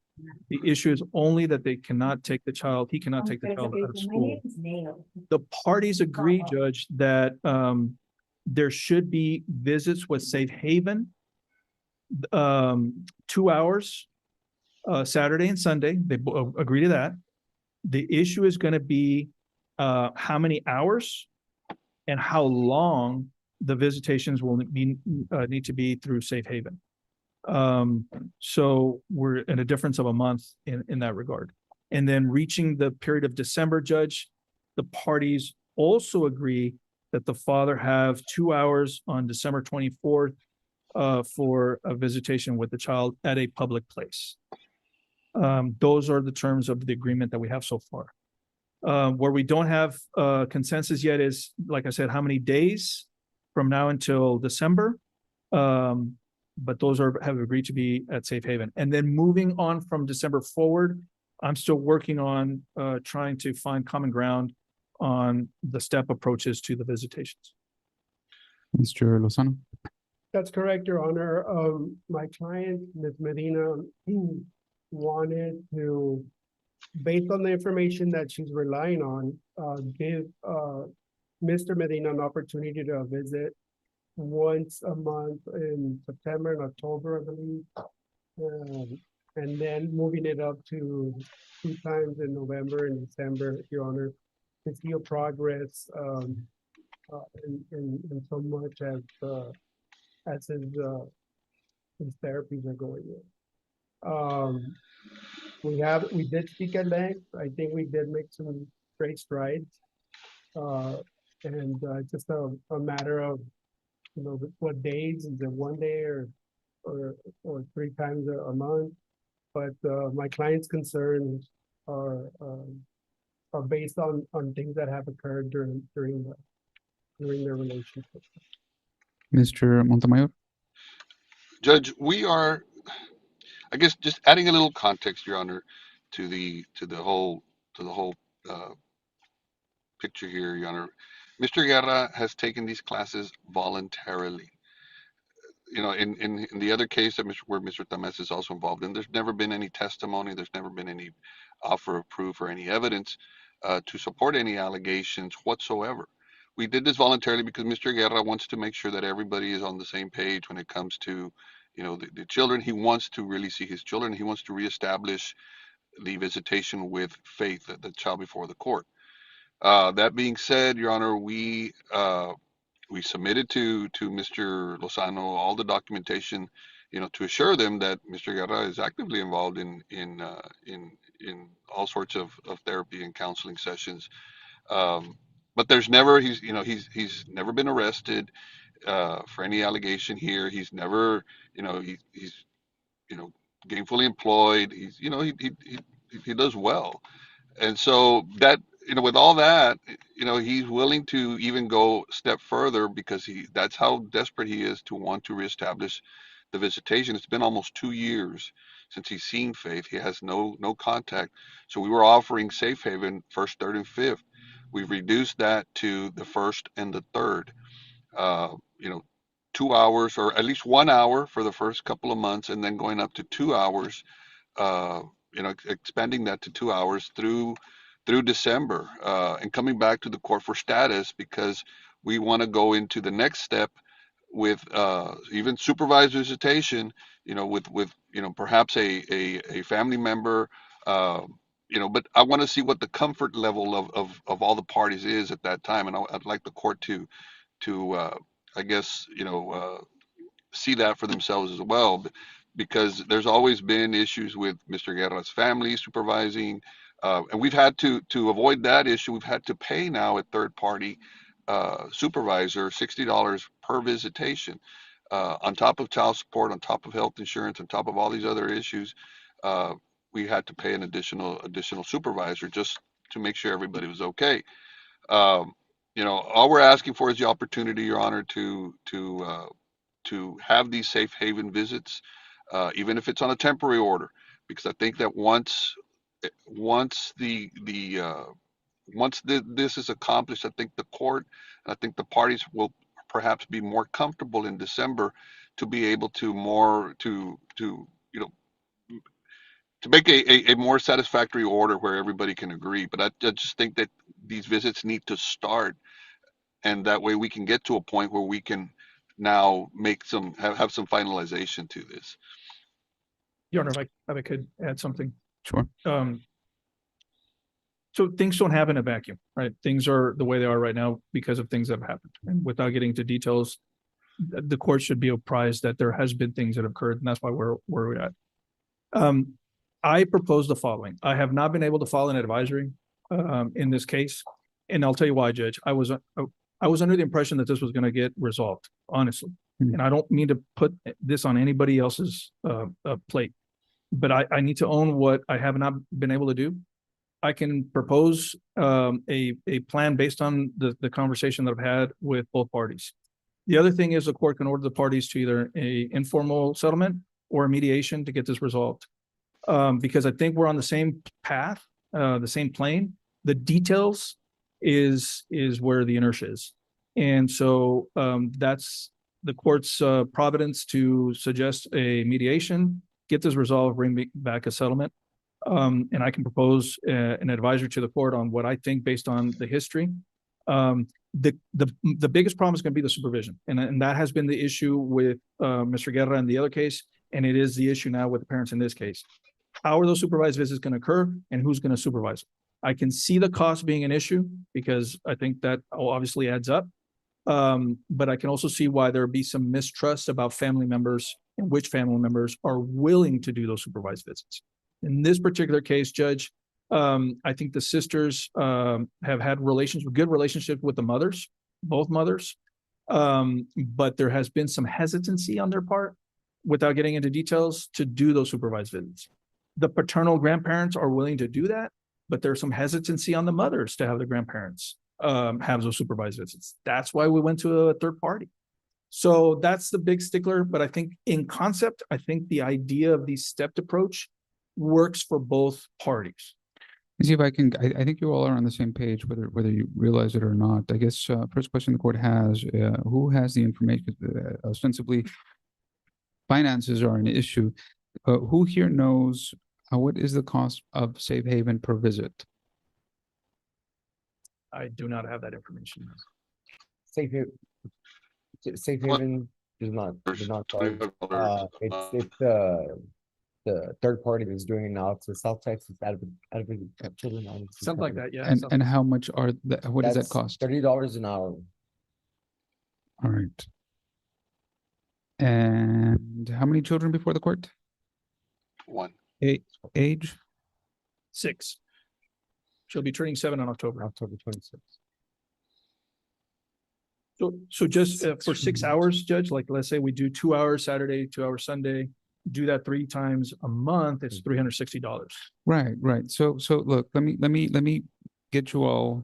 The issue is only that he cannot take the child out of school. The parties agree, Judge, that there should be visits with Safe Haven, 2 hours, Saturday and Sunday. They agree to that. The issue is going to be how many hours and how long the visitations will need to be through Safe Haven. So we're in a difference of a month in that regard. And then reaching the period of December, Judge, the parties also agree that the father have 2 hours on December 24th for a visitation with the child at a public place. Those are the terms of the agreement that we have so far. Where we don't have consensus yet is, like I said, how many days from now until December. But those have agreed to be at Safe Haven. And then moving on from December forward, I'm still working on trying to find common ground on the step approaches to the visitations. Mr. Lozano. That's correct, Your Honor. My client, Ms. Medina, wanted to, based on the information that she's relying on, give Mr. Medina an opportunity to visit once a month in September and October, I believe. And then moving it up to 2 times in November and December, Your Honor, to see a progress in so much as his therapies are going in. We did speak at length. I think we did make some great strides. And just a matter of, you know, what days, is it 1 day or 3 times a month? But my client's concerns are based on things that have occurred during their relationship. Mr. Montemayor. Judge, we are, I guess, just adding a little context, Your Honor, to the whole picture here, Your Honor. Mr. Guerra has taken these classes voluntarily. You know, in the other case that where Mr. Tamés is also involved in, there's never been any testimony, there's never been any offer of proof or any evidence to support any allegations whatsoever. We did this voluntarily because Mr. Guerra wants to make sure that everybody is on the same page when it comes to, you know, the children. He wants to really see his children. He wants to reestablish the visitation with faith, the child before the court. That being said, Your Honor, we submitted to Mr. Lozano all the documentation, you know, to assure them that Mr. Guerra is actively involved in all sorts of therapy and counseling sessions. But there's never, he's never been arrested for any allegation here. He's never, you know, he's gainfully employed. He's, you know, he does well. And so that, you know, with all that, you know, he's willing to even go a step further because that's how desperate he is to want to reestablish the visitation. It's been almost 2 years since he's seen Faith. He has no contact. So we were offering Safe Haven 1st, 3rd, and 5th. We've reduced that to the 1st and the 3rd. You know, 2 hours or at least 1 hour for the first couple of months, and then going up to 2 hours. You know, expanding that to 2 hours through December, and coming back to the court for status because we want to go into the next step with even supervised visitation. You know, with you know, perhaps a family member. You know, but I want to see what the comfort level of all the parties is at that time, and I'd like the court to I guess, you know, see that for themselves as well, because there's always been issues with Mr. Guerra's family supervising, and we've had to avoid that issue. We've had to pay now a third-party supervisor $60 per visitation, on top of child support, on top of health insurance, on top of all these other issues. We had to pay an additional supervisor just to make sure everybody was okay. You know, all we're asking for is the opportunity, Your Honor, to have these Safe Haven visits, even if it's on a temporary order, because I think that once once this is accomplished, I think the court, I think the parties will perhaps be more comfortable in December to be able to to make a more satisfactory order where everybody can agree. But I just think that these visits need to start, and that way we can get to a point where we can now make have some finalization to this. Your Honor, if I could add something. Sure. So things don't happen in a vacuum, right? Things are the way they are right now because of things that have happened. And without getting into details, the court should be apprised that there has been things that have occurred, and that's why we're at. I propose the following. I have not been able to file an advisory in this case, and I'll tell you why, Judge. I was under the impression that this was going to get resolved, honestly. And I don't mean to put this on anybody else's plate, but I need to own what I have not been able to do. I can propose a plan based on the conversation that I've had with both parties. The other thing is the court can order the parties to either a informal settlement or a mediation to get this resolved. Because I think we're on the same path, the same plane. The details is where the inertia is. And so that's the court's providence to suggest a mediation, get this resolved, bring back a settlement. And I can propose an advisory to the court on what I think based on the history. The biggest problem is going to be the supervision. And that has been the issue with Mr. Guerra in the other case. And it is the issue now with the parents in this case. How are those supervised visits going to occur and who's going to supervise? I can see the cost being an issue because I think that obviously adds up. But I can also see why there would be some mistrust about family members and which family members are willing to do those supervised visits. In this particular case, Judge, I think the sisters have had good relationships with the mothers, both mothers. But there has been some hesitancy on their part, without getting into details, to do those supervised visits. The paternal grandparents are willing to do that, but there's some hesitancy on the mothers to have the grandparents have those supervised visits. That's why we went to a third party. So that's the big stickler. But I think in concept, I think the idea of the stepped approach works for both parties. See if I can, I think you all are on the same page, whether you realize it or not. I guess first question the court has, who has the information? Ostensibly, finances are an issue. Who here knows what is the cost of Safe Haven per visit? I do not have that information. Safe Haven does not charge. It's the third party that's doing it now. It's South Texas out of children. Something like that, yeah. And how much are that? What does that cost? $30 an hour. All right. And how many children before the court? One. Age? 6. She'll be turning 7 on October 26th. So just for 6 hours, Judge, like let's say we do 2 hours Saturday, 2 hours Sunday, do that 3 times a month, it's $360. Right. So look, let me get you all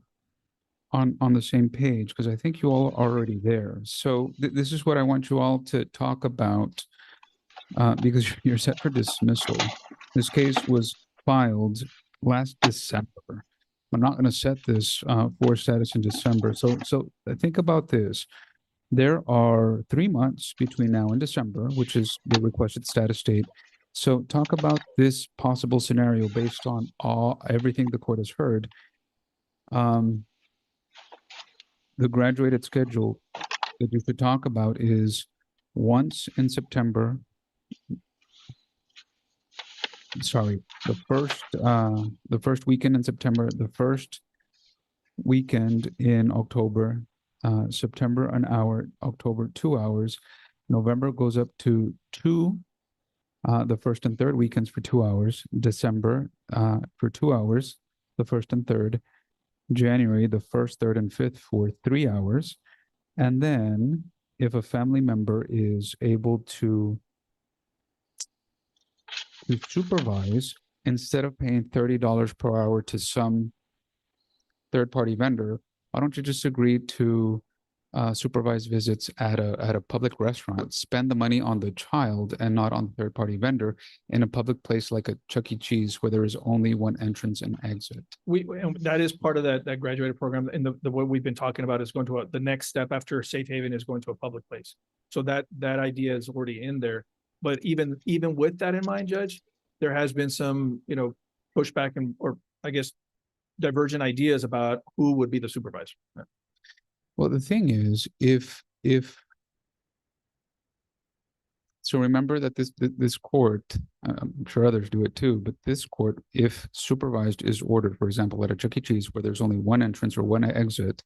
on the same page, because I think you all are already there. So this is what I want you all to talk about, because you're set for dismissal. This case was filed last December. I'm not going to set this for status in December. So think about this. There are 3 months between now and December, which is the requested status date. So talk about this possible scenario based on everything the court has heard. The graduated schedule that you should talk about is once in September. Sorry, the first weekend in September, the first weekend in October, September an hour, October 2 hours, November goes up to 2, the first and third weekends for 2 hours, December for 2 hours, the first and third, January, the first, third, and fifth for 3 hours. And then if a family member is able to supervise, instead of paying $30 per hour to some third-party vendor, why don't you just agree to supervised visits at a public restaurant, spend the money on the child and not on the third party vendor in a public place like a Chuck E. Cheese where there is only one entrance and exit. And that is part of that graduated program. And the what we've been talking about is going to the next step after safe haven is going to a public place. So that idea is already in there. But even with that in mind, Judge, there has been some, pushback or I guess divergent ideas about who would be the supervisor. Well, the thing is, if so, remember that this court, I'm sure others do it too, but this court, if supervised is ordered, for example, at a Chuck E. Cheese where there's only one entrance or one exit,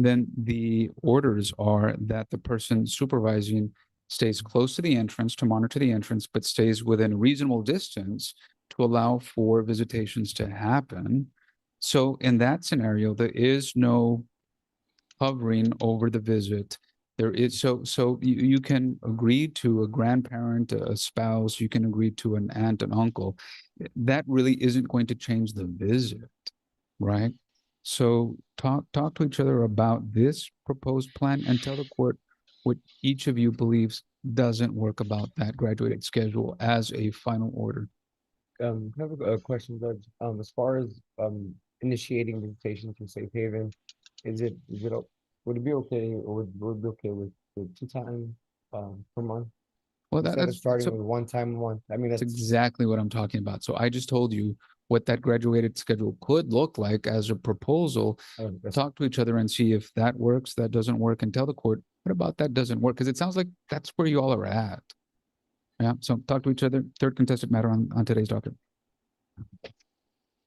then the orders are that the person supervising stays close to the entrance to monitor the entrance, but stays within a reasonable distance to allow for visitations to happen. So in that scenario, there is no hovering over the visit. There is so you can agree to a grandparent, a spouse, you can agree to an aunt, an uncle. That really isn't going to change the visit, right? So talk to each other about this proposed plan and tell the court what each of you believes doesn't work about that graduated schedule as a final order. I have a question, Judge. As far as initiating visitation to Safe Haven, would it be okay, or would it be okay with 2 times per month? Well, Instead of that's starting with 1 time a month. I mean, that's that's exactly what I'm talking about. So I just told you what that graduated schedule could look like as a proposal. Talk to each other and see if that works, that doesn't work, and tell the court, what about that doesn't work? Because it sounds like that's where you all are at. Yeah, so talk to each other. Third contested matter on today's docket.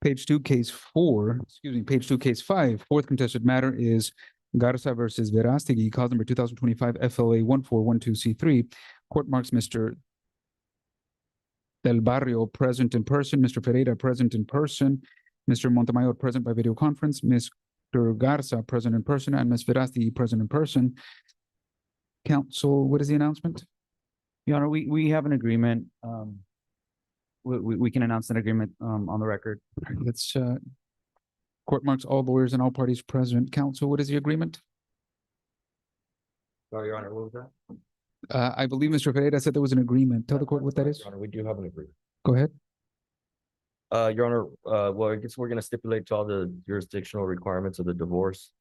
Page 2, case 4, page 2, case 5. Fourth contested matter is Garza versus Verástegui, cause number 2025 FLA 1412C3. Court marks Mr. Del Barrio present in person, Mr. Ferreira present in person, Mr. Montemayor present by video conference, Mr. Garza present in person, and Ms. Verástegui present in person. Counsel, what is the announcement? Your Honor, we have an agreement. We can announce an agreement on the record. All right, let's court marks all lawyers and all parties present. Counsel, what is the agreement? Sorry, Your Honor, what was that? I believe Mr. Ferreira said there was an agreement. Tell the court what that is. Your Honor, we do have an agreement. Go ahead. Your Honor, well, I guess we're gonna stipulate to all the jurisdictional requirements of the divorce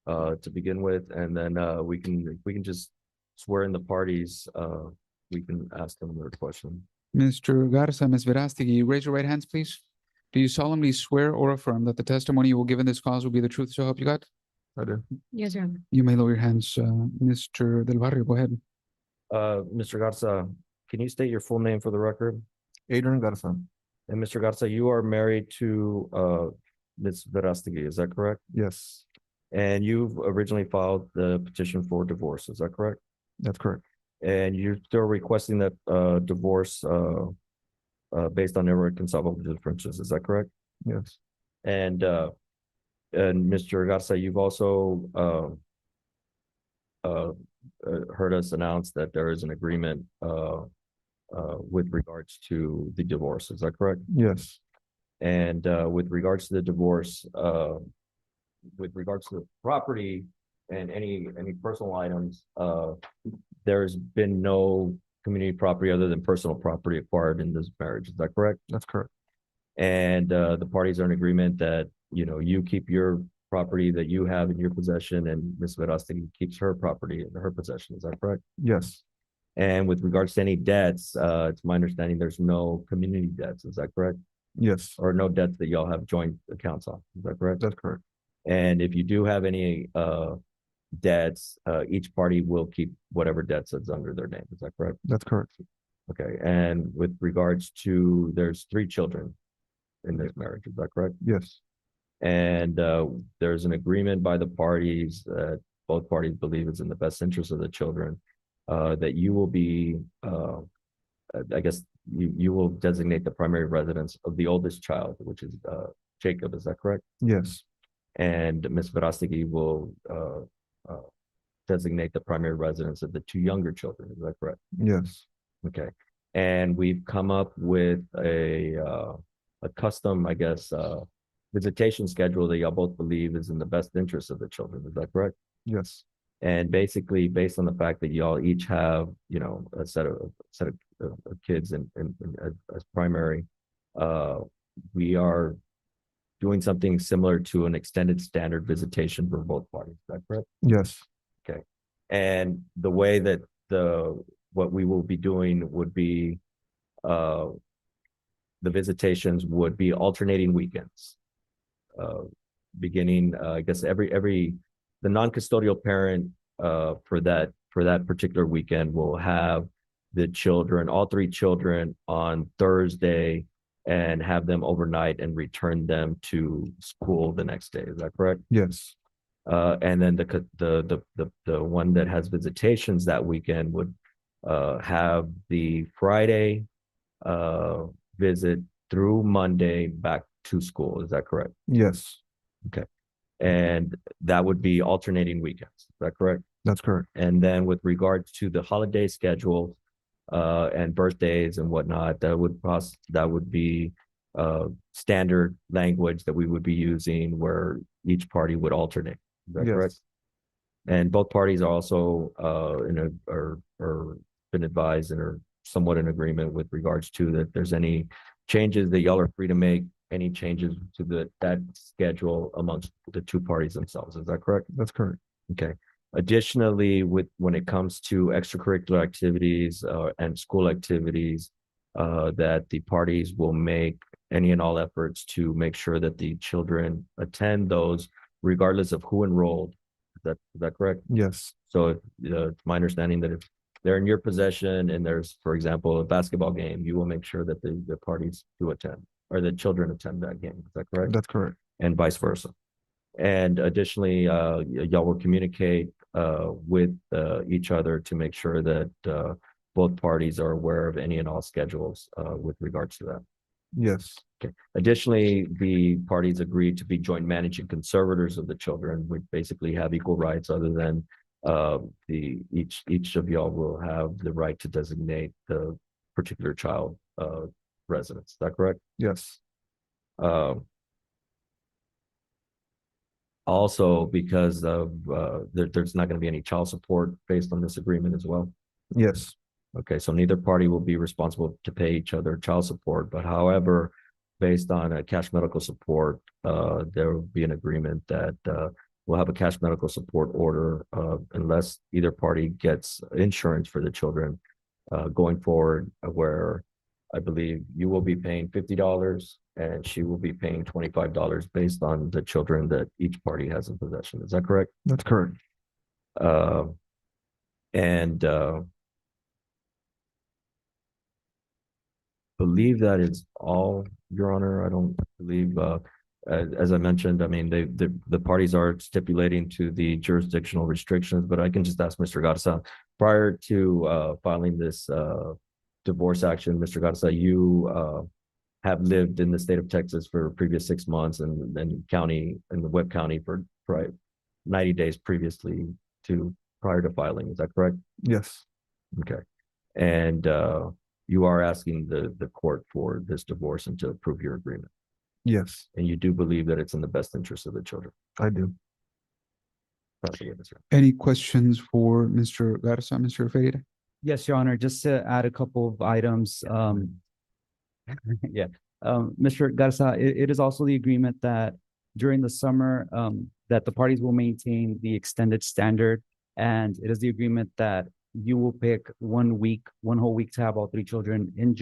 to begin with, and then we can just swear in the parties. We can ask them their question. Mr. Garza, Ms. Verástegui, raise your right hands, please. Do you solemnly swear or affirm that the testimony you will give in this cause will be the truth, so help you God? I do. Yes, Your Honor. You may lower your hands. Mr. Del Barrio, go ahead. Mr. Garza, can you state your full name for the record? Adrian Garza. And Mr. Garza, you are married to Ms. Verástegui, is that correct? Yes, And you've originally filed the petition for divorce, is that correct? that's correct. And you're still requesting that divorce based on irreconcilable differences, is that correct? Yes, And Mr. Garza, you've also heard us announce that there is an agreement with regards to the divorce, is that correct? yes, And with regards to the divorce, with regards to the property and any personal items, there's been no community property other than personal property acquired in this marriage, is that correct? that's correct. And the parties are in agreement that, you keep your property that you have in your possession and Ms. Verástegui keeps her property in her possession, is that correct? Yes, And with regards to any debts, it's my understanding there's no community debts, is that correct? yes, Or no debts that y'all have joint accounts on, is that correct? that's correct. And if you do have any debts, each party will keep whatever debts that's under their name, is that correct? That's correct. Okay, and with regards to, there's 3 children in this marriage, is that correct? Yes, And there's an agreement by the parties that both parties believe is in the best interest of the children, that you will be, I guess, you will designate the primary residence of the oldest child, which is Jacob, is that correct? yes, And Ms. Verástegui will designate the primary residence of the 2 younger children, is that correct? yes, Okay, and we've come up with a custom, I guess, visitation schedule that y'all both believe is in the best interest of the children, is that correct? yes, And basically, based on the fact that y'all each have, you know, a set of kids as primary, we are doing something similar to an extended standard visitation for both parties. Is that correct? Yes. Okay. And the way that what we will be doing would be, the visitations would be alternating weekends. Beginning, I guess the non-custodial parent for that particular weekend will have the children, all three children, on Thursday, and have them overnight and return them to school the next day. Is that correct? Yes. And then the one that has visitations that weekend would have the Friday visit through Monday back to school. Is that correct? Yes. Okay. And that would be alternating weekends. Is that correct? That's correct. And then with regards to the holiday schedule and birthdays and whatnot, that would be standard language that we would be using where each party would alternate. Is that correct? And both parties are also are been advised and are somewhat in agreement with regards to that. If there's any changes that y'all are free to make, any changes to that schedule amongst the two parties themselves. Is that correct? That's correct. Okay. Additionally, when it comes to extracurricular activities and school activities, that the parties will make any and all efforts to make sure that the children attend those, regardless of who enrolled. Is that correct? Yes. So it's my understanding that if they're in your possession and there's, for example, a basketball game, you will make sure that the parties do attend, or the children attend that game. Is that correct? That's correct. And vice versa. And additionally, y'all will communicate with each other to make sure that both parties are aware of any and all schedules with regards to that. Yes. Okay. Additionally, the parties agreed to be joint managing conservators of the children, which basically have equal rights, other than each of y'all will have the right to designate the particular child residence. Is that correct? Yes. Also, because of there's not going to be any child support based on this agreement as well. Yes. Okay, so neither party will be responsible to pay each other child support, but however, based on a cash medical support, there will be an agreement that we'll have a cash medical support order unless either party gets insurance for the children going forward, where I believe you will be paying $50 and she will be paying $25 based on the children that each party has in possession. Is that correct? That's correct. Believe that is all, Your Honor. I don't believe, as I mentioned, I mean, the parties are stipulating to the jurisdictional restrictions, but I can just ask Mr. Garza, prior to filing this divorce action, Mr. Garza, you have lived in the state of Texas for previous 6 months and then in the Webb County for 90 days previously prior to filing. Is that correct? Yes. Okay. And you are asking the court for this divorce and to approve your agreement. Yes. And you do believe that it's in the best interest of the children. I do. Any questions for Mr. Garza, Mr. Ferreira? Yes, Your Honor, just to add a couple of items. Yeah, Mr. Garza, it is also the agreement that during the summer, that the parties will maintain the extended standard. And it is the agreement that you will pick one whole week to have all three children in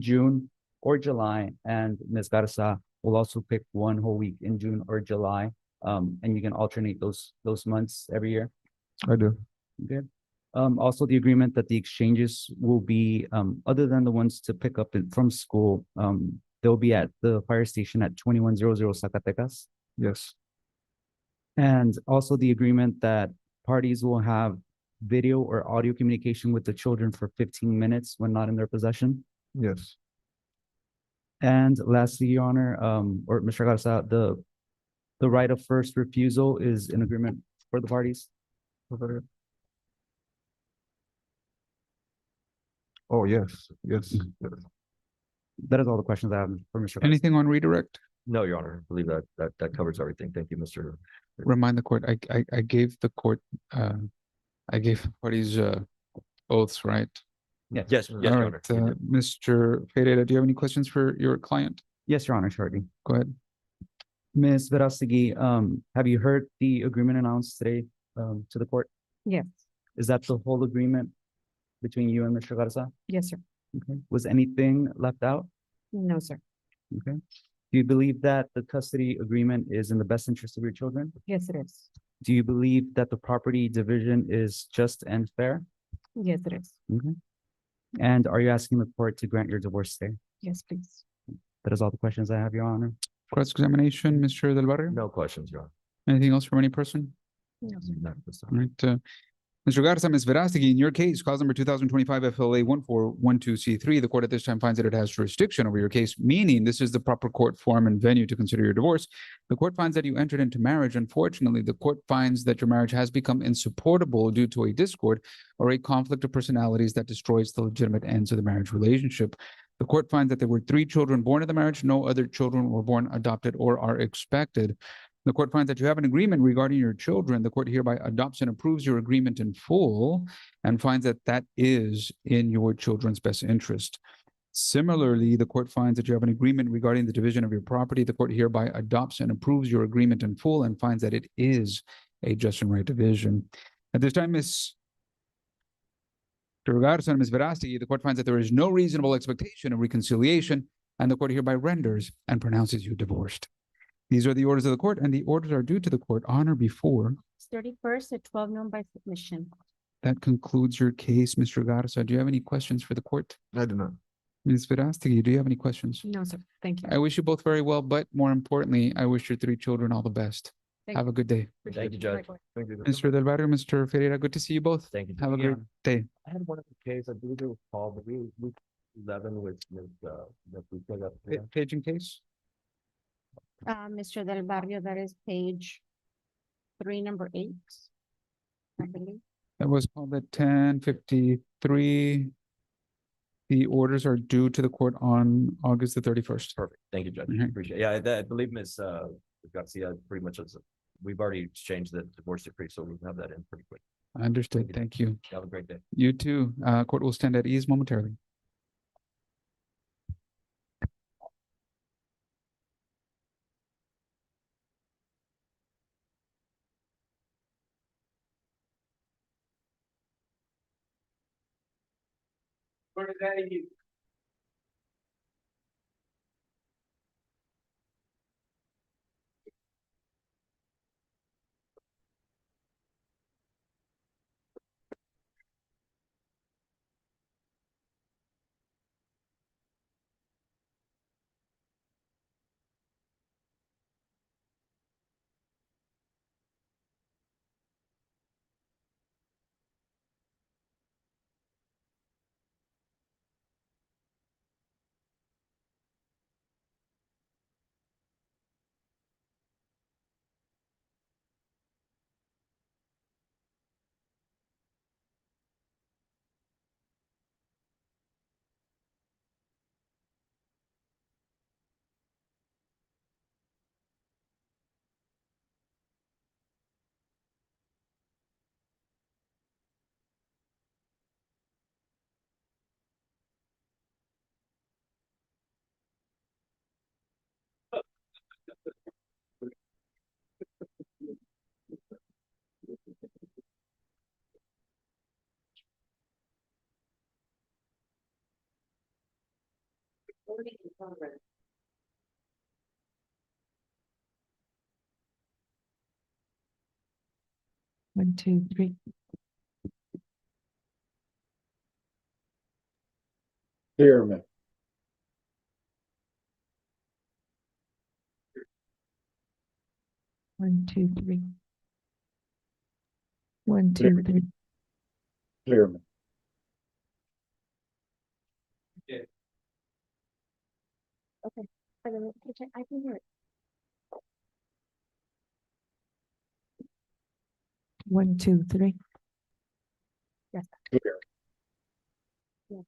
June or July. And Ms. Garza will also pick one whole week in June or July. And you can alternate those months every year. I do. Good. Also the agreement that the exchanges will be, other than the ones to pick up from school, they'll be at the fire station at 2100 Zacatecas. Yes. And also the agreement that parties will have video or audio communication with the children for 15 minutes when not in their possession. Yes. And lastly, Your Honor, or Mr. Garza, the right of first refusal is an agreement for the parties. Oh, yes. Yes. Yes. That is all the questions I have for Mr. Garza. Anything on redirect? No, Your Honor. I believe that covers everything. Thank you, Mr. Remind the court, I gave the court I gave parties oaths, right? Yes, All right, Mr. Pereira, do you have any questions for your client? Yes, Your Honor, shortly. Go ahead. Ms. Verastegui, have you heard the agreement announced today to the court? Yes, Is that the whole agreement between you and Mr. Garza? yes, sir. Okay. Was anything left out? No, sir. Okay. Do you believe that the custody agreement is in the best interest of your children? Yes, it is. Do you believe that the property division is just and fair? Yes, it is. Okay. And are you asking the court to grant your divorce stay? Yes, please. That is all the questions I have, Your Honor. Cross-examination, Mr. Del Barrio? No questions, Your Honor. Anything else from any person? No, sir. Not at this time. All right, Mr. Garza, Ms. Verastegui, in your case, cause number 2025 FLA 1412C3, the court at this time finds that it has jurisdiction over your case, meaning this is the proper court forum and venue to consider your divorce. The court finds that you entered into marriage. Unfortunately, the court finds that your marriage has become insupportable due to a discord or a conflict of personalities that destroys the legitimate ends of the marriage relationship. The court finds that there were 3 children born in the marriage. No other children were born, adopted, or are expected. The court finds that you have an agreement regarding your children. The court hereby adopts and approves your agreement in full and finds that that is in your children's best interest. Similarly, the court finds that you have an agreement regarding the division of your property. The court hereby adopts and approves your agreement in full and finds that it is a just and right division. At this time, Ms. Garza and Ms. Verastegui, the court finds that there is no reasonable expectation of reconciliation, and the court hereby renders and pronounces you divorced. These are the orders of the court, and the orders are due to the court on or before. 31st at 12 noon by submission. That concludes your case, Mr. Garza. Do you have any questions for the court? I do not. Ms. Verastegui, do you have any questions? No, sir. Thank you. I wish you both very well, but more importantly, I wish your 3 children all the best. Thank Have you. a good day. Thank you, Judge. Likewise. Thank you. Mr. Del Barrio, Mr. Ferreira, good to see you both. Thank you. Have a great day. I had one of the case, I believe it was called, but we 11 with that we put up there. Page and case? Mr. Del Barrio, that is page 3, number 8. I believe. That was called at 10:53. The orders are due to the court on August the 31st. Perfect. Thank you, Judge. Mhm. Appreciate it. Yeah, I believe Ms. Garcia pretty much is, we've already exchanged the divorce decree, so we have that in pretty quick. Understood. Thank you. Have a great day. You too. Court will stand at ease momentarily. One, two, three. Clear, man. One, two, three. One, two, three. Clear, man. Okay. I can hear it. One, two, three. Yes. Clear. Yeah,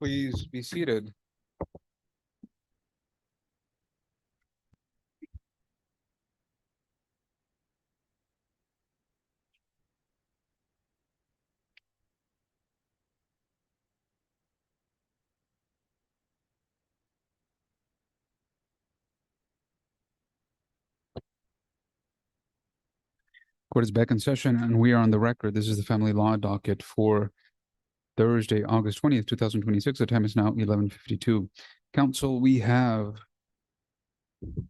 Please be seated. Court is back in session and we are on the record. This is the family law docket for Thursday, August 20th, 2026. The time is now 11:52. Council, we have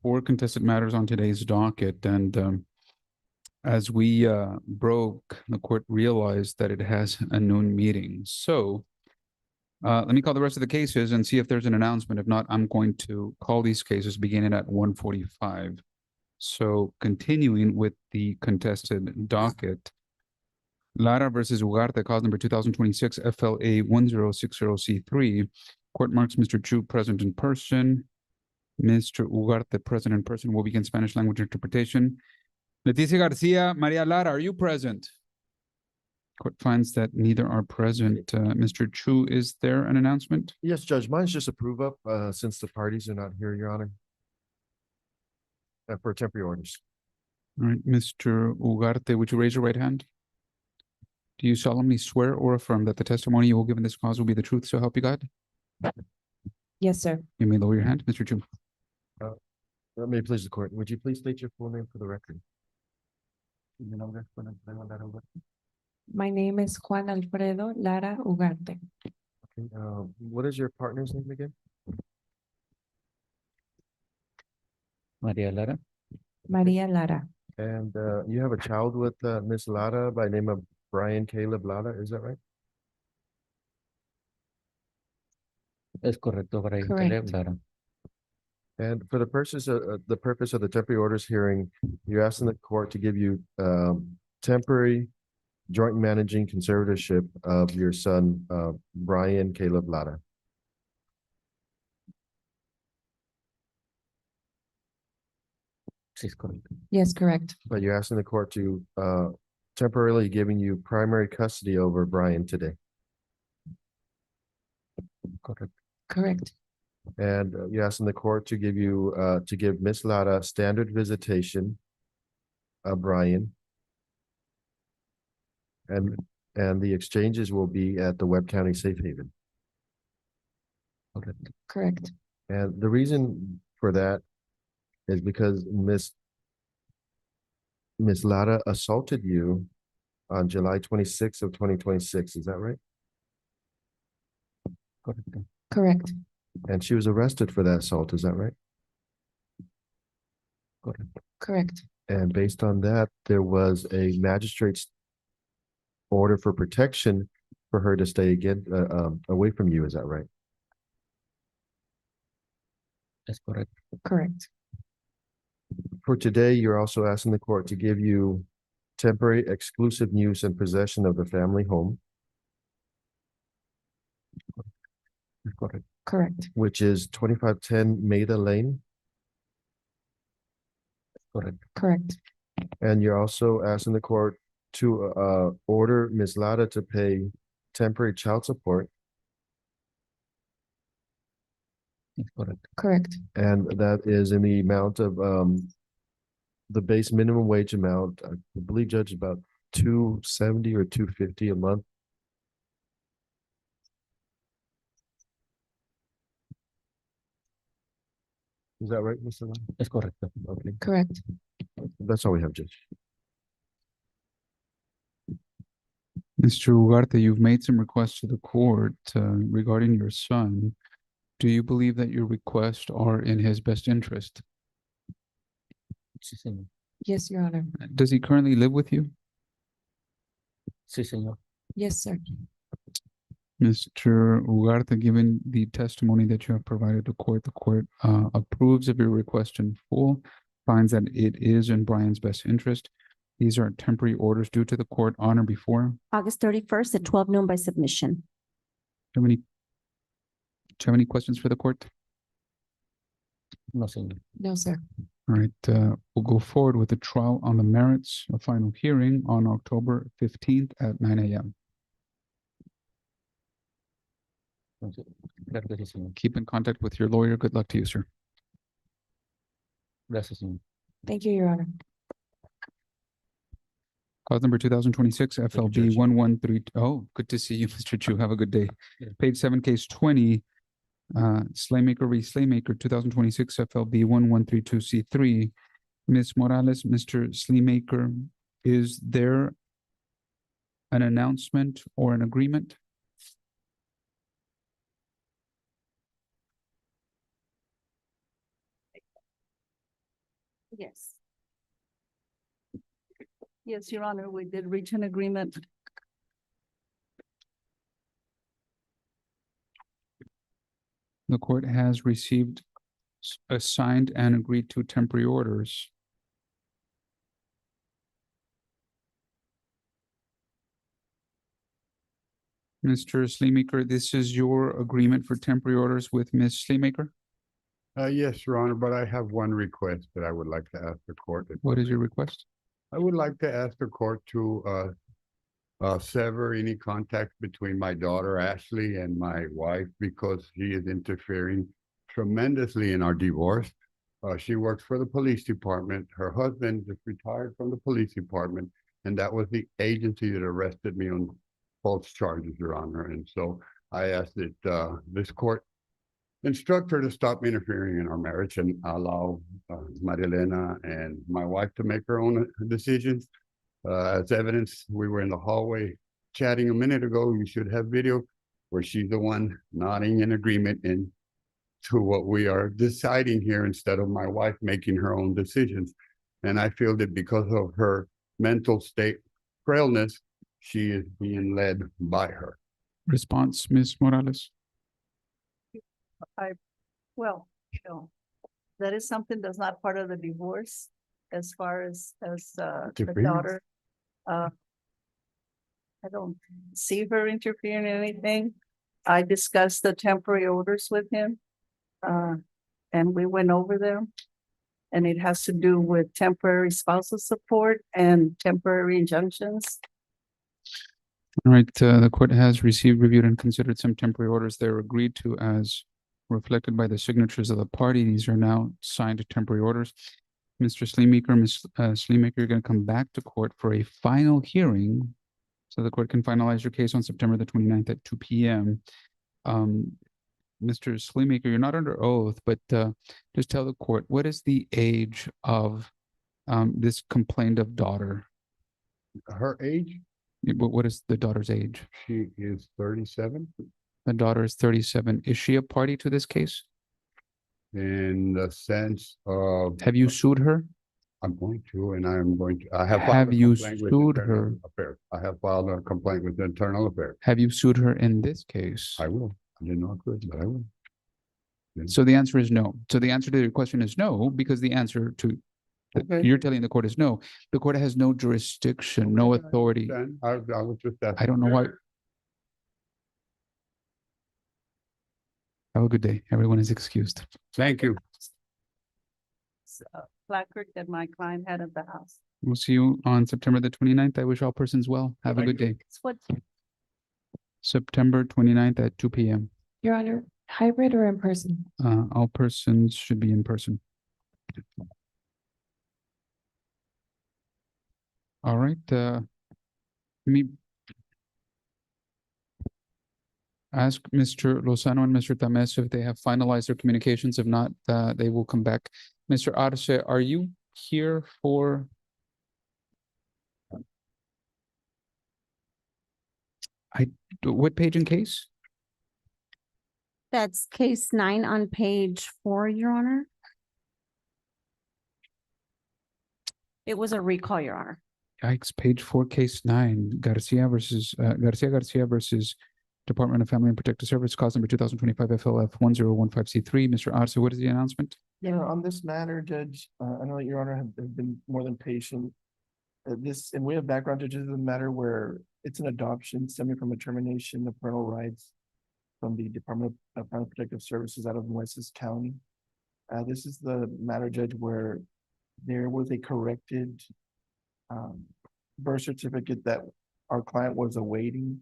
4 contested matters on today's docket, and as we broke, the court realized that it has a noon meeting. So let me call the rest of the cases and see if there's an announcement. If not, I'm going to call these cases beginning at 1:45. So continuing with the contested docket, Lara versus Ugarte, cause number 2026 FLA 1060C3. Court marks Mr. Chu present in person. Mr. Ugarte present in person. Will begin Spanish language interpretation. Leticia Garcia, Maria Lara, are you present? Court finds that neither are present. Mr. Chu, is there an announcement? Yes, Judge, mine's just approve up, since the parties are not here, Your Honor. For temporary orders. All right, Mr. Ugarte, would you raise your right hand? Do you solemnly swear or affirm that the testimony you will give in this cause will be the truth, so help you God? Yes, sir. You may lower your hand, Mr. Chu. May it please the court, would you please state your full name for the record? My name is Juan Alfredo Lara Ugarte. Okay, what is your partner's name again? Maria Lara. Maria Lara. And you have a child with Miss Lara by name of Brian Caleb Lara, is that right? Es correcto, Brian Caleb Lara. And for the purpose of the temporary orders hearing, you're asking the court to give you temporary joint managing conservatorship of your son, Brian Caleb Lara. Yes, correct. But you're asking the court to temporarily giving you primary custody over Brian today. Correct. Correct. And you're asking the court to give you to give Miss Lara standard visitation of Brian. And the exchanges will be at the Webb County Safe Haven. Correct. And the reason for that is because Miss Lara assaulted you on July 26th of 2026. Is that right? Correct. Correct. And she was arrested for that assault. Is that right? Correct. Correct. And based on that, there was a magistrate's order for protection for her to stay again away from you. Is that right? That's correct. Correct. For today, you're also asking the court to give you temporary exclusive use and possession of the family home. Correct. Correct. Which is 2510 Maida Lane. Correct. Correct. And you're also asking the court to order Ms. Lara to pay temporary child support. Correct. Correct. And that is in the amount of the base minimum wage amount, I believe, Judge, about $270 or $250 a month. Is that right, Mr. Lara? That's correct. Okay. Correct. That's all we have, Judge. Mr. Ugarte, you've made some requests to the court regarding your son. Do you believe that your requests are in his best interest? Sí, señor. Yes, Your Honor. Does he currently live with you? Sí, señor. Yes, sir. Mr. Ugarte, given the testimony that you have provided to court, the court approves of your request in full, finds that it is in Brian's best interest. These are temporary orders due to the court on or before. August 31st at 12 noon by submission. Do you have any questions for the court? No, señor. No, sir. All right, we'll go forward with the trial on the merits, a final hearing on October 15th at 9 a.m. Gracias, señor. Keep in contact with your lawyer. Good luck to you, sir. Gracias, señor. Thank you, Your Honor. Cause number 2026 FLB Judge. 113. Oh, good to see you, Mr. Chu. Have a good day. Page 7, case 20. Slaymaker v. Slaymaker 2026 FLB 1132C3. Ms. Morales, Mr. Slaymaker, is there an announcement or an agreement? Yes. Yes, Your Honor, we did reach an agreement. The court has received assigned and agreed to temporary orders. Mr. Slaymaker, this is your agreement for temporary orders with Ms. Slaymaker? Yes, Your Honor, but I have one request that I would like to ask the court. What is your request? I would like to ask the court to sever any contact between my daughter Ashley and my wife because she is interfering tremendously in our divorce. She works for the police department. Her husband just retired from the police department, and that was the agency that arrested me on false charges, Your Honor. And so I asked that this court instruct her to stop interfering in our marriage and allow Maria Elena and my wife to make her own decisions. As evidence, we were in the hallway chatting a minute ago. You should have video where she's the one nodding in agreement to what we are deciding here instead of my wife making her own decisions. And I feel that because of her mental state frailness, she is being led by her. Response, Ms. Morales? Well, you know, that is something that's not part of the divorce as far as the daughter. I don't see her interfering in anything. I discussed the temporary orders with him. And we went over them. And it has to do with temporary spousal support and temporary injunctions. All right, the court has received, reviewed, and considered some temporary orders. They're agreed to as reflected by the signatures of the party. These are now signed temporary orders. Mr. Slaymaker, Ms. Slaymaker, you're going to come back to court for a final hearing so the court can finalize your case on September the 29th at 2 p.m. Mr. Slaymaker, you're not under oath, but just tell the court, what is the age of this complained of daughter? Her age? What is the daughter's age? She is 37. The daughter is 37. Is she a party to this case? In the sense of. Have you sued her? I'm going to, and I'm going to. I have. Have you sued her? Affairs. I have filed a complaint with the Internal Affairs. Have you sued her in this case? I will. I didn't know I could, but I will. So the answer is no. So the answer to your question is no, because the answer to you're telling the court is no. The court has no jurisdiction, no authority. I was just asking. I don't know why. Have a good day. Everyone is excused. Thank you. Placard that my client had at the house. We'll see you on September the 29th. I wish all persons well. Have a good day. It's what September 29th at 2 p.m. Your Honor, hybrid or in person? All persons should be in person. All right, let me ask Mr. Lozano and Mr. Tames if they have finalized their communications. If not, they will come back. Mr. Arce, are you here for? What page and case? That's case 9 on page 4, Your Honor. It was a recall, Your Honor. Yikes, page 4, case 9, Garcia versus Department of Family and Protective Service, cause number 2025 FLF 1015C3. Mr. Arce, what is the announcement? Yeah, on this matter, Judge, I know that Your Honor have been more than patient. And we have background judges in the matter where it's an adoption stemming from a termination of parental rights from the Department of Family and Protective Services out of Nueces County. This is the matter, Judge, where there was a corrected birth certificate that our client was awaiting,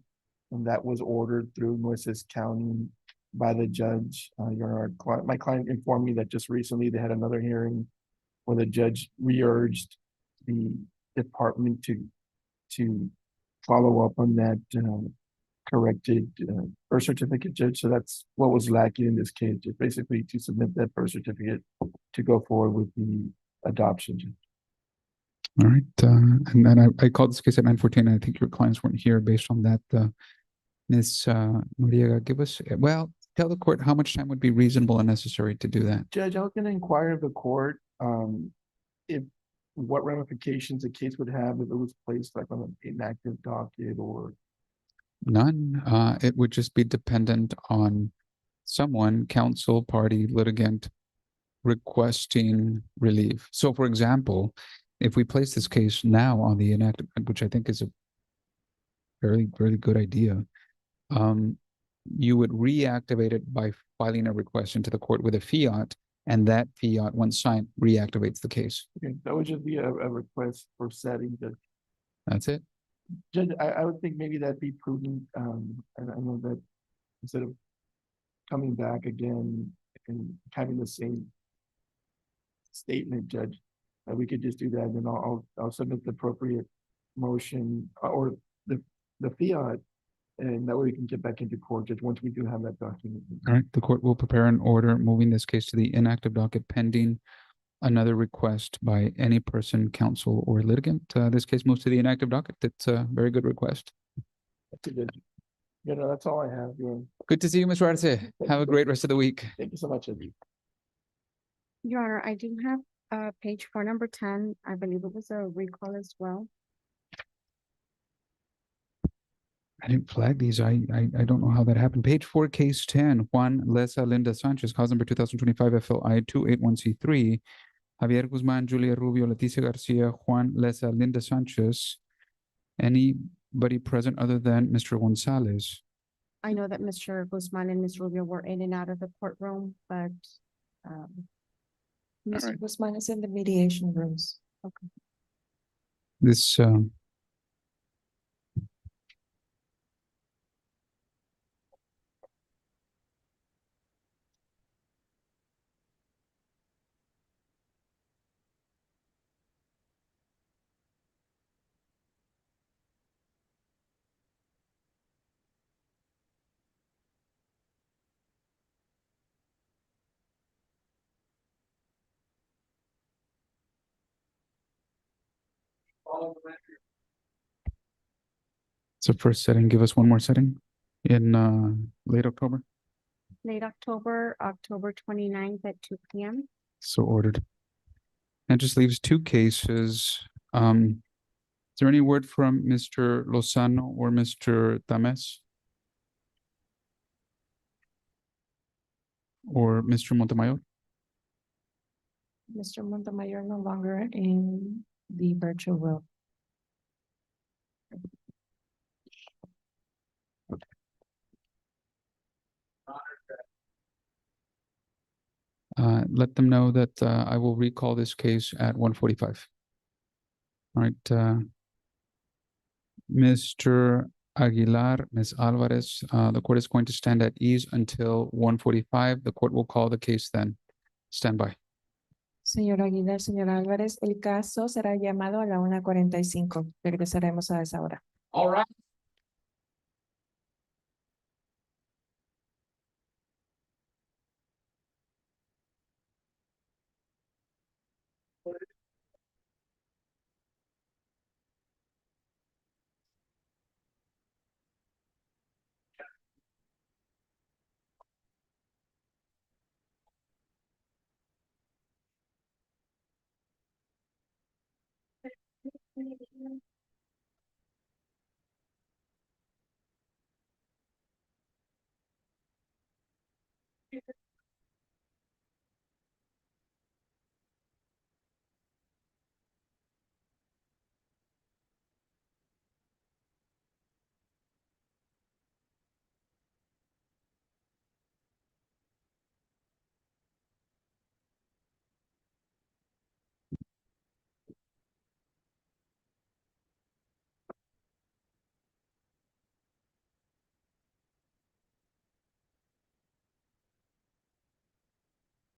and that was ordered through Nueces County by the judge. My client informed me that just recently they had another hearing where the judge re-urged the department to follow up on that corrected birth certificate, Judge. So that's what was lacking in this case, just basically to submit that birth certificate to go forward with the adoption. All right, and then I called this case at 9:14. I think your clients weren't here based on that. Ms. Noriega, give us, well, tell the court how much time would be reasonable and necessary to do that. Judge, I was going to inquire of the court if what ramifications the case would have if it was placed like on an inactive docket or. None. It would just be dependent on someone, counsel, party, litigant, requesting relief. So, for example, if we place this case now on the inactive, which I think is a very, very good idea, you would reactivate it by filing a request into the court with a fiat, and that fiat, once signed, reactivates the case. Okay, that would just be a request for setting the. That's it. Judge, I would think maybe that'd be prudent. And I know that instead of coming back again and having the same statement, Judge, we could just do that, and then I'll submit the appropriate motion or the fiat, and that way we can get back into court, Judge, once we do have that document. All right, the court will prepare an order moving this case to the inactive docket pending another request by any person, counsel, or litigant. This case moves to the inactive docket. It's a very good request. That's a good. That's all I have. Good to see you, Mr. Arce. Have a great rest of the week. Thank you so much, Eddie. Your Honor, I do have page 4, number 10. I believe it was a recall as well. I didn't flag these. I don't know how that happened. Page 4, case 10, Juan Lesa Linda Sanchez, cause number 2025 FLI 281C3. Javier Guzman, Julia Rubio, Leticia Garcia, Juan Lesa Linda Sanchez. Anybody present other than Mr. Gonzalez? I know that Mr. Guzman and Ms. Rubio were in and out of the courtroom, but Mr. Guzman is in the mediation rooms. okay. This So first setting, give us one more setting in late October. Late October, October 29th at 2 p.m. So ordered. That just leaves 2 cases. Is there any word from Mr. Lozano or Mr. Tames? Or Mr. Montemayor? Mr. Montemayor no longer in the virtual world. Let them know that I will recall this case at 1:45. All right. Mr. Aguilar, Ms. Alvarez, the court is going to stand at ease until 1:45. The court will call the case then. Stand by. Señor Aguilar, señor Álvarez, el caso será llamado a la 1:45. Regresaremos a esa hora. All right.